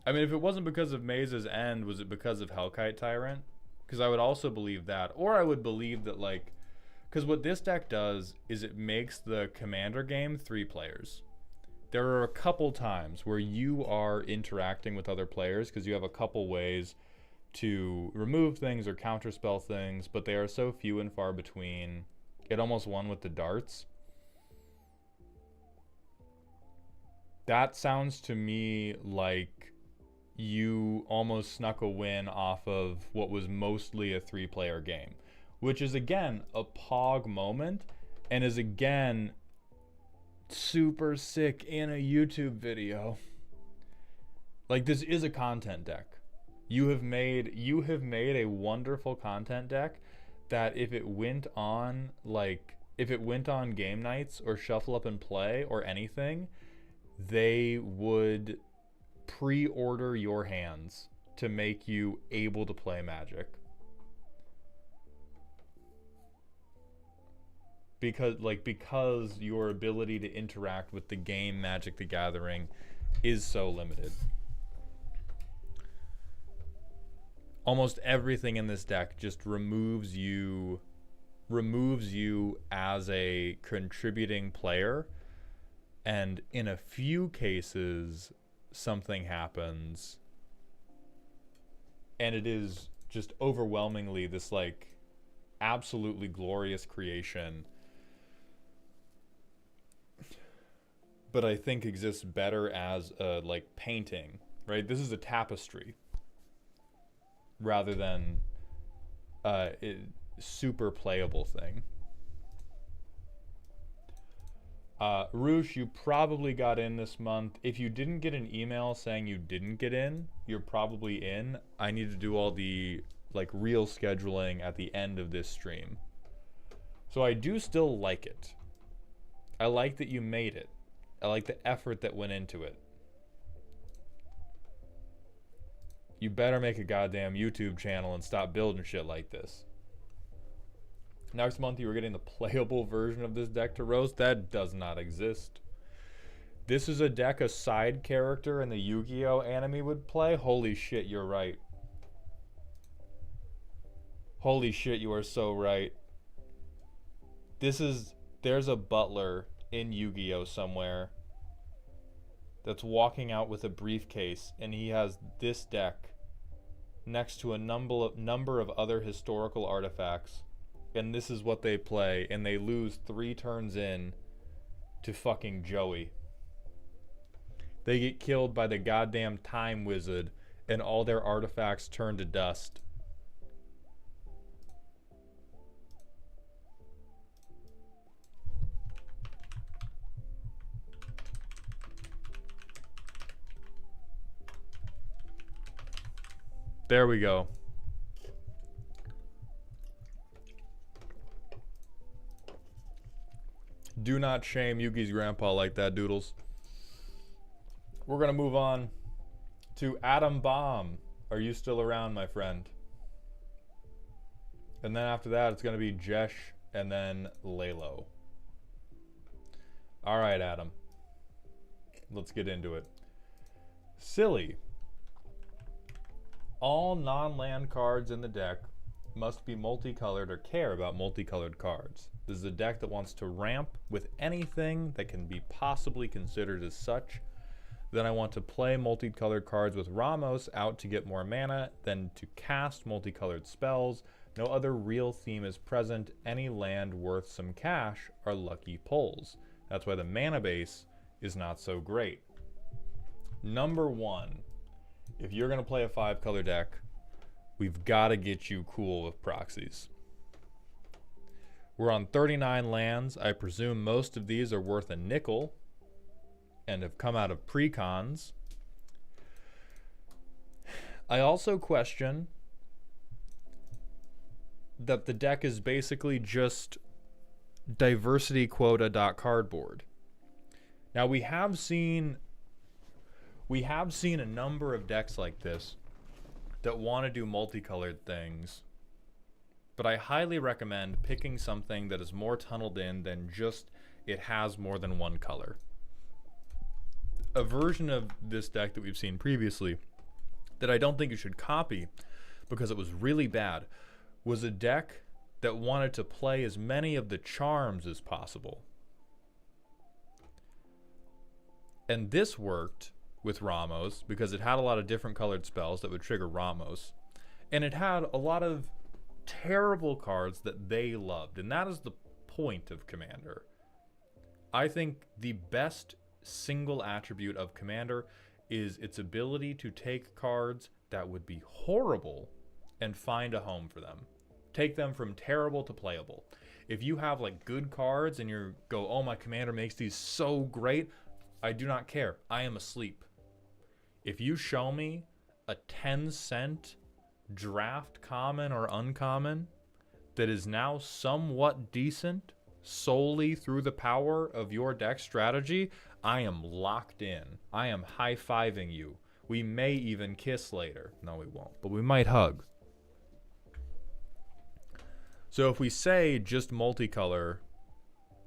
I mean, if it wasn't because of Maze's End, was it because of Hellkite Tyrant? Because I would also believe that. Or I would believe that, like... Because what this deck does is it makes the Commander game 3 players. There are a couple times where you are interacting with other players, because you have a couple ways to remove things or counterspell things, but they are so few and far between. It almost won with the darts. That sounds to me like you almost snuck a win off of what was mostly a 3-player game, which is, again, a Pog moment, and is, again, super sick in a YouTube video. Like, this is a content deck. You have made a wonderful content deck that if it went on, like, if it went on game nights or Shuffle Up and Play or anything, they would pre-order your hands to make you able to play Magic. Because your ability to interact with the game Magic the Gathering is so limited. Almost everything in this deck just removes you as a contributing player, and in a few cases something happens and it is just overwhelmingly this, like, absolutely glorious creation, but I think exists better as a, like, painting, right? This is a tapestry rather than a super playable thing. Roosh, you probably got in this month. If you didn't get an email saying you didn't get in, you're probably in. I need to do all the, like, real scheduling at the end of this stream. So I do still like it. I like that you made it. I like the effort that went into it. You better make a goddamn YouTube channel and stop building shit like this. Next month you were getting the playable version of this deck to roast. That does not exist. This is a deck a side character in the Yu-Gi-Oh anime would play. Holy shit, you're right. Holy shit, you are so right. There's a butler in Yu-Gi-Oh somewhere that's walking out with a briefcase, and he has this deck next to a number of other historical artifacts. And this is what they play, and they lose 3 turns in to fucking Joey. They get killed by the goddamn time wizard, and all their artifacts turn to dust. There we go. Do not shame Yuki's grandpa like that, Doodles. We're going to move on to Atom Bomb. Are you still around, my friend? And then after that, it's going to be Jesh and then Lelo. All right, Adam. Let's get into it. Silly. All non-land cards in the deck must be multicolored or care about multicolored cards. This is a deck that wants to ramp with anything that can be possibly considered as such. Then I want to play multicolored cards with Ramos out to get more mana, then to cast multicolored spells. No other real theme is present. Any land worth some cash are lucky pulls. That's why the mana base is not so great. Number one, if you're going to play a 5-color deck, we've got to get you cool with proxies. We're on 39 lands. I presume most of these are worth a nickel and have come out of precons. I also question that the deck is basically just diversity quota.cardboard. Now we have seen a number of decks like this that want to do multicolored things, but I highly recommend picking something that is more tunneled in than just it has more than one color. A version of this deck that we've seen previously that I don't think you should copy because it was really bad was a deck that wanted to play as many of the charms as possible. And this worked with Ramos because it had a lot of different colored spells that would trigger Ramos. And it had a lot of terrible cards that they loved. And that is the point of Commander. I think the best single attribute of Commander is its ability to take cards that would be horrible and find a home for them. Take them from terrible to playable. If you have like good cards and you go, oh, my Commander makes these so great, I do not care. I am asleep. If you show me a 10-cent draft common or uncommon that is now somewhat decent solely through the power of your deck strategy, I am locked in. I am high-fiving you. We may even kiss later. No, we won't, but we might hug. So if we say just multicolor,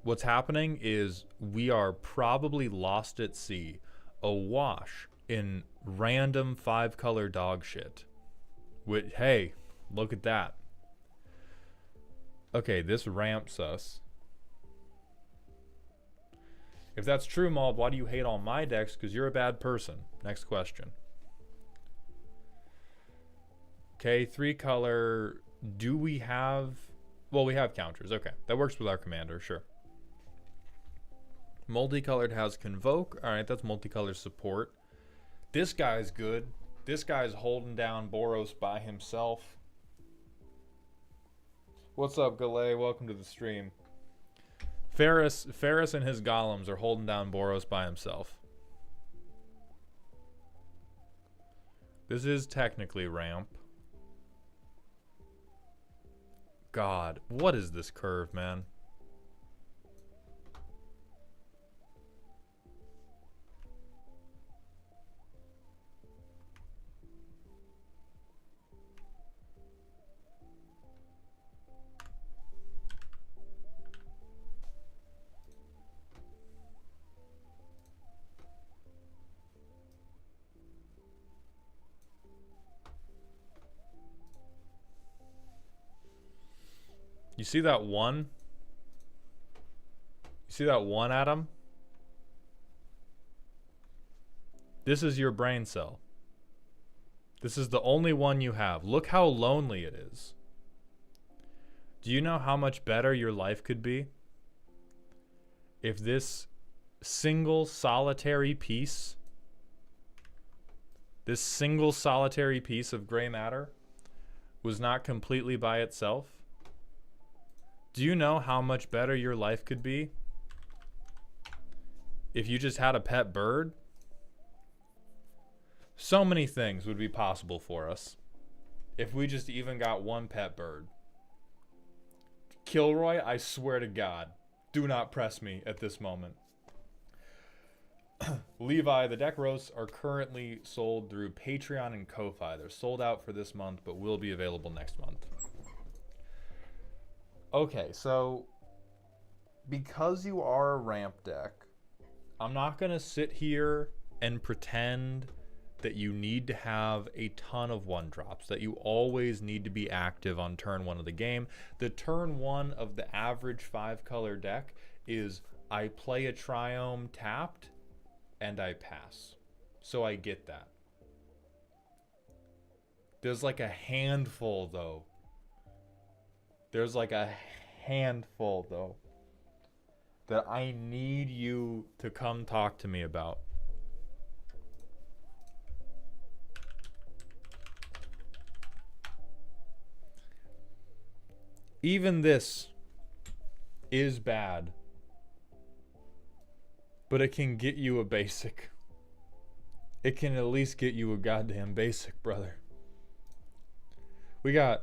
what's happening is we are probably lost at sea, awash in random 5-color dog shit. With, hey, look at that. Okay, this ramps us. If that's true, Maud, why do you hate all my decks? Because you're a bad person. Next question. Okay, 3-color. Do we have... Well, we have counters. Okay, that works with our Commander, sure. Multicolored has Convoke. All right, that's multicolor support. This guy's good. This guy's holding down Boros by himself. What's up, Galay? Welcome to the stream. Ferris and his golems are holding down Boros by himself. This is technically ramp. God, what is this curve, man? You see that one? You see that one, Adam? This is your brain cell. This is the only one you have. Look how lonely it is. Do you know how much better your life could be if this single solitary piece of gray matter was not completely by itself? Do you know how much better your life could be if you just had a pet bird? So many things would be possible for us. If we just even got one pet bird. Kilroy, I swear to God, do not press me at this moment. Levi, the deck roasts are currently sold through Patreon and Ko-Fi. They're sold out for this month, but will be available next month. Okay, so because you are a ramp deck, I'm not going to sit here and pretend that you need to have a ton of one drops, that you always need to be active on turn 1 of the game. The turn 1 of the average 5-color deck is I play a Triome tapped and I pass. So I get that. There's like a handful though. That I need you to come talk to me about. Even this is bad, but it can get you a basic. It can at least get you a goddamn basic, brother. We have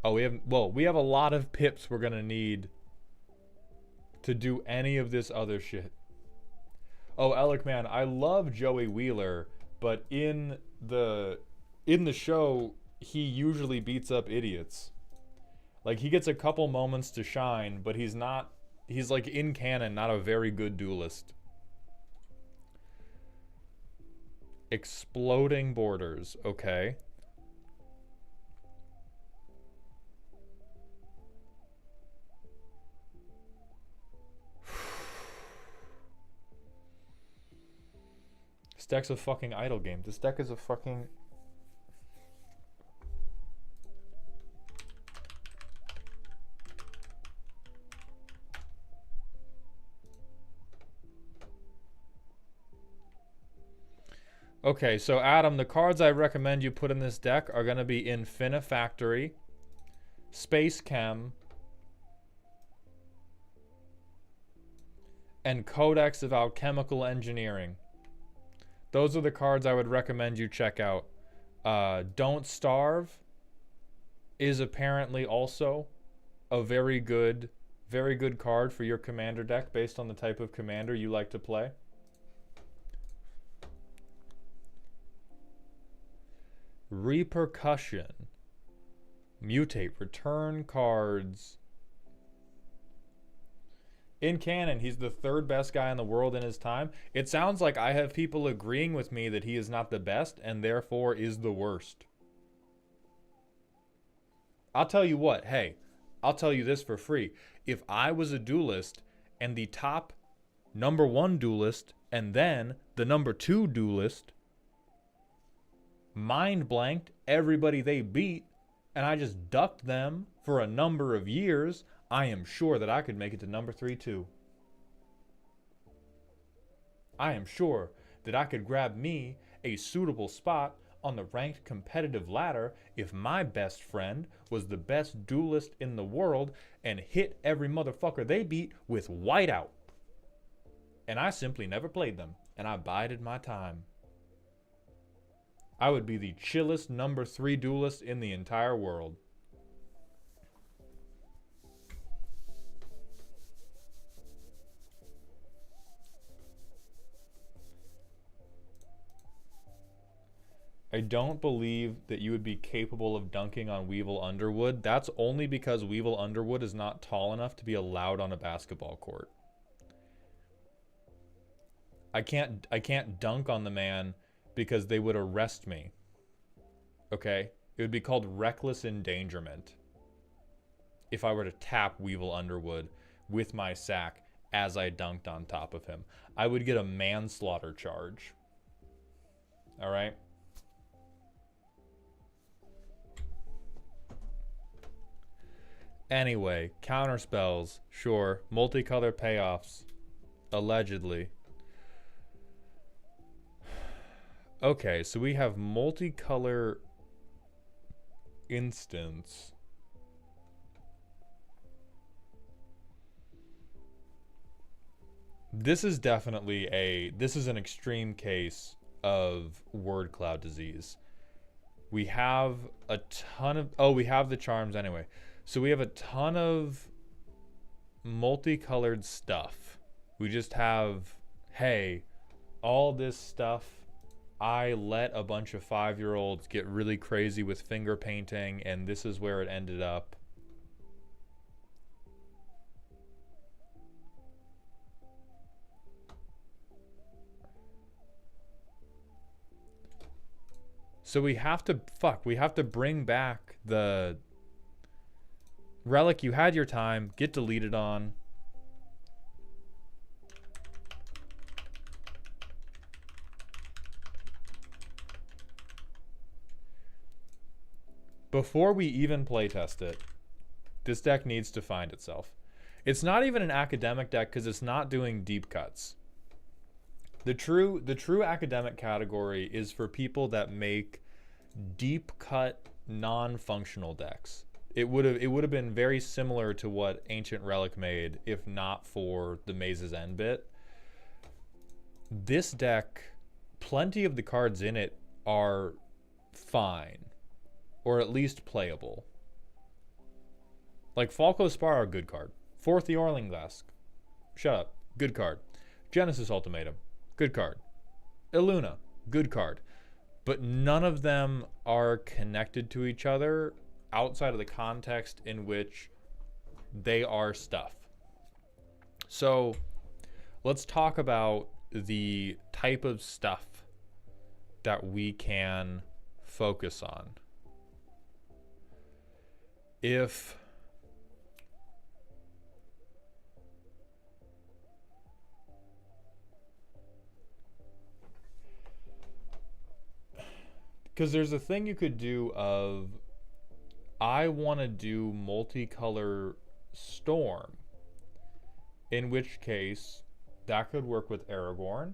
a lot of pips we're gonna need to do any of this other shit. Oh, Alec, man, I love Joey Wheeler, but in the show, he usually beats up idiots. Like, he gets a couple moments to shine, but he's like in canon, not a very good duelist. Exploding borders, okay. This deck's a fucking idle game. This deck is a fucking... Okay, so Adam, the cards I recommend you put in this deck are going to be Infinifactory, Space Chem, and Codex of Alchemical Engineering. Those are the cards I would recommend you check out. Don't Starve is apparently also a very good card for your commander deck based on the type of commander you like to play. Repercussion. Mutate. Return cards. In canon, he's the 3rd best guy in the world in his time. It sounds like I have people agreeing with me that he is not the best and therefore is the worst. I'll tell you what, hey, I'll tell you this for free. If I was a duelist and the top number 1 duelist and then the number 2 duelist mind blanked everybody they beat and I just ducked them for a number of years, I am sure that I could make it to number 3 too. I am sure that I could grab me a suitable spot on the ranked competitive ladder if my best friend was the best duelist in the world and hit every motherfucker they beat with whiteout. And I simply never played them, and I bided my time. I would be the chillest number 3 duelist in the entire world. I don't believe that you would be capable of dunking on Weevil Underwood. That's only because Weevil Underwood is not tall enough to be allowed on a basketball court. I can't dunk on the man because they would arrest me. Okay? It would be called reckless endangerment if I were to tap Weevil Underwood with my sack as I dunked on top of him. I would get a manslaughter charge. All right? Anyway, counterspells, sure. Multicolor payoffs, allegedly. Okay, so we have multicolor instance. This is definitely this is an extreme case of word cloud disease. We have a ton of... Oh, we have the charms anyway. So we have a ton of multicolored stuff. We just have, hey, all this stuff. I let a bunch of 5-year-olds get really crazy with finger painting, and this is where it ended up. So we have to bring back the Relic. You had your time, get deleted on. Before we even playtest it, this deck needs to find itself. It's not even an academic deck because it's not doing deep cuts. The true academic category is for people that make deep cut non-functional decks. It would have been very similar to what Ancient Relic made if not for the Maze's End bit. This deck, plenty of the cards in it are fine, or at least playable. Like Falco Spar, a good card. Fourth the Orlinglask. Shut up. Good card. Genesis Ultimatum. Good card. Illuna. Good card. But none of them are connected to each other outside of the context in which they are stuff. So let's talk about the type of stuff that we can focus on. If because there's a thing you could do of, I want to do multicolor Storm, in which case that could work with Aragorn.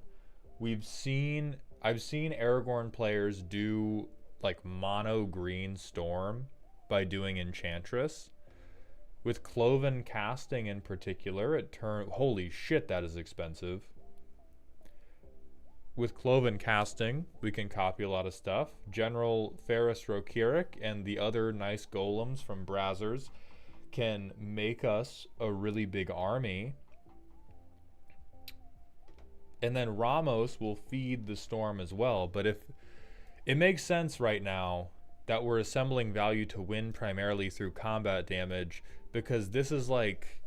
I've seen Aragorn players do like mono green Storm by doing Enchantress. With Cloven Casting in particular, holy shit, that is expensive. With Cloven Casting, we can copy a lot of stuff. General Ferris Rokirik and the other nice golems from Brazzers can make us a really big army. And then Ramos will feed the Storm as well. But if it makes sense right now that we're assembling value to win primarily through combat damage, because this is like...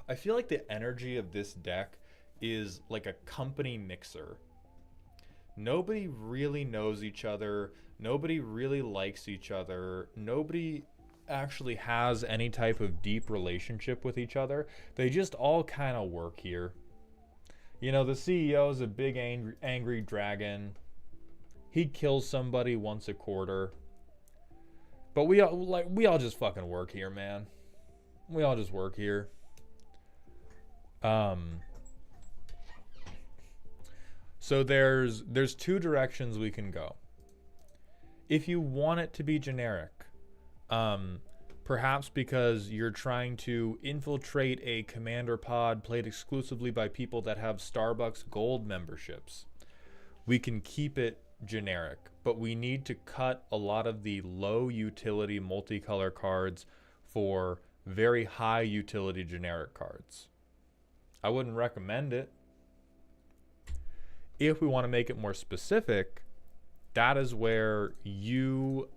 I feel like the energy of this deck is like a company mixer. Nobody really knows each other. Nobody really likes each other. Nobody actually has any type of deep relationship with each other. They just all kind of work here. You know, the CEO is a big angry dragon. He kills somebody once a quarter. But we all just fucking work here, man. We all just work here. So there's two directions we can go. If you want it to be generic, perhaps because you're trying to infiltrate a commander pod played exclusively by people that have Starbucks Gold memberships, we can keep it generic, but we need to cut a lot of the low utility multicolor cards for very high utility generic cards. I wouldn't recommend it. If we want to make it more specific, that is where you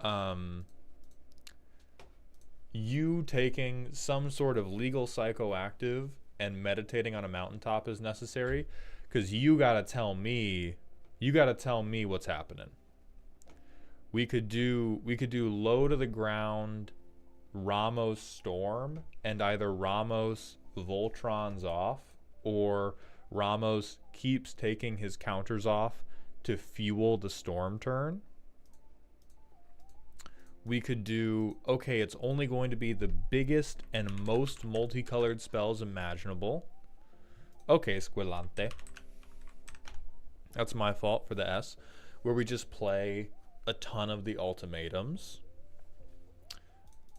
taking some sort of legal psychoactive and meditating on a mountaintop is necessary, because you gotta tell me what's happening. We could do low to the ground Ramos Storm and either Ramos Voltron's off, or Ramos keeps taking his counters off to fuel the Storm turn. We could do, okay, it's only going to be the biggest and most multicolored spells imaginable. Okay, Squillante. That's my fault for the S. Where we just play a ton of the ultimatums.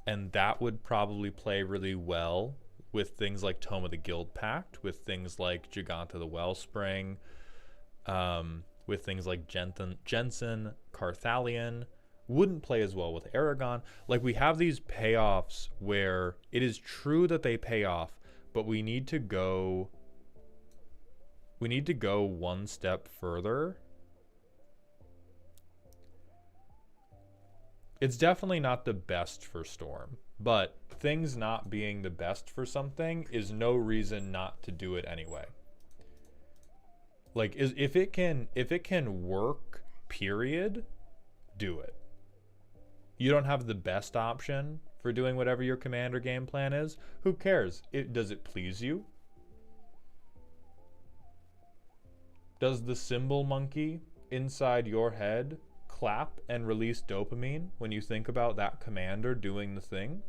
And that would probably play really well with things like Tome of the Guild Pact, with things like Giganta the Wellspring. with things like Jensen, Carthalion. Wouldn't play as well with Aragon. Like, we have these payoffs where it is true that they pay off, but we need to go one step further. It's definitely not the best for Storm, but things not being the best for something is no reason not to do it anyway. Like, if it can work, period, do it. You don't have the best option for doing whatever your commander game plan is. Who cares? Does it please you? Does the symbol monkey inside your head clap and release dopamine when you think about that commander doing the thing?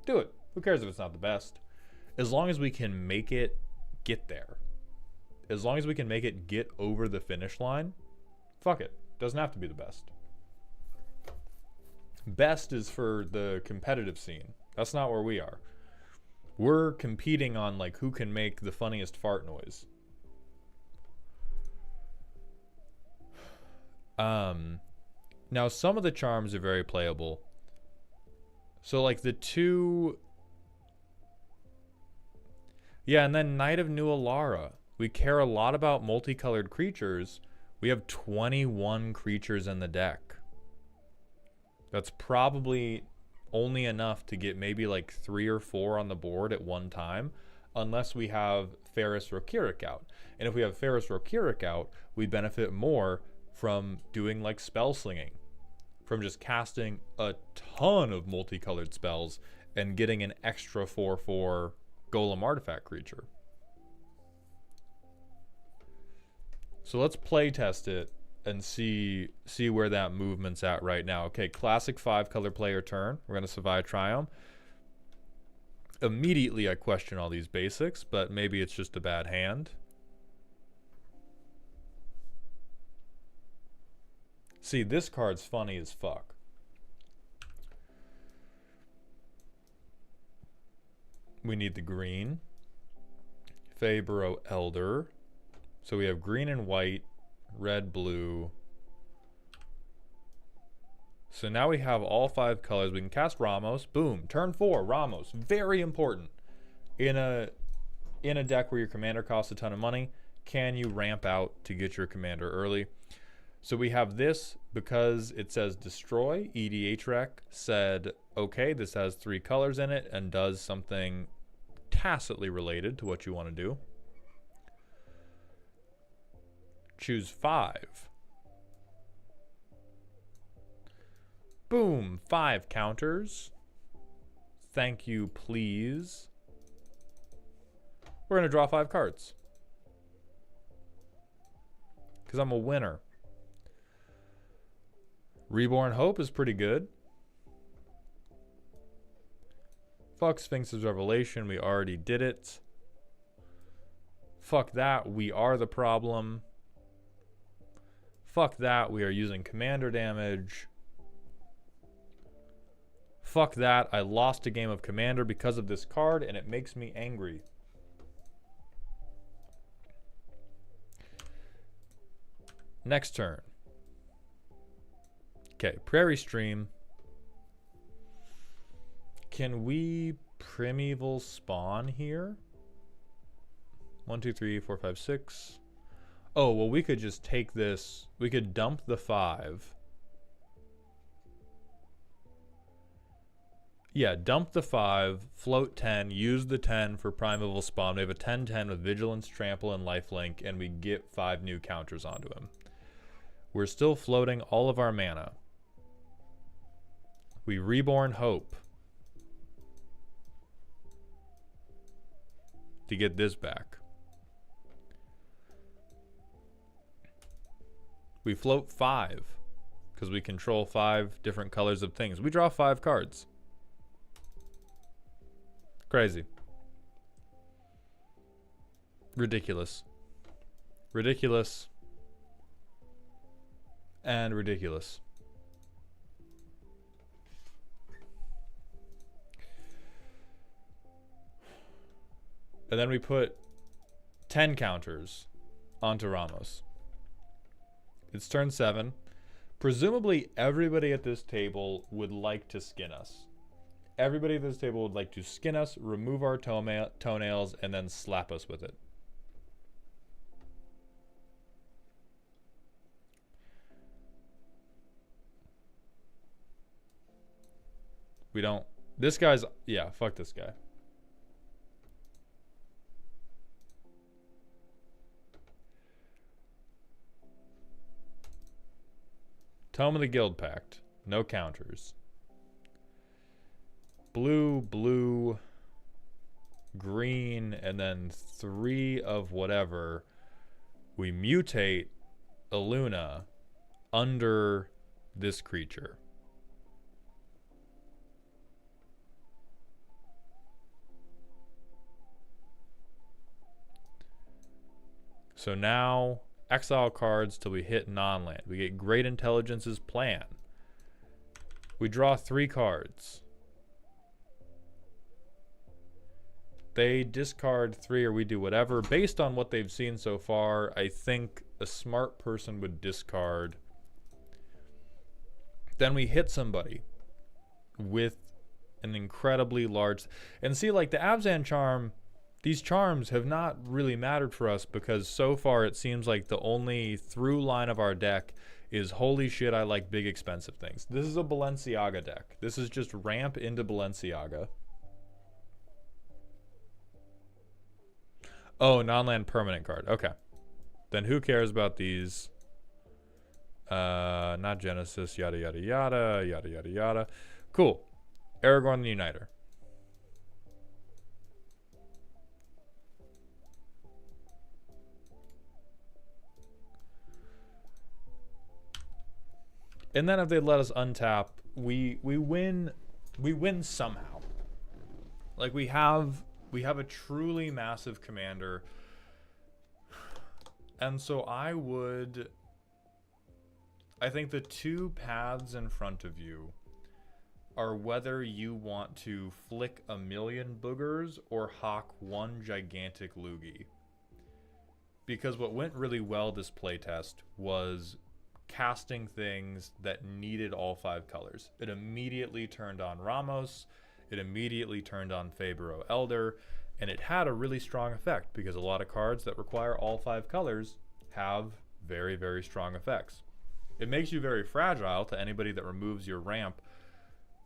Do it. Who cares if it's not the best? As long as we can make it get there. As long as we can make it get over the finish line, fuck it. Doesn't have to be the best. Best is for the competitive scene. That's not where we are. We're competing on, like, who can make the funniest fart noise. Now some of the charms are very playable. So, like, the two... Yeah, and then Knight of New Alara. We care a lot about multicolored creatures. We have 21 creatures in the deck. That's probably only enough to get maybe like 3 or 4 on the board at one time, unless we have Ferris Rokirik out. And if we have Ferris Rokirik out, we benefit more from doing like spell slinging, from just casting a ton of multicolored spells and getting an extra 4/4 Golem artifact creature. So let's play test it and see where that movement's at right now. Okay, classic 5-color player turn. We're going to survive Triumph. Immediately I question all these basics, but maybe it's just a bad hand. See, this card's funny as fuck. We need the green. Fabro Elder. So we have green and white, red, blue. So now we have all 5 colors. We can cast Ramos. Boom. Turn 4, Ramos. Very important. In a deck where your commander costs a ton of money, can you ramp out to get your commander early? So we have this because it says destroy. EDHREC said, okay, this has 3 colors in it and does something tacitly related to what you want to do. Choose 5. Boom, 5 counters. Thank you, please. We're going to draw 5 cards. Because I'm a winner. Reborn Hope is pretty good. Fuck Sphinx's Revelation, we already did it. Fuck that, we are the problem. Fuck that, we are using commander damage. Fuck that, I lost a game of commander because of this card and it makes me angry. Next turn. Okay, Prairie Stream. Can we Primeval Spawn here? 1, 2, 3, 4, 5, 6. Oh, well, we could just take this. We could dump the 5. Yeah, dump the 5, float 10, use the 10 for Primeval Spawn. We have a 10-10 with Vigilance, Trample, and Lifelink, and we get 5 new counters onto him. We're still floating all of our mana. We Reborn Hope to get this back. We float 5 because we control 5 different colors of things. We draw 5 cards. Crazy. Ridiculous. Ridiculous. And ridiculous. And then we put 10 counters onto Ramos. It's turn 7. Presumably everybody at this table would like to skin us. Everybody at this table would like to skin us, remove our toenails, and then slap us with it. We don't... This guy's... Yeah, fuck this guy. Tome of the Guild Pact. No counters. Blue, blue, green, and then 3 of whatever. We mutate a Luna under this creature. So now, exile cards till we hit non-land. We get Great Intelligence's Plan. We draw 3 cards. They discard 3 or we do whatever. Based on what they've seen so far, I think a smart person would discard. Then we hit somebody with an incredibly large... And see, like the Abzan charm, these charms have not really mattered for us because so far it seems like the only through line of our deck is holy shit, I like big expensive things. This is a Balenciaga deck. This is just ramp into Balenciaga. Oh, non-land permanent card. Okay. Then who cares about these? Not Genesis, yada, yada, yada, yada, yada, yada. Cool. Aragorn the Uniter. And then if they let us untap, we win somehow. Like we have a truly massive commander. And so I think the 2 paths in front of you are whether you want to flick a million boogers or hawk 1 gigantic loogie. Because what went really well this playtest was casting things that needed all 5 colors. It immediately turned on Ramos. It immediately turned on Fabro Elder, and it had a really strong effect because a lot of cards that require all 5 colors have very, very strong effects. It makes you very fragile to anybody that removes your ramp,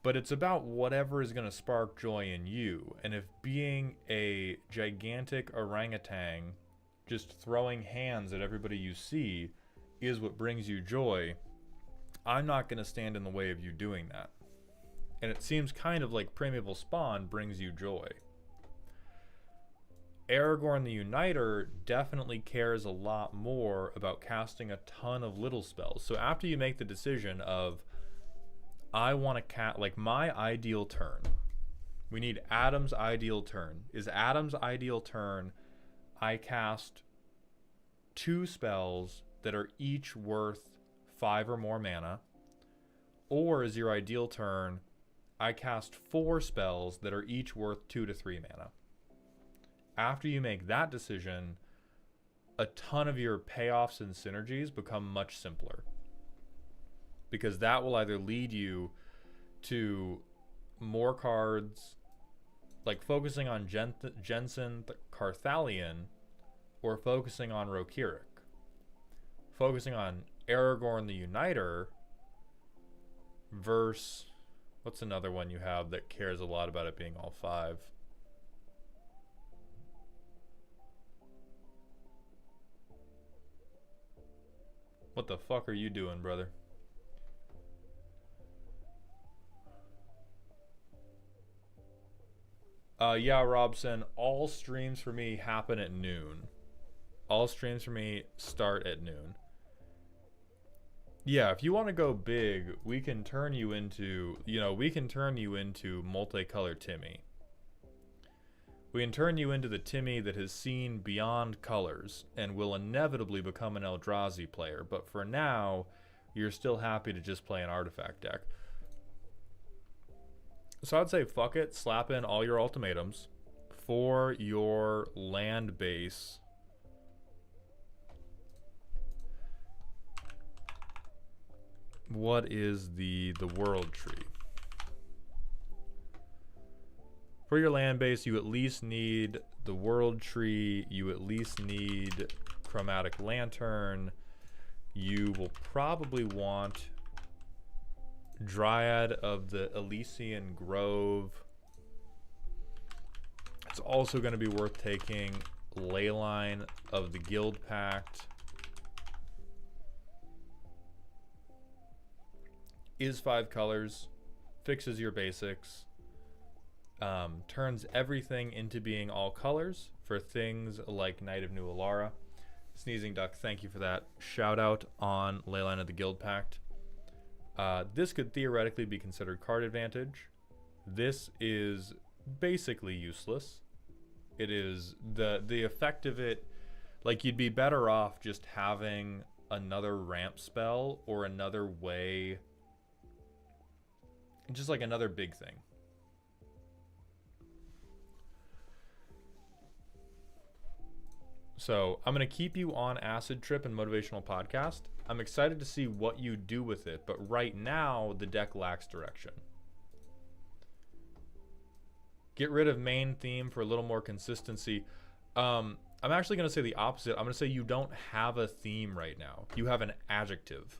but it's about whatever is going to spark joy in you. And if being a gigantic orangutan just throwing hands at everybody you see is what brings you joy, I'm not going to stand in the way of you doing that. And it seems kind of like Primeval Spawn brings you joy. Aragorn the Uniter definitely cares a lot more about casting a ton of little spells. So after you make the decision of, I want to cast, like my ideal turn, we need Adam's ideal turn. Is Adam's ideal turn, I cast 2 spells that are each worth 5 or more mana? Or is your ideal turn, I cast 4 spells that are each worth 2 to 3 mana? After you make that decision, a ton of your payoffs and synergies become much simpler. Because that will either lead you to more cards, like focusing on Jensen Carthalion, or focusing on Rokirik. Focusing on Aragorn the Uniter versus... What's another one you have that cares a lot about it being all 5? What the fuck are you doing, brother? Yeah, Robson, all streams for me happen at noon. All streams for me start at noon. Yeah, if you want to go big, we can turn you into, multicolored Timmy. We can turn you into the Timmy that has seen beyond colors and will inevitably become an Eldrazi player. But for now, you're still happy to just play an artifact deck. So I'd say fuck it, slap in all your ultimatums for your land base. What is the world tree? For your land base, you at least need the world tree. You at least need chromatic lantern. You will probably want Dryad of the Elysian Grove. It's also going to be worth taking Leyline of the Guild Pact. Is 5 colors, fixes your basics, turns everything into being all colors for things like Knight of New Alara. Sneezing Duck, thank you for that shout out on Leyline of the Guild Pact. This could theoretically be considered card advantage. This is basically useless. It is the effect of it, like you'd be better off just having another ramp spell or another way, just like another big thing. So I'm going to keep you on Acid Trip and Motivational Podcast. I'm excited to see what you do with it, but right now the deck lacks direction. Get rid of main theme for a little more consistency. I'm actually going to say the opposite. I'm going to say you don't have a theme right now. You have an adjective.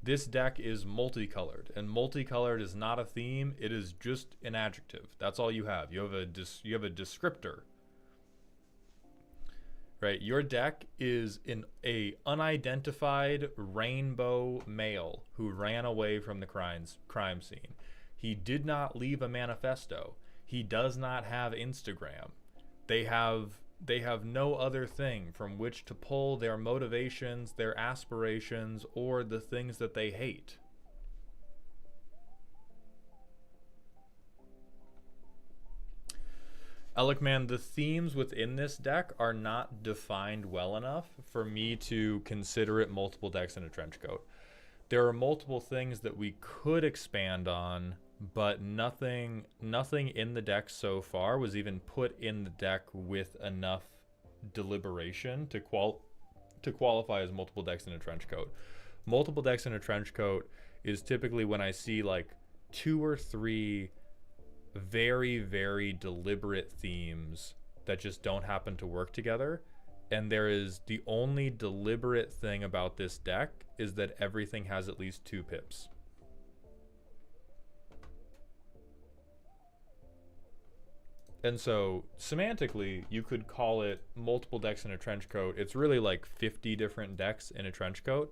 This deck is multicolored, and multicolored is not a theme. It is just an adjective. That's all you have. You have a descriptor. Right, your deck is a unidentified rainbow male who ran away from the crime scene. He did not leave a manifesto. He does not have Instagram. They have no other thing from which to pull their motivations, their aspirations, or the things that they hate. Elikman, the themes within this deck are not defined well enough for me to consider it multiple decks in a trench coat. There are multiple things that we could expand on, but nothing in the deck so far was even put in the deck with enough deliberation to qualify as multiple decks in a trench coat. Multiple decks in a trench coat is typically when I see like 2 or 3 very, very deliberate themes that just don't happen to work together. And there is the only deliberate thing about this deck is that everything has at least 2 pips. And so semantically, you could call it multiple decks in a trench coat. It's really like 50 different decks in a trench coat,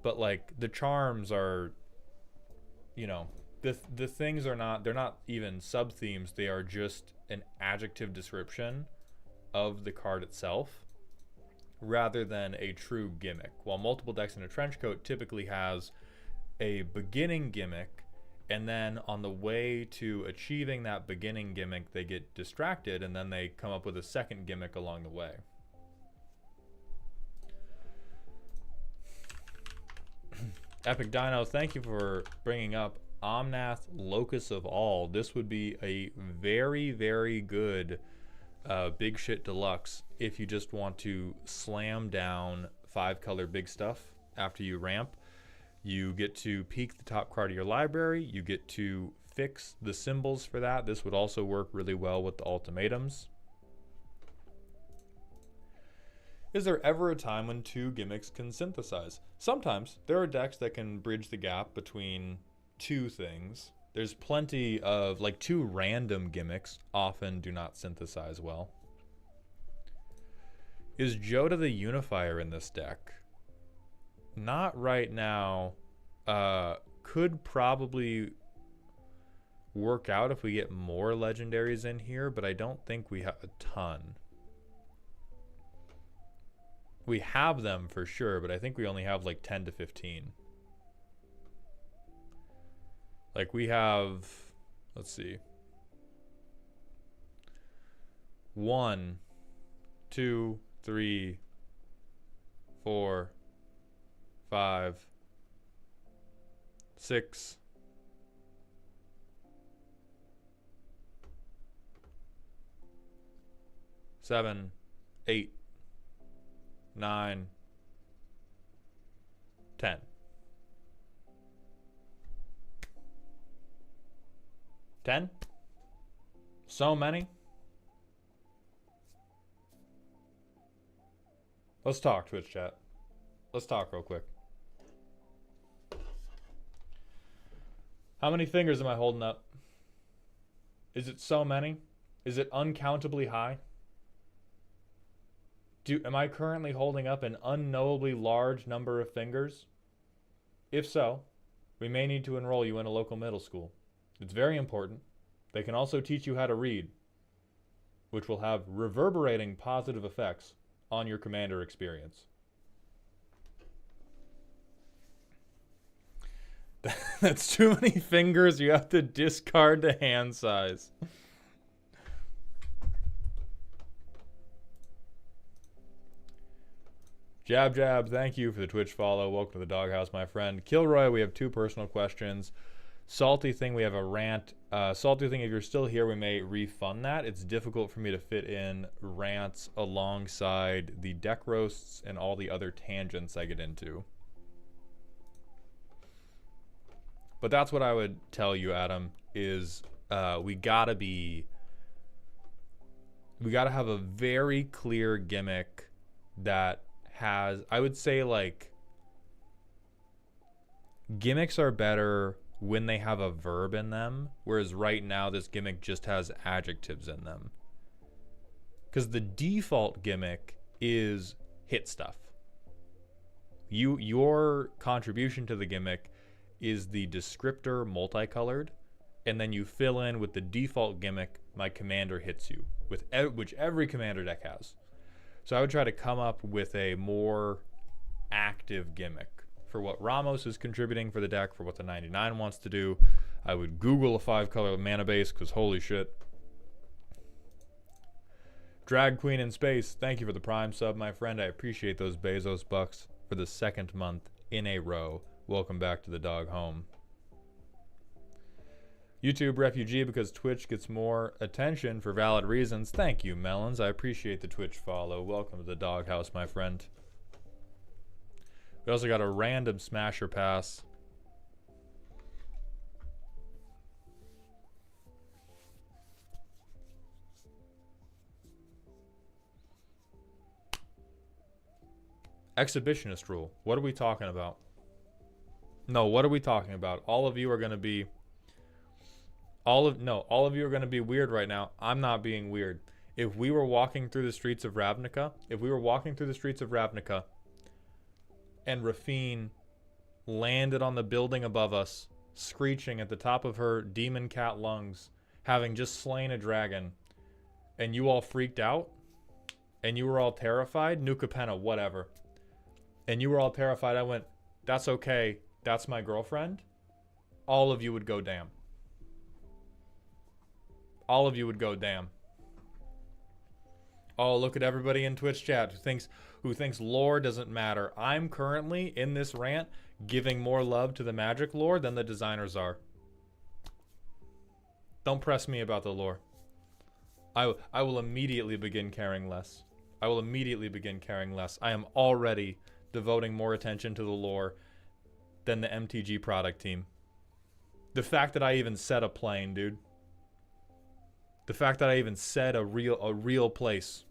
but like the charms are, you know, the things are not, they're not even sub themes. They are just an adjective description of the card itself rather than a true gimmick. While multiple decks in a trench coat typically has a beginning gimmick, and then on the way to achieving that beginning gimmick, they get distracted and then they come up with a second gimmick along the way. Epic Dino, thank you for bringing up Omnath, Locus of All. This would be a very, very good big shit deluxe if you just want to slam down 5 color big stuff after you ramp. You get to peek the top card of your library. You get to fix the symbols for that. This would also work really well with the ultimatums. Is there ever a time when 2 gimmicks can synthesize? Sometimes. There are decks that can bridge the gap between 2 things. There's plenty of, like, 2 random gimmicks often do not synthesize well. Is Joda the Unifier in this deck? Not right now. Could probably work out if we get more legendaries in here, but I don't think we have a ton. We have them for sure, but I think we only have like 10 to 15. Like we have, let's see, 1, 2, 3, 4, 5, 6, 7, 8, 9, 10. 10? So many? Let's talk, Twitch chat. Let's talk real quick. How many fingers am I holding up? Is it so many? Is it uncountably high? Am I currently holding up an unknowably large number of fingers? If so, we may need to enroll you in a local middle school. It's very important. They can also teach you how to read, which will have reverberating positive effects on your commander experience. That's too many fingers. You have to discard the hand size. Jab Jab, thank you for the Twitch follow. Welcome to the Doghouse, my friend. Kilroy, we have 2 personal questions. Salty Thing, we have a rant. Salty Thing, if you're still here, we may refund that. It's difficult for me to fit in rants alongside the deck roasts and all the other tangents I get into. But that's what I would tell you, Adam, is we gotta have a very clear gimmick that has, I would say, like, gimmicks are better when they have a verb in them, whereas right now this gimmick just has adjectives in them. Because the default gimmick is hit stuff. Your contribution to the gimmick is the descriptor multicolored, and then you fill in with the default gimmick, my commander hits you, which every commander deck has. So I would try to come up with a more active gimmick for what Ramos is contributing for the deck, for what the 99 wants to do. I would Google a 5-color mana base, because holy shit. Drag Queen in Space, thank you for the Prime sub, my friend. I appreciate those Bezos bucks for the 2nd month in a row. Welcome back to the dog home. YouTube refugee because Twitch gets more attention for valid reasons. Thank you, Melons. I appreciate the Twitch follow. Welcome to the doghouse, my friend. We also got a random smasher pass. Exhibitionist rule. What are we talking about? No, what are we talking about? All of you are going to be... all of you are going to be weird right now. I'm not being weird. If we were walking through the streets of Ravnica, and Rafine landed on the building above us, screeching at the top of her demon cat lungs, having just slain a dragon, and you all freaked out, and you were all terrified, Nuka Penna, whatever, and you were all terrified, I went, that's okay, that's my girlfriend, all of you would go damn. All of you would go damn. Oh, look at everybody in Twitch chat who thinks lore doesn't matter. I'm currently in this rant giving more love to the Magic lore than the designers are. Don't press me about the lore. I will immediately begin caring less. I am already devoting more attention to the lore than the MTG product team. The fact that I even said a plane, dude. The fact that I even said a real place.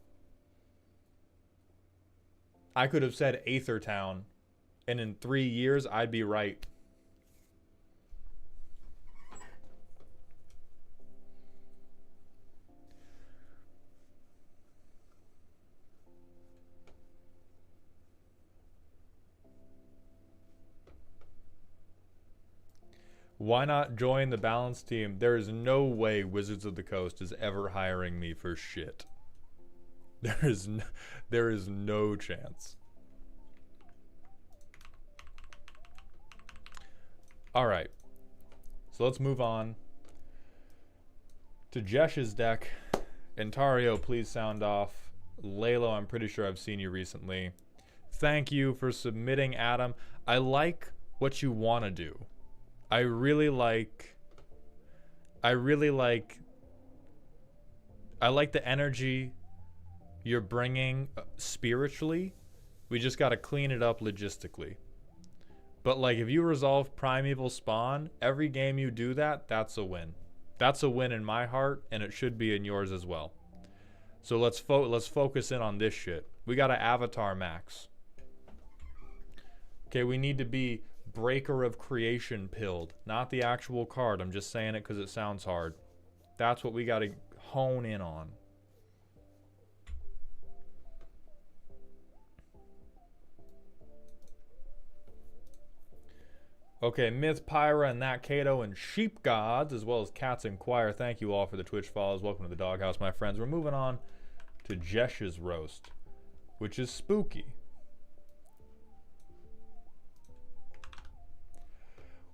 I could have said Aethertown, and in 3 years, I'd be right. Why not join the balance team? There is no way Wizards of the Coast is ever hiring me for shit. There is no chance. All right. So let's move on to Jesh's deck. Antario, please sound off. Lelo, I'm pretty sure I've seen you recently. Thank you for submitting, Adam. I like what you want to do. I really like the energy you're bringing spiritually. We just got to clean it up logistically. But like if you resolve Primeval Spawn, every game you do that, that's a win. That's a win in my heart, and it should be in yours as well. So let's focus in on this shit. We got to Avatar Max. Okay, we need to be Breaker of Creation pilled, not the actual card. I'm just saying it because it sounds hard. That's what we got to hone in on. Okay, Myth, Pyra, and Nat Kato, and Sheep Gods, as well as Cats Inquire. Thank you all for the Twitch follows. Welcome to the Doghouse, my friends. We're moving on to Jesh's Roast, which is spooky.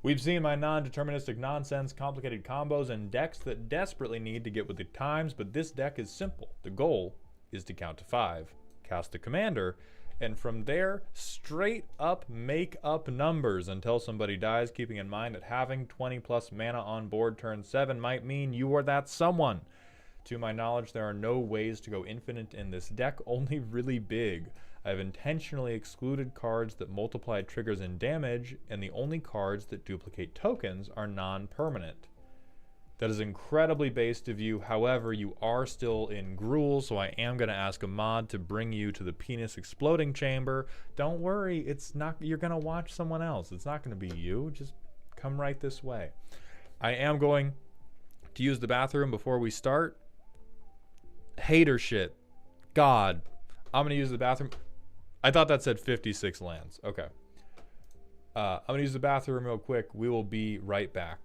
We've seen my non-deterministic nonsense, complicated combos, and decks that desperately need to get with the times, but this deck is simple. The goal is to count to 5, cast a commander, and from there, straight up make up numbers until somebody dies, keeping in mind that having 20 plus mana on board turn 7 might mean you are that someone. To my knowledge, there are no ways to go infinite in this deck, only really big. I've intentionally excluded cards that multiply triggers and damage, and the only cards that duplicate tokens are non-permanent. That is incredibly based of you. However, you are still in Gruul, so I am going to ask a mod to bring you to the penis exploding chamber. Don't worry, it's not. You're going to watch someone else. It's not going to be you. Just come right this way. I am going to use the bathroom before we start. Hater shit. God. I'm going to use the bathroom. I thought that said 56 lands. Okay. I'm going to use the bathroom real quick. We will be right back.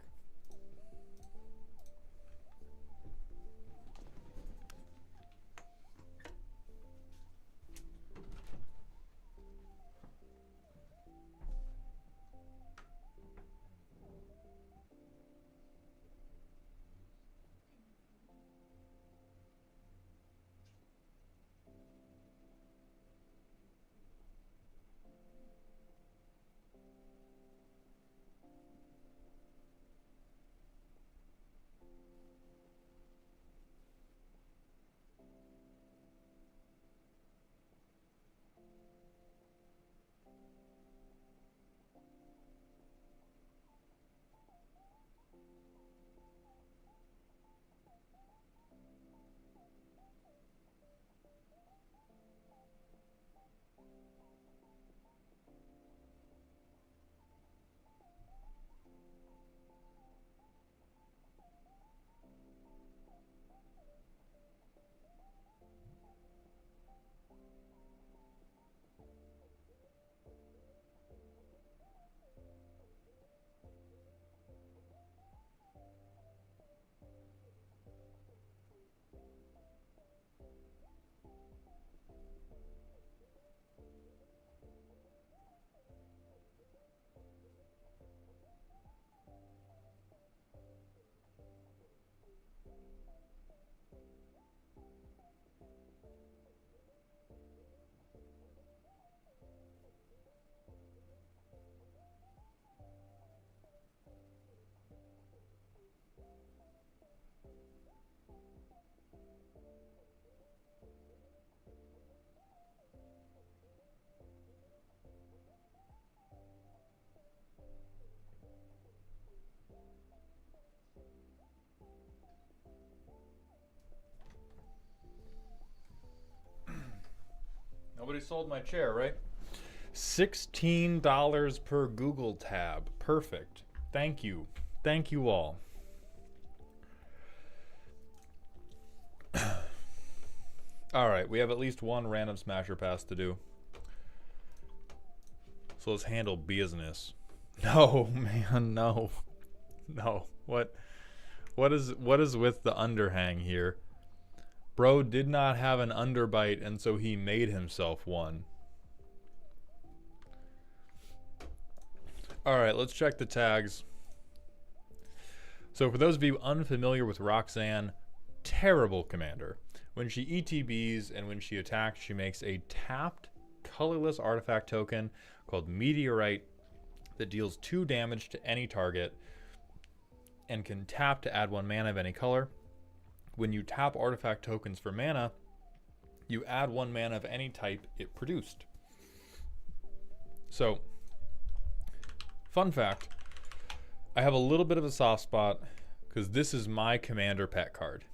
Nobody sold my chair, right? $16 per Google tab. Perfect. Thank you. Thank you all. All right, we have at least one random smasher pass to do. So let's handle business. No, man, no. No. What is with the underhang here? Bro did not have an underbite, and so he made himself one. Alright, let's check the tags. So for those of you unfamiliar with Roxanne, terrible commander. When she ETBs and when she attacks, she makes a tapped, colorless artifact token called Meteorite that deals 2 damage to any target and can tap to add 1 mana of any color. When you tap artifact tokens for mana, you add 1 mana of any type it produced. So, fun fact, I have a little bit of a soft spot because this is my commander pet card.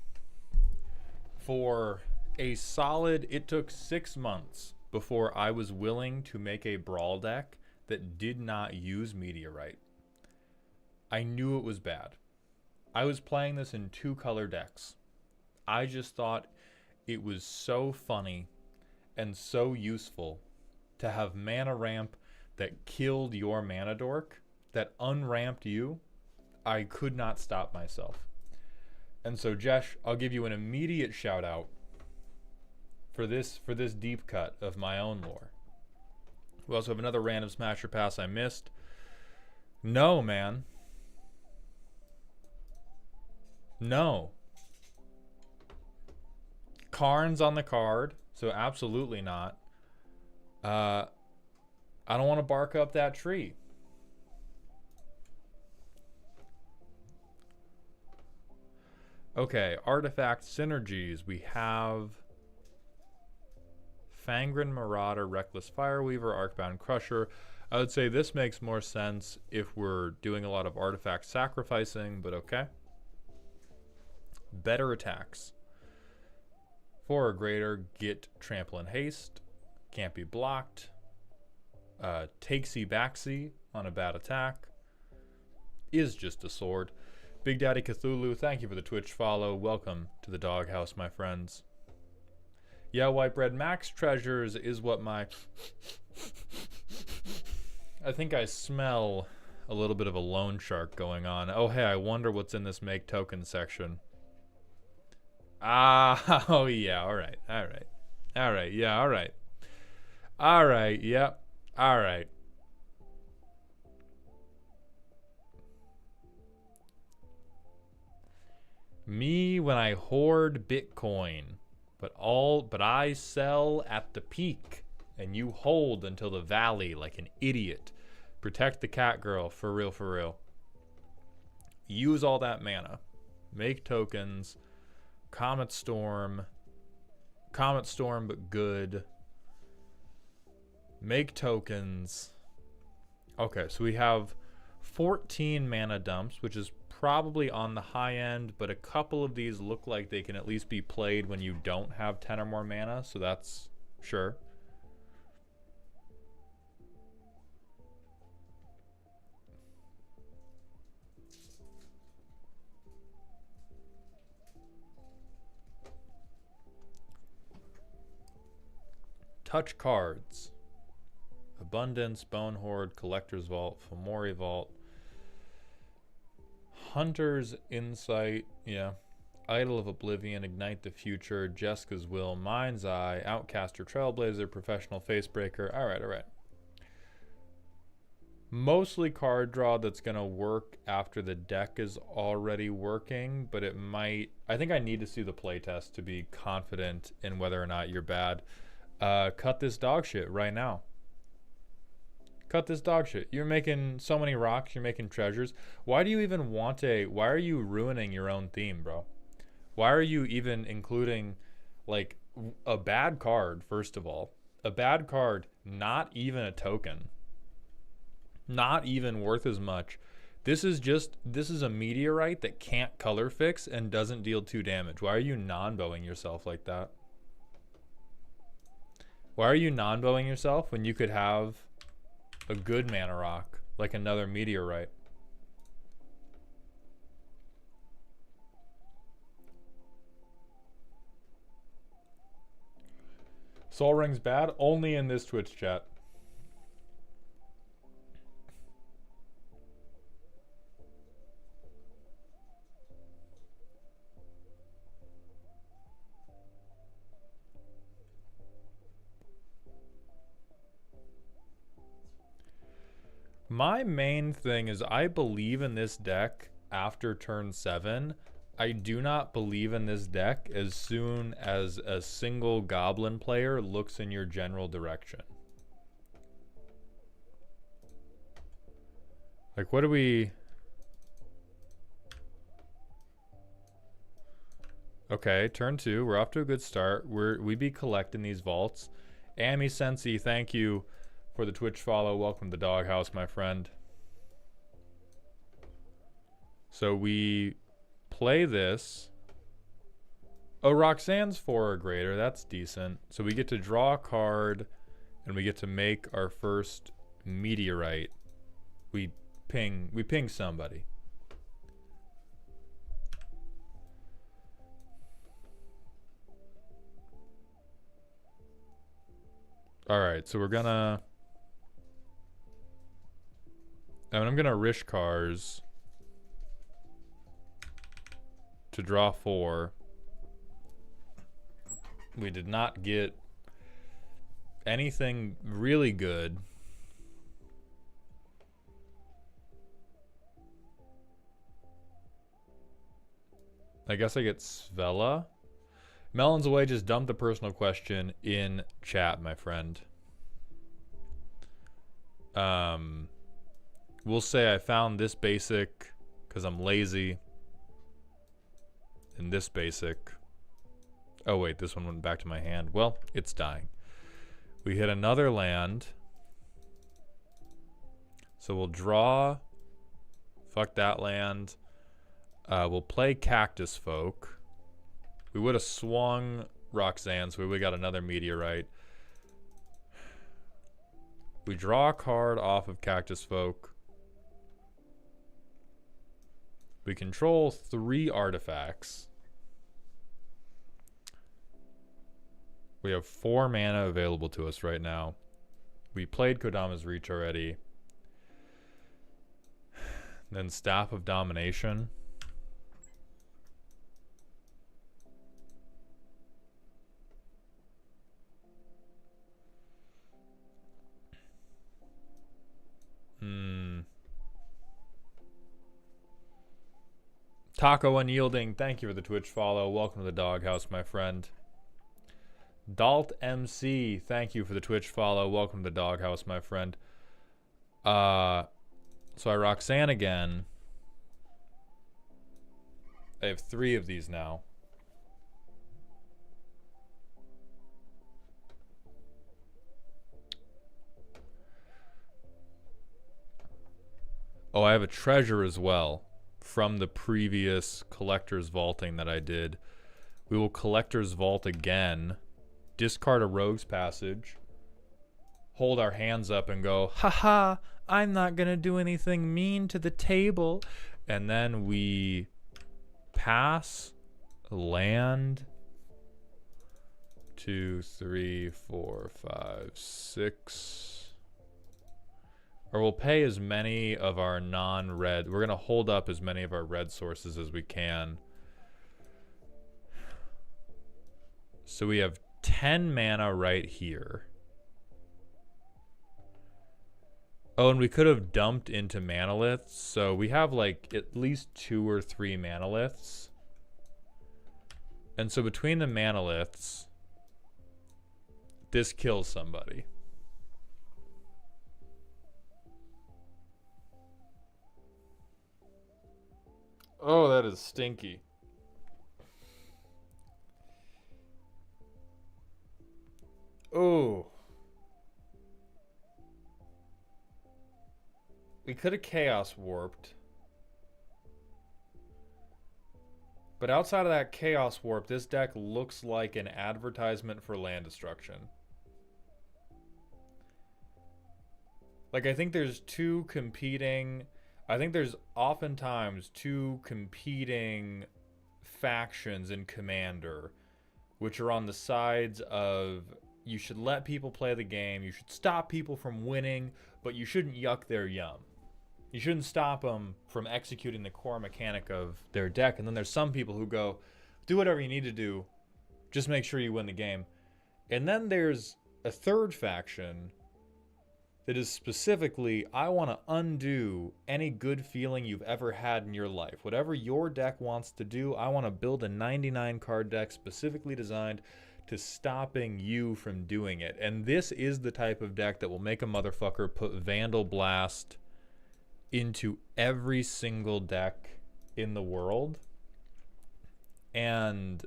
For a solid, it took 6 months before I was willing to make a brawl deck that did not use Meteorite. I knew it was bad. I was playing this in 2-color decks. I just thought it was so funny and so useful to have mana ramp that killed your mana dork, that unramped you. I could not stop myself. And so, Jesh, I'll give you an immediate shout out for this deep cut of my own lore. We also have another random smasher pass I missed. No, man. No. Karn's on the card, so absolutely not. I don't want to bark up that tree. Okay, artifact synergies. We have Fangren Marauder, Reckless Fireweaver, Arcbound Crusher. I would say this makes more sense if we're doing a lot of artifact sacrificing, but okay. Better attacks. 4 or greater, get Trample and Haste. Can't be blocked. Takesy Backsy on a bad attack. Is just a sword. Big Daddy Cthulhu, thank you for the Twitch follow. Welcome to the doghouse, my friends. Yeah, White Bread Max Treasures is what my... I think I smell a little bit of a loan shark going on. Oh, hey, I wonder what's in this make token section. Ah, oh yeah, alright, alright. Alright, yeah, alright. Alright, yep, alright. Me when I hoard Bitcoin, but I sell at the peak, and you hold until the valley like an idiot. Protect the cat girl, for real, for real. Use all that mana. Make tokens. Comet Storm but good. Make tokens. Okay, so we have 14 mana dumps, which is probably on the high end, but a couple of these look like they can at least be played when you don't have 10 or more mana, so that's sure. Touch cards. Abundance, Bone Horde, Collector's Vault, Fomori Vault, Hunter's Insight, yeah. Idol of Oblivion, Ignite the Future, Jessica's Will, Mind's Eye, Outcaster, Trailblazer, Professional Facebreaker. Alright, alright. Mostly card draw that's going to work after the deck is already working, but it might... I think I need to see the playtest to be confident in whether or not you're bad. Cut this dog shit right now. Cut this dog shit. You're making so many rocks. You're making treasures. Why do you even want a... Why are you ruining your own theme, bro? Why are you even including, like, a bad card, first of all? A bad card, not even a token. Not even worth as much. This is a meteorite that can't color fix and doesn't deal 2 damage. Why are you non-bowing yourself like that? Why are you non-bowing yourself when you could have a good mana rock, like another meteorite? Soul Ring's bad? Only in this Twitch chat. My main thing is I believe in this deck after turn 7. I do not believe in this deck as soon as a single goblin player looks in your general direction. Like, what do we... Okay, turn 2. We're off to a good start. We be collecting these vaults. Amy Sensi, thank you for the Twitch follow. Welcome to the doghouse, my friend. So we play this. Oh, Roxanne's 4 or greater. That's decent. So we get to draw a card, and we get to make our first meteorite. We ping somebody. Alright, so we're gonna... I'm gonna Rishkars to draw 4. We did not get anything really good. I guess I get Svella. Melons Away just dumped the personal question in chat, my friend. We'll say I found this basic because I'm lazy. And this basic. Oh wait, this one went back to my hand. Well, it's dying. We hit another land. So we'll draw. Fuck that land. We'll play Cactus Folk. We would have swung Roxanne, so we would have got another meteorite. We draw a card off of Cactus Folk. We control 3 artifacts. We have 4 mana available to us right now. We played Kodama's Reach already. Then Staff of Domination. Taco Unyielding, thank you for the Twitch follow. Welcome to the doghouse, my friend. Dalt MC, thank you for the Twitch follow. Welcome to the doghouse, my friend. So I Roxanne again. I have 3 of these now. Oh, I have a treasure as well from the previous collector's vaulting that I did. We will collector's vault again, discard a rogue's passage, hold our hands up and go, haha, I'm not gonna do anything mean to the table. And then we pass, land, 2, 3, 4, 5, 6. Or we'll pay as many of our non-red. We're going to hold up as many of our red sources as we can. So we have 10 mana right here. Oh, and we could have dumped into manoliths. So we have like at least 2 or 3 manoliths. And so between the manoliths, this kills somebody. Oh, that is stinky. Oh. We could have Chaos Warped. But outside of that Chaos Warp, this deck looks like an advertisement for land destruction. Like, I think there's two competing... I think there's oftentimes 2 competing factions in Commander, which are on the sides of you should let people play the game, you should stop people from winning, but you shouldn't yuck their yum. You shouldn't stop them from executing the core mechanic of their deck. And then there's some people who go, do whatever you need to do, just make sure you win the game. And then there's a third faction that is specifically, I want to undo any good feeling you've ever had in your life. Whatever your deck wants to do, I want to build a 99 card deck specifically designed to stopping you from doing it. And this is the type of deck that will make a motherfucker put Vandal Blast into every single deck in the world. And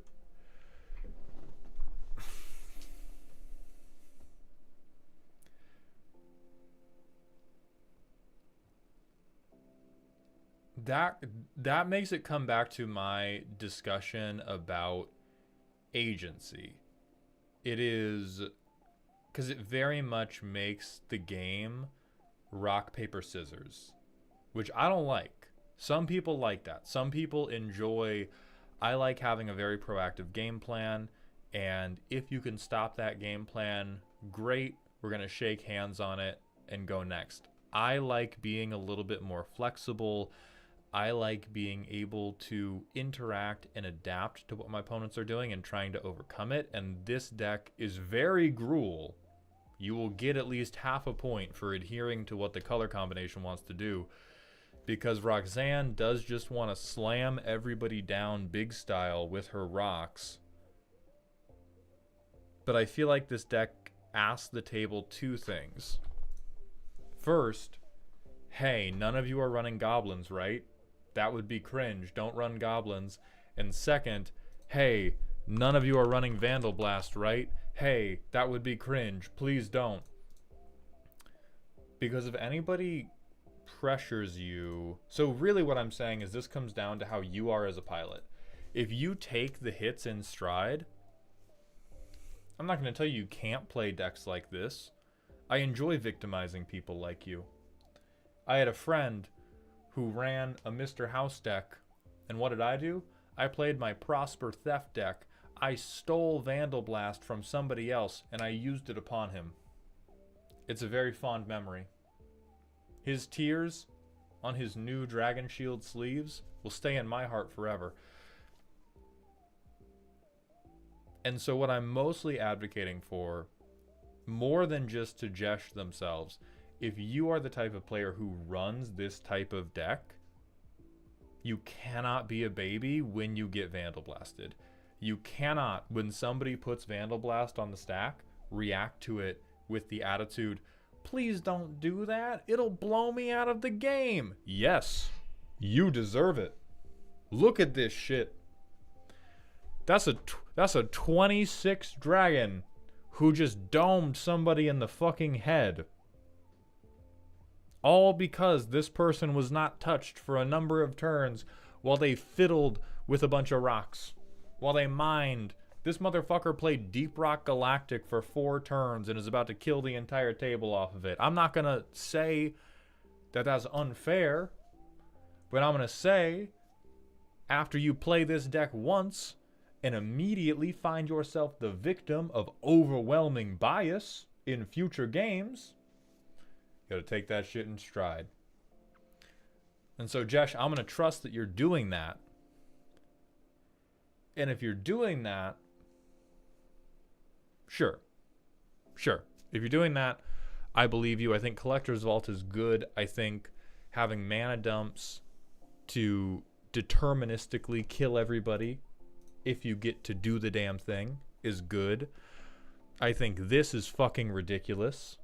that that makes it come back to my discussion about agency. It is because it very much makes the game rock paper scissors, which I don't like. Some people like that. Some people enjoy. I like having a very proactive game plan, and if you can stop that game plan, great. We're going to shake hands on it and go next. I like being a little bit more flexible. I like being able to interact and adapt to what my opponents are doing and trying to overcome it. And this deck is very Gruul. You will get at least half a point for adhering to what the color combination wants to do, because Roxanne does just want to slam everybody down big style with her rocks. But I feel like this deck asks the table two things. First, hey, none of you are running goblins, right? That would be cringe. Don't run goblins. And second, hey, none of you are running Vandal Blast, right? Hey, that would be cringe. Please don't. Because if anybody pressures you... So really what I'm saying is this comes down to how you are as a pilot. If you take the hits in stride, I'm not going to tell you can't play decks like this. I enjoy victimizing people like you. I had a friend who ran a Mr. House deck, and what did I do? I played my Prosper Theft deck. I stole Vandal Blast from somebody else, and I used it upon him. It's a very fond memory. His tears on his new Dragon Shield sleeves will stay in my heart forever. And so what I'm mostly advocating for, more than just to Jesh themselves, if you are the type of player who runs this type of deck, you cannot be a baby when you get Vandal Blasted. You cannot, when somebody puts Vandal Blast on the stack, react to it with the attitude, please don't do that, it'll blow me out of the game. Yes, you deserve it. Look at this shit. That's a 26 dragon who just domed somebody in the fucking head. All because this person was not touched for a number of turns while they fiddled with a bunch of rocks. While they mined. This motherfucker played Deep Rock Galactic for 4 turns and is about to kill the entire table off of it. I'm not going to say that that's unfair, but I'm going to say after you play this deck once and immediately find yourself the victim of overwhelming bias in future games, you gotta take that shit in stride. And so, Jesh, I'm gonna trust that you're doing that. And if you're doing that, sure. If you're doing that, I believe you. I think Collector's Vault is good. I think having mana dumps to deterministically kill everybody if you get to do the damn thing is good. I think this is fucking ridiculous.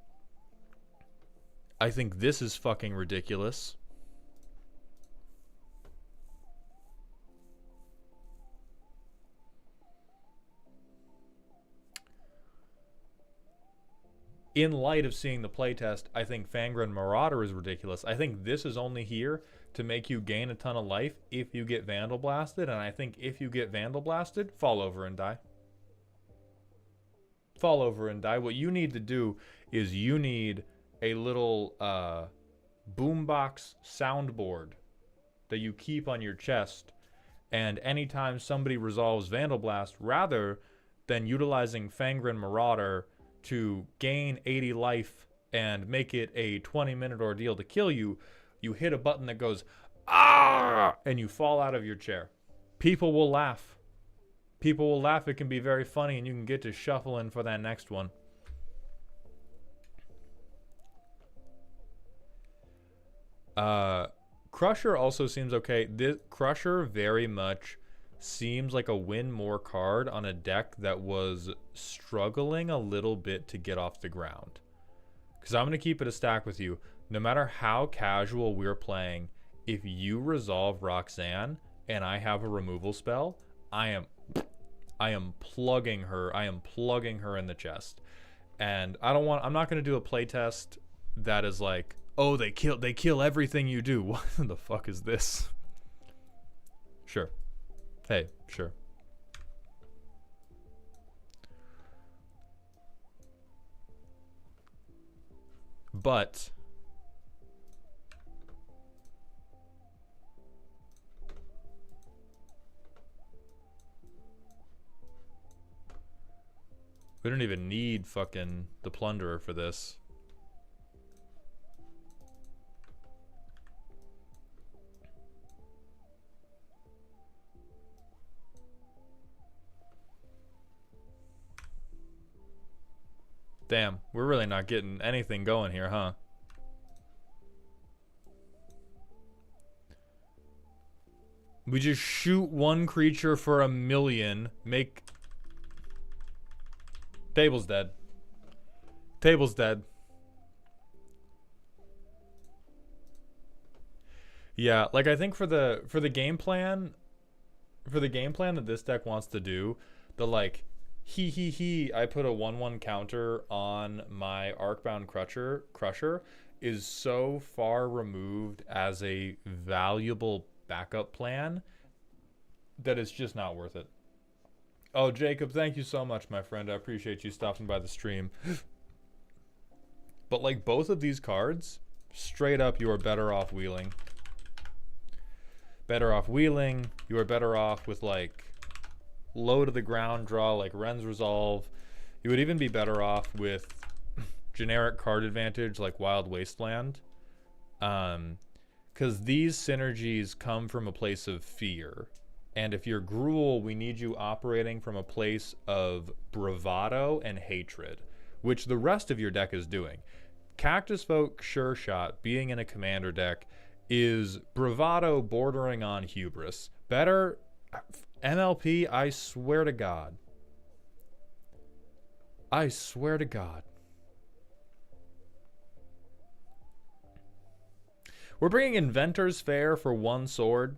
In light of seeing the playtest, I think Fangren Marauder is ridiculous. I think this is only here to make you gain a ton of life if you get Vandal Blasted, and I think if you get Vandal Blasted, fall over and die. Fall over and die. What you need to do is you need a little boombox soundboard that you keep on your chest, and anytime somebody resolves Vandal Blast, rather than utilizing Fangren Marauder to gain 80 life and make it a 20-minute ordeal to kill you, you hit a button that goes, ah, and you fall out of your chair. People will laugh. It can be very funny, and you can get to shuffling for that next one. Crusher also seems okay. This Crusher very much seems like a win more card on a deck that was struggling a little bit to get off the ground. Because I'm going to keep it a stack with you. No matter how casual we're playing, if you resolve Roxanne and I have a removal spell, I am plugging her. I am plugging her in the chest. And I'm not going to do a playtest that is like, Oh, they kill everything you do. What the fuck is this? Sure. Hey, sure. But we don't even need fucking the Plunderer for this. Damn, we're really not getting anything going here, huh? We just shoot one creature for 1,000,000, make... Table's dead. Table's dead. Yeah, like I think for the game plan that this deck wants to do, the like I put a 1/1 counter on my Arcbound Crusher is so far removed as a valuable backup plan that it's just not worth it. Oh, Jacob, thank you so much, my friend. I appreciate you stopping by the stream. But like both of these cards, straight up, you are better off wheeling. Better off wheeling. You are better off with like low to the ground draw like Ren's Resolve. You would even be better off with generic card advantage like Wild Wasteland. Because these synergies come from a place of fear. And if you're Gruul, we need you operating from a place of bravado and hatred, which the rest of your deck is doing. Cactus Folk Sure Shot, being in a commander deck, is bravado bordering on hubris. Better MLP, I swear to God. I swear to God. We're bringing Inventor's Fair for 1 sword.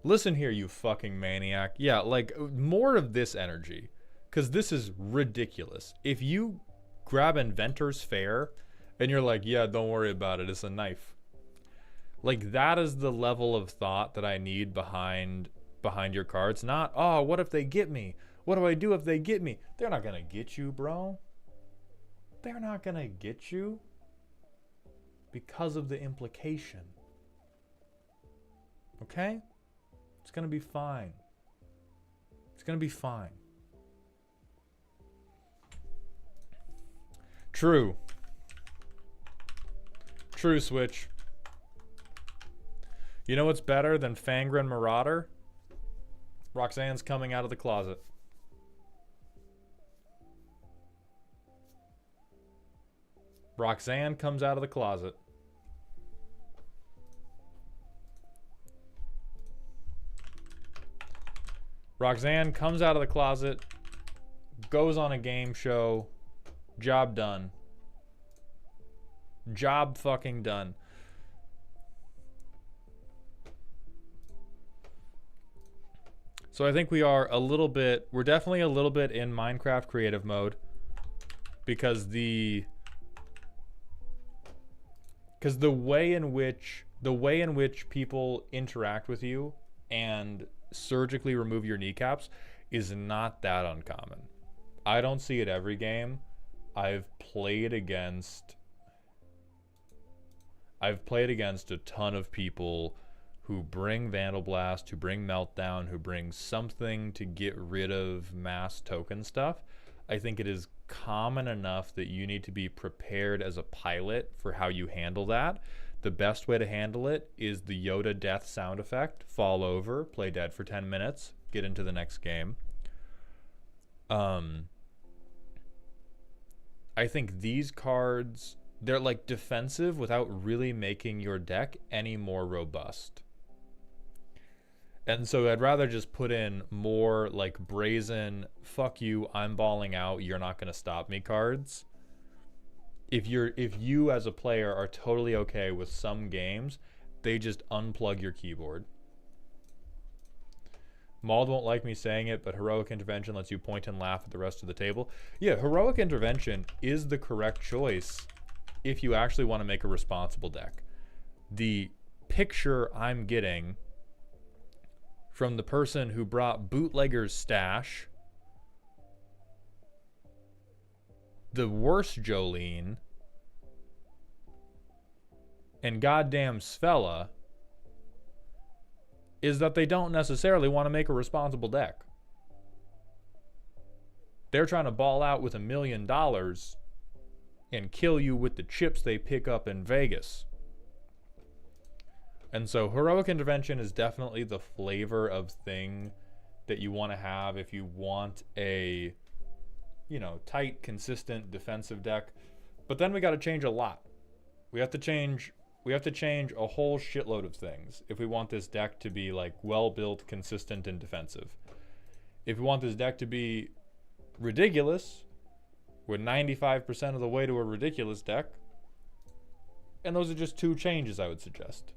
Listen here, you fucking maniac. Yeah, like, more of this energy. Because this is ridiculous. If you grab Inventor's Fair, and you're like, yeah, don't worry about it, it's a knife. Like, that is the level of thought that I need behind your cards. Not, oh, what if they get me? What do I do if they get me? They're not gonna get you, bro. They're not gonna get you. Because of the implication. Okay? It's gonna be fine. It's gonna be fine. True. True, Switch. You know what's better than Fangren Marauder? Roxanne's coming out of the closet. Roxanne comes out of the closet. Roxanne comes out of the closet, goes on a game show, job done. Job fucking done. So I think we're definitely a little bit in Minecraft creative mode because the way in which people interact with you and surgically remove your kneecaps is not that uncommon. I don't see it every game. I've played against a ton of people who bring Vandal Blast, who bring Meltdown, who bring something to get rid of mass token stuff. I think it is common enough that you need to be prepared as a pilot for how you handle that. The best way to handle it is the Yoda death sound effect. Fall over, play dead for 10 minutes, get into the next game. I think these cards, they're like defensive without really making your deck any more robust. And so I'd rather just put in more like brazen, fuck you, I'm balling out, you're not gonna stop me cards. If you as a player are totally okay with some games, they just unplug your keyboard. Mauled won't like me saying it, but Heroic Intervention lets you point and laugh at the rest of the table. Yeah, Heroic Intervention is the correct choice if you actually want to make a responsible deck. The picture I'm getting from the person who brought Bootlegger's Stash, the worst Jolene, and goddamn Svella is that they don't necessarily want to make a responsible deck. They're trying to ball out with $1 million and kill you with the chips they pick up in Vegas. And so Heroic Intervention is definitely the flavor of thing that you want to have if you want a, you know, tight, consistent defensive deck. But then we got to change a lot. We have to change a whole shitload of things if we want this deck to be like well-built, consistent, and defensive. If we want this deck to be ridiculous, we're 95% of the way to a ridiculous deck. And those are just two changes I would suggest.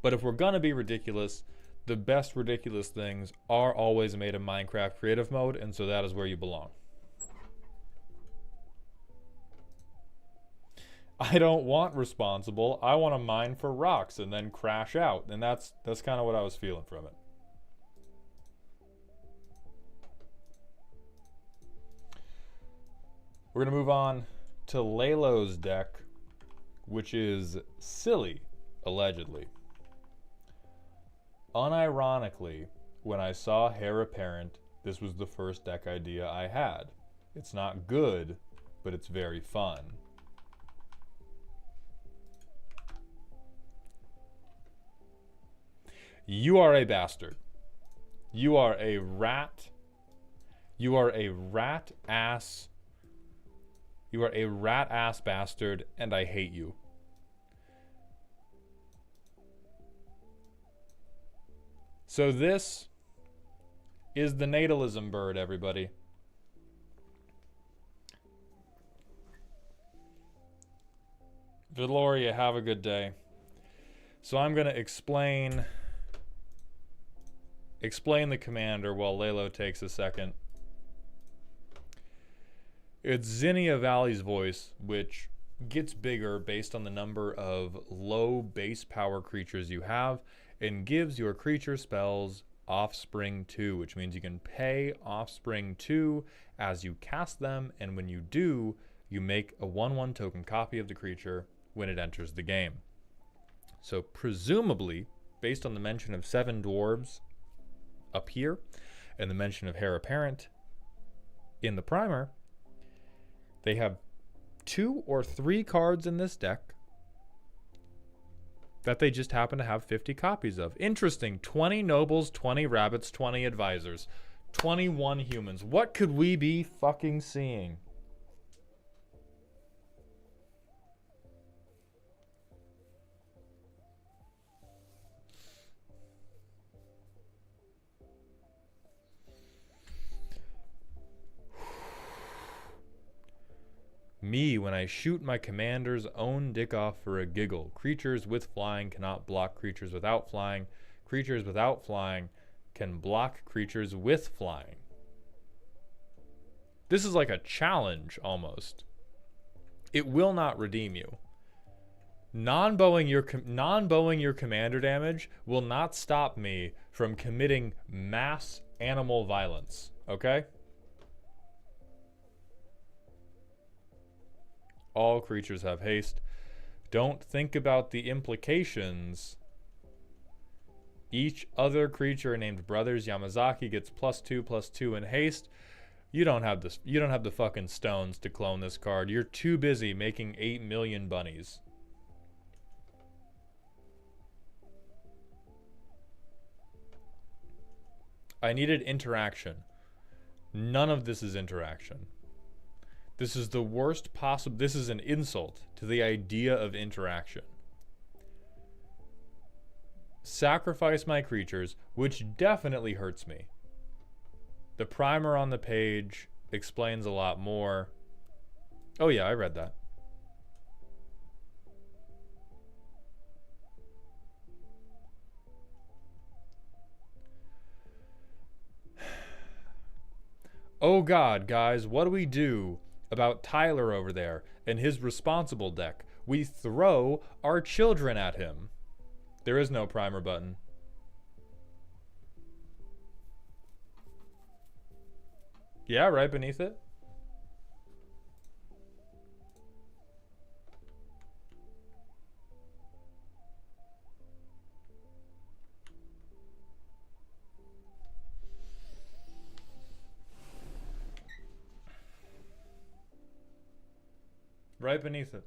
But if we're gonna be ridiculous, the best ridiculous things are always made in Minecraft creative mode, and so that is where you belong. I don't want responsible. I want to mine for rocks and then crash out. And that's kind of what I was feeling from it. We're going to move on to Lelo's deck, which is silly, allegedly. Unironically, when I saw Heir Apparent, this was the first deck idea I had. It's not good, but it's very fun. You are a bastard. You are a rat. You are a rat ass. You are a rat ass bastard, and I hate you. So this is the natalism bird, everybody. Vitloria, have a good day. So I'm going to explain the commander while Lelo takes a second. It's Zinnia Valley's voice, which gets bigger based on the number of low base power creatures you have, and gives your creature spells Offspring 2, which means you can pay Offspring 2 as you cast them, and when you do, you make a 1/1 token copy of the creature when it enters the game. So presumably, based on the mention of 7 dwarves up here, and the mention of Heir Apparent in the primer, they have 2 or 3 cards in this deck that they just happen to have 50 copies of. Interesting. 20 nobles, 20 rabbits, 20 advisors, 21 humans. What could we be fucking seeing? Me, when I shoot my commander's own dick off for a giggle. Creatures with flying cannot block creatures without flying. Creatures without flying can block creatures with flying. This is like a challenge, almost. It will not redeem you. Non-bowing your commander damage will not stop me from committing mass animal violence, okay? All creatures have haste. Don't think about the implications. Each other creature named Brothers Yamazaki gets +2/+2 in haste. You don't have this. You don't have the fucking stones to clone this card. You're too busy making 8 million bunnies. I needed interaction. None of this is interaction. This is the worst possible. This is an insult to the idea of interaction. Sacrifice my creatures, which definitely hurts me. The primer on the page explains a lot more. Oh yeah, I read that. Oh god, guys, what do we do about Tyler over there and his responsible deck? We throw our children at him. There is no primer button. Yeah, right beneath it. Right beneath it.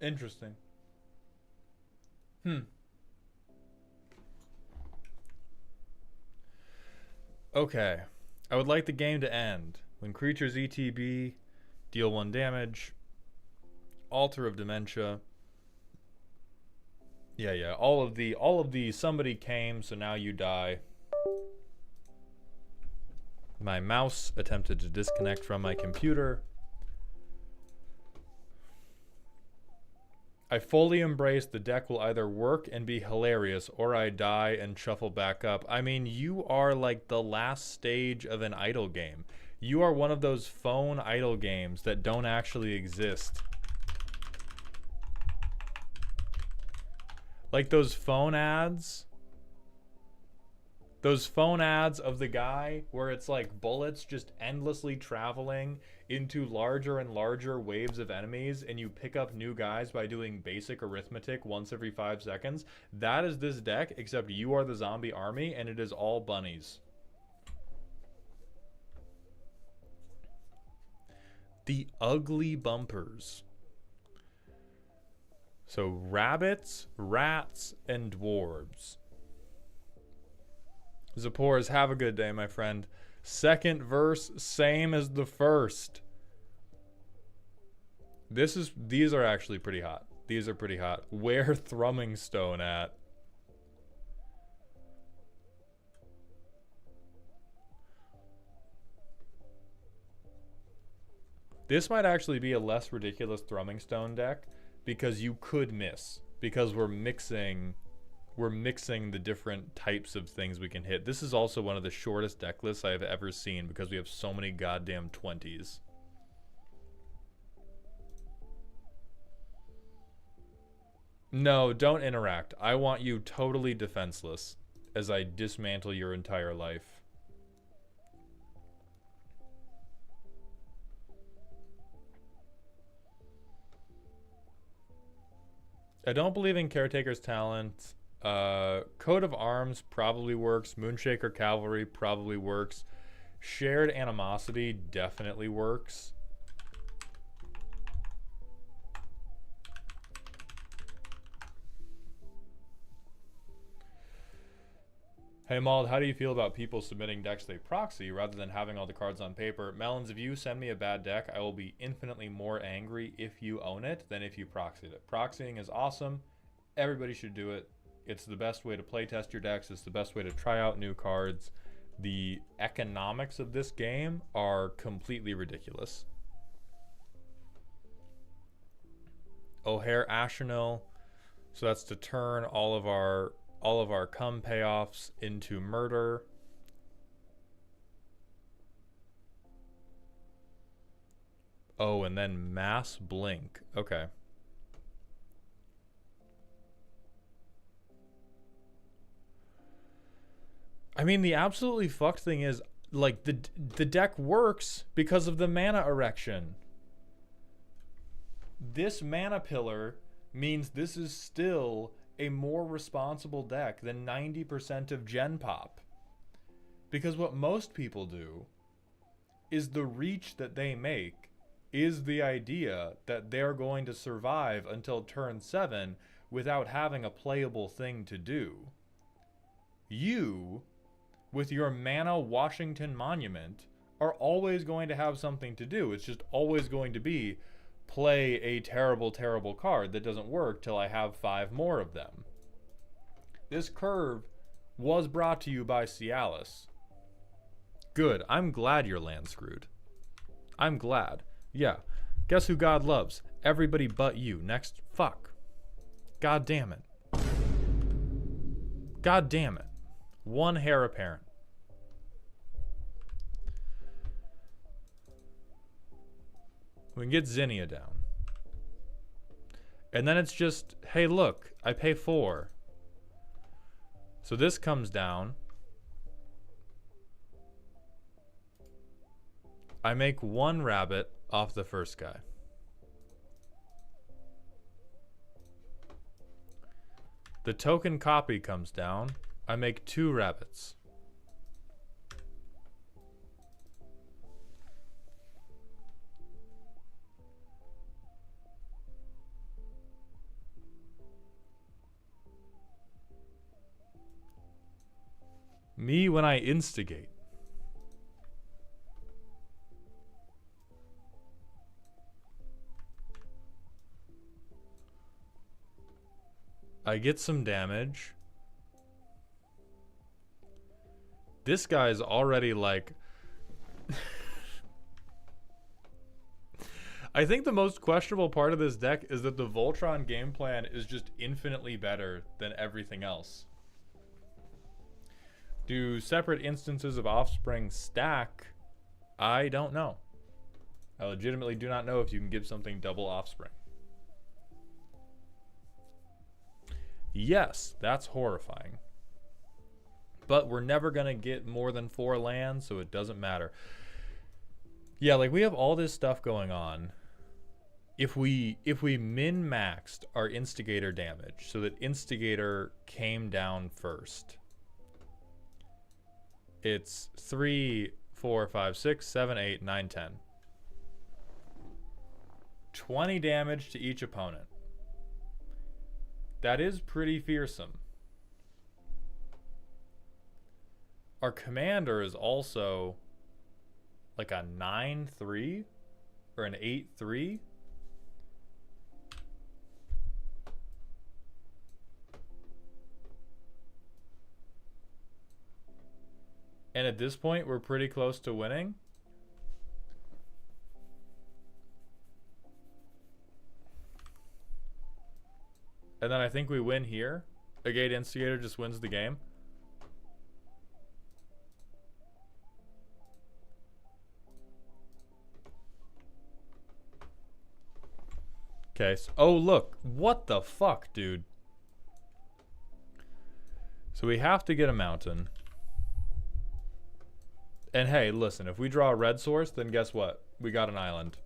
Interesting. Okay. I would like the game to end. When creatures ETB, deal 1 damage. Altar of Dementia. Yeah. All of the somebody came, so now you die. My mouse attempted to disconnect from my computer. I fully embrace the deck will either work and be hilarious or I die and shuffle back up. I mean, you are like the last stage of an idle game. You are one of those phone idle games that don't actually exist. Like those phone ads. Those phone ads of the guy where it's like bullets just endlessly traveling into larger and larger waves of enemies and you pick up new guys by doing basic arithmetic once every 5 seconds. That is this deck, except you are the zombie army and it is all bunnies. The ugly bumpers. So rabbits, rats, and dwarves. Zapores, have a good day, my friend. Second verse, same as the first. These are actually pretty hot. These are pretty hot. Where Thrumming Stone at? This might actually be a less ridiculous Thrumming Stone deck because you could miss. Because we're mixing the different types of things we can hit. This is also one of the shortest deck lists I have ever seen because we have so many goddamn 20s. No, don't interact. I want you totally defenseless as I dismantle your entire life. I don't believe in Caretaker's Talent. Coat of Arms probably works. Moonshaker Cavalry probably works. Shared Animosity definitely works. Hey Mauld, how do you feel about people submitting decks they proxy rather than having all the cards on paper? Melons, if you send me a bad deck, I will be infinitely more angry if you own it than if you proxied it. Proxying is awesome. Everybody should do it. It's the best way to play test your decks. It's the best way to try out new cards. The economics of this game are completely ridiculous. O'Hare Ashenil. So that's to turn all of our cum payoffs into murder. Oh, and then Mass Blink. Okay. I mean, the absolutely fucked thing is, like, the deck works because of the mana erection. This mana pillar means this is still a more responsible deck than 90% of Gen Pop. Because what most people do is the reach that they make is the idea that they're going to survive until turn 7 without having a playable thing to do. You, with your mana Washington Monument, are always going to have something to do. It's just always going to be play a terrible, terrible card that doesn't work till I have 5 more of them. This curve was brought to you by Cialis. Good. I'm glad you're land screwed. I'm glad. Yeah. Guess who God loves? Everybody but you. Next. Fuck. God damn it. God damn it. One hair apparent. We can get Zinnia down. And then it's just, hey, look, I pay 4. So this comes down. I make 1 rabbit off the first guy. The token copy comes down. I make 2 rabbits. Me when I instigate. I get some damage. This guy's already like... I think the most questionable part of this deck is that the Voltron game plan is just infinitely better than everything else. Do separate instances of offspring stack? I don't know. I legitimately do not know if you can give something double offspring. Yes, that's horrifying. But we're never going to get more than 4 lands, so it doesn't matter. Yeah, like we have all this stuff going on. If we min-maxed our instigator damage so that instigator came down first, it's 3, 4, 5, 6, 7, 8, 9, 10. 20 damage to each opponent. That is pretty fearsome. Our commander is also like a 9-3 or an 8-3. And at this point, we're pretty close to winning. And then I think we win here. A Gate Instigator just wins the game. Okay. So, oh, look. What the fuck, dude? So we have to get a mountain. And hey, listen, if we draw a red source, then guess what? We got an island.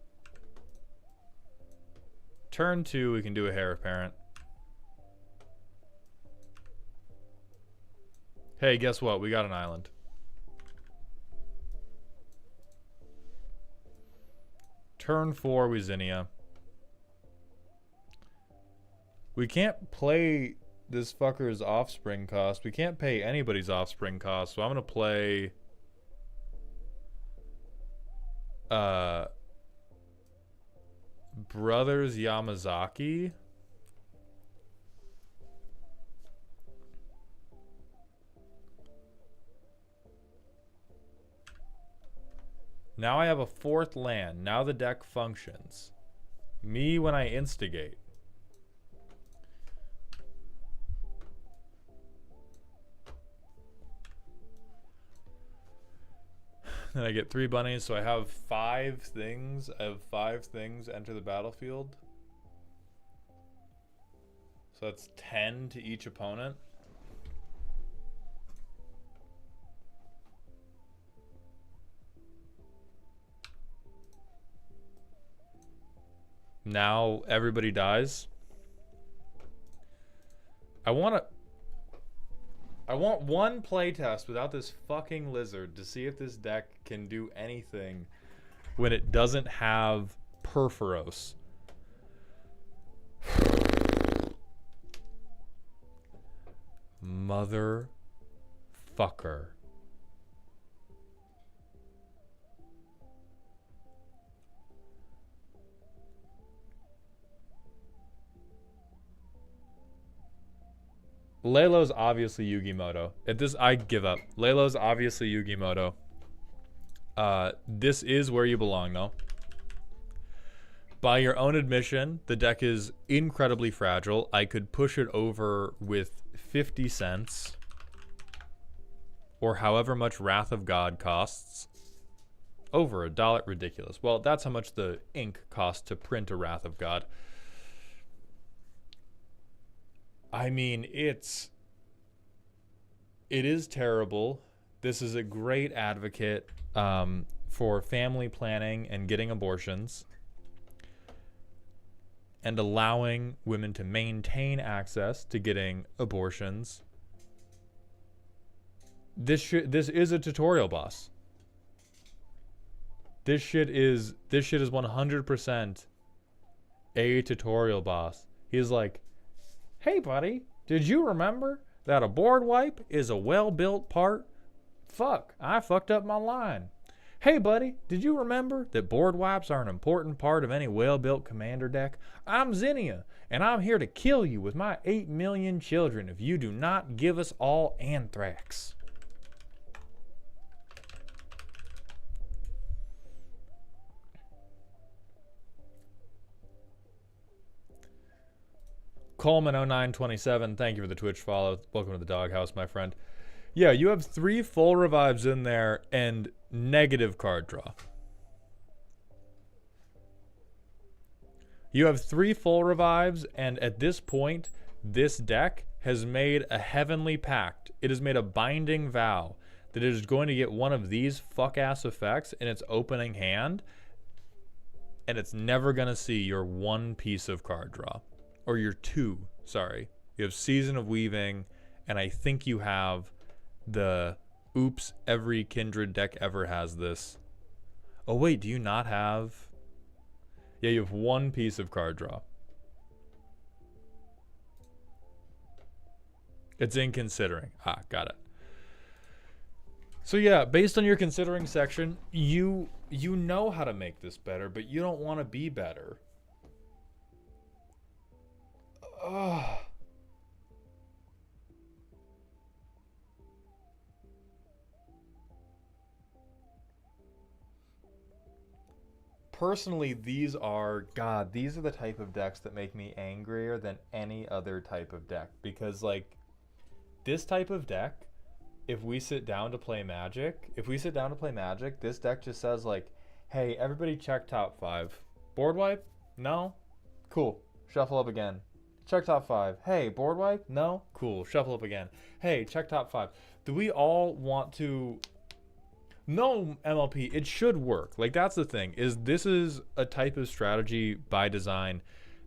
Turn 2, we can do a Heir Apparent. Hey, guess what? We got an island. Turn 4, we Zinnia. We can't play this fucker's offspring cost. We can't pay anybody's offspring cost, so I'm going to play... Brothers Yamazaki. Now I have a 4th land. Now the deck functions. Me when I instigate. Then I get 3 bunnies, so I have 5 things. I have 5 things enter the battlefield. So that's 10 to each opponent. Now everybody dies. I want one playtest without this fucking lizard to see if this deck can do anything when it doesn't have Perforos. Motherfucker. Lelo's obviously Yugimoto. At this, I give up. Lelo's obviously Yugimoto. This is where you belong, though. By your own admission, the deck is incredibly fragile. I could push it over with 50 cents. Or however much Wrath of God costs. Over $1. Ridiculous. Well, that's how much the ink cost to print a Wrath of God. I mean, it is terrible. This is a great advocate for family planning and getting abortions and allowing women to maintain access to getting abortions. This is a tutorial boss. This shit is 100% a tutorial boss. He's like, hey buddy, did you remember that a board wipe is a well-built part? Fuck, I fucked up my line. Hey buddy, did you remember that board wipes are an important part of any well-built commander deck? I'm Zinnia, and I'm here to kill you with my 8 million children if you do not give us all anthrax. Coleman0927, thank you for the Twitch follow. Welcome to the doghouse, my friend. Yeah, you have 3 full revives in there and negative card draw. You have 3 full revives, and at this point, this deck has made a heavenly pact. It has made a binding vow that it is going to get one of these fuck-ass effects in its opening hand, and it's never going to see your 1 piece of card draw. Or your 2, sorry. You have Season of Weaving, and I think you have the oops, every Kindred deck ever has this. Oh wait, do you not have? Yeah, you have 1 piece of card draw. It's in considering. Ah, got it. So yeah, based on your considering section, you know how to make this better, but you don't want to be better. Ugh. Personally, these are the type of decks that make me angrier than any other type of deck. Because, like, this type of deck, if we sit down to play Magic, this deck just says, like, hey, everybody check top 5. Board wipe? No? Cool. Shuffle up again. Check top 5. Hey, board wipe? No? Cool. Shuffle up again. Hey, check top 5. Do we all want to... No, MLP, it should work. Like, that's the thing, is this is a type of strategy by design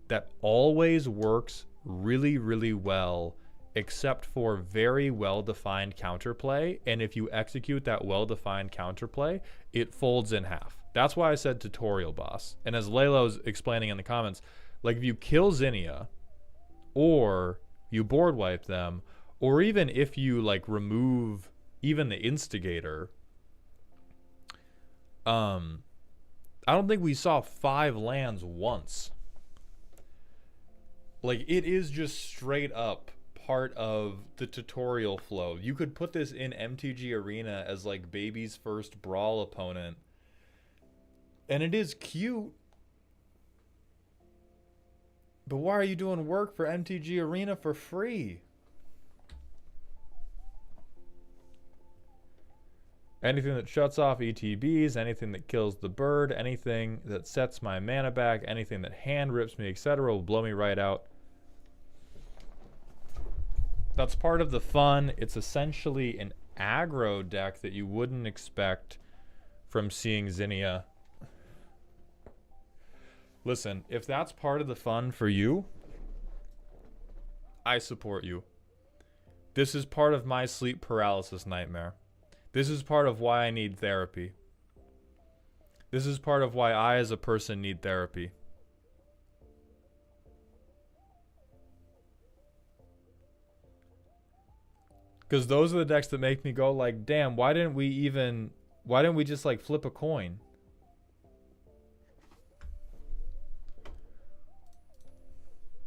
that always works really, really well, except for very well-defined counterplay. And if you execute that well-defined counterplay, it folds in half. That's why I said tutorial boss. And as Lelo's explaining in the comments, like, if you kill Zinnia, or you board wipe them, or even if you, like, remove even the instigator... I don't think we saw 5 lands once. Like, it is just straight up part of the tutorial flow. You could put this in MTG Arena as, like, baby's first brawl opponent. And it is cute. But why are you doing work for MTG Arena for free? Anything that shuts off ETBs, anything that kills the bird, anything that sets my mana back, anything that hand rips me, etc. will blow me right out. That's part of the fun. It's essentially an aggro deck that you wouldn't expect from seeing Zinnia. Listen, if that's part of the fun for you, I support you. This is part of my sleep paralysis nightmare. This is part of why I need therapy. This is part of why I, as a person, need therapy. Because those are the decks that make me go, like, damn, why didn't we just, like, flip a coin?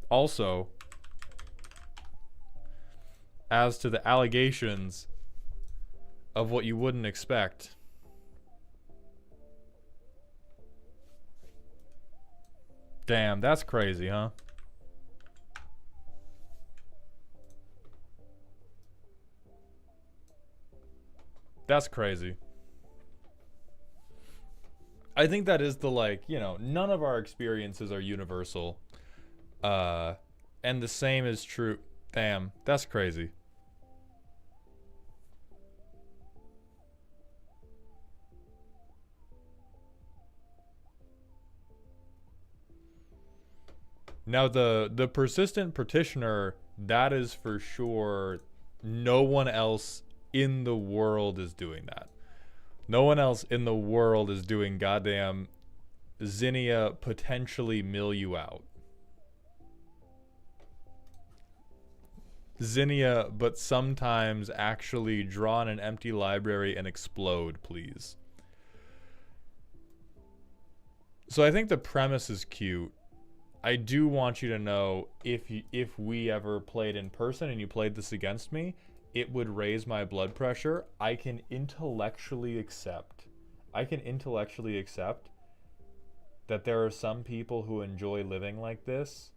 Also, as to the allegations of what you wouldn't expect. Damn, that's crazy, huh? That's crazy. I think that is the, like, you know, none of our experiences are universal. And the same is true. Damn, that's crazy. Now the persistent petitioner, that is for sure. No one else in the world is doing that. No one else in the world is doing goddamn Zinnia potentially mill you out. Zinnia, but sometimes actually draw in an empty library and explode, please. So I think the premise is cute. I do want you to know, if we ever played in person and you played this against me, it would raise my blood pressure. I can intellectually accept that there are some people who enjoy living like this.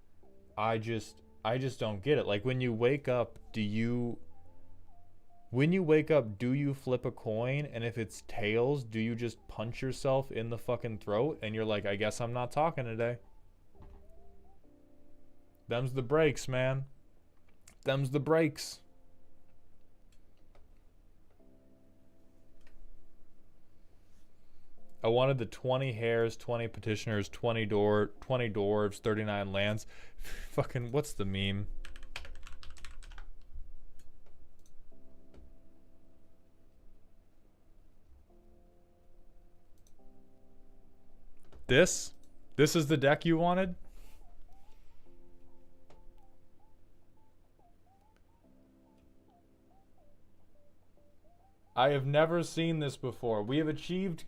I just don't get it. Like, when you wake up, do you flip a coin, and if it's tails, do you just punch yourself in the fucking throat and you're like, I guess I'm not talking today? Them's the breaks, man. Them's the breaks. I wanted the 20 hares, 20 petitioners, 20 dwarves, 39 lands. Fucking, what's the meme? This is the deck you wanted? I have never seen this before. We have achieved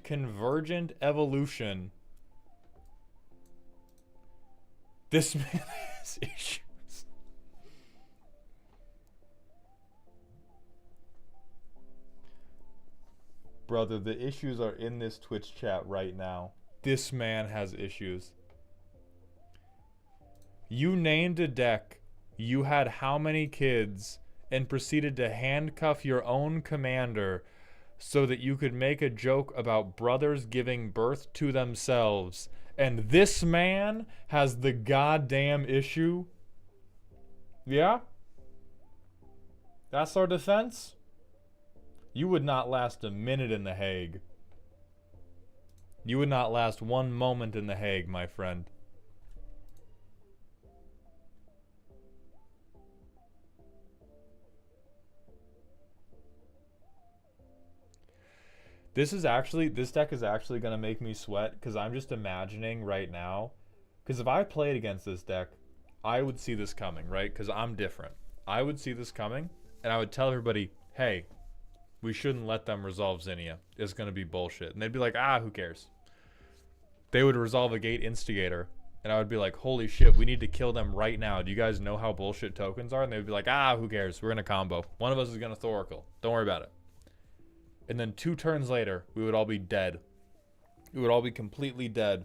convergent evolution. This man has issues. Brother, the issues are in this Twitch chat right now. This man has issues. You named a deck. You had how many kids? And proceeded to handcuff your own commander so that you could make a joke about brothers giving birth to themselves. And this man has the goddamn issue? Yeah? That's our defense? You would not last a minute in The Hague. You would not last one moment in The Hague, my friend. This deck is actually going to make me sweat, because I'm just imagining right now. Because if I played against this deck, I would see this coming, right? Because I'm different. I would see this coming, and I would tell everybody, hey, we shouldn't let them resolve Zinnia. It's going to be bullshit. And they'd be like, who cares? They would resolve a Gate Instigator, and I would be like, holy shit, we need to kill them right now. Do you guys know how bullshit tokens are? And they would be like, who cares? We're going to combo. One of us is going to Thoracle. Don't worry about it. And then 2 turns later, we would all be dead. We would all be completely dead.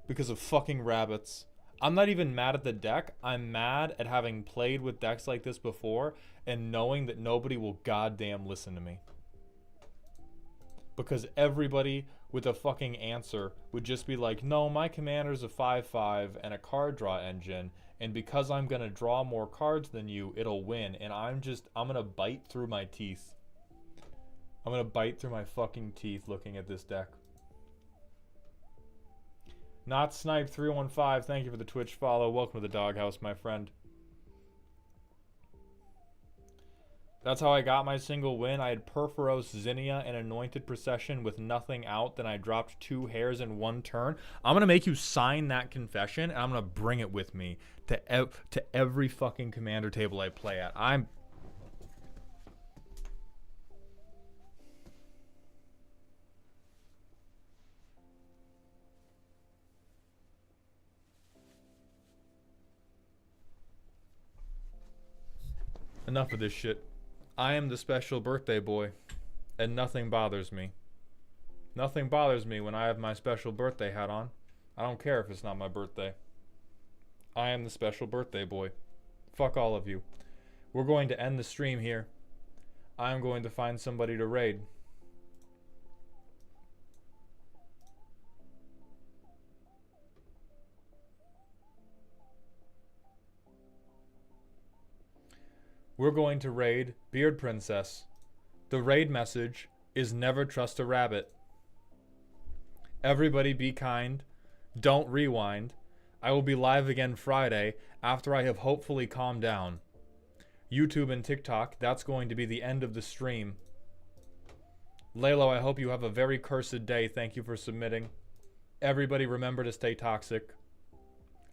Because of fucking rabbits. I'm not even mad at the deck. I'm mad at having played with decks like this before and knowing that nobody will goddamn listen to me. Because everybody with a fucking answer would just be like, no, my commander's a 5/5 and a card draw engine, and because I'm gonna draw more cards than you, it'll win. And I'm gonna bite through my teeth. I'm gonna bite through my fucking teeth looking at this deck. Not Snipe 315, thank you for the Twitch follow. Welcome to the doghouse, my friend. That's how I got my single win. I had Perforos, Zinnia, and Anointed Procession with nothing out. Then I dropped 2 hairs in 1 turn. I'm gonna make you sign that confession, and I'm gonna bring it with me to every fucking commander table I play at. Enough of this shit. I am the special birthday boy, and nothing bothers me. Nothing bothers me when I have my special birthday hat on. I don't care if it's not my birthday. I am the special birthday boy. Fuck all of you. We're going to end the stream here. I'm going to find somebody to raid. We're going to raid Beard Princess. The raid message is never trust a rabbit. Everybody be kind. Don't rewind. I will be live again Friday after I have hopefully calmed down. YouTube and TikTok, that's going to be the end of the stream. Lelo, I hope you have a very cursed day. Thank you for submitting. Everybody remember to stay toxic.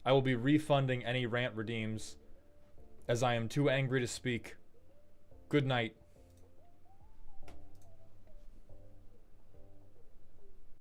I will be refunding any rant redeems, as I am too angry to speak. Good night.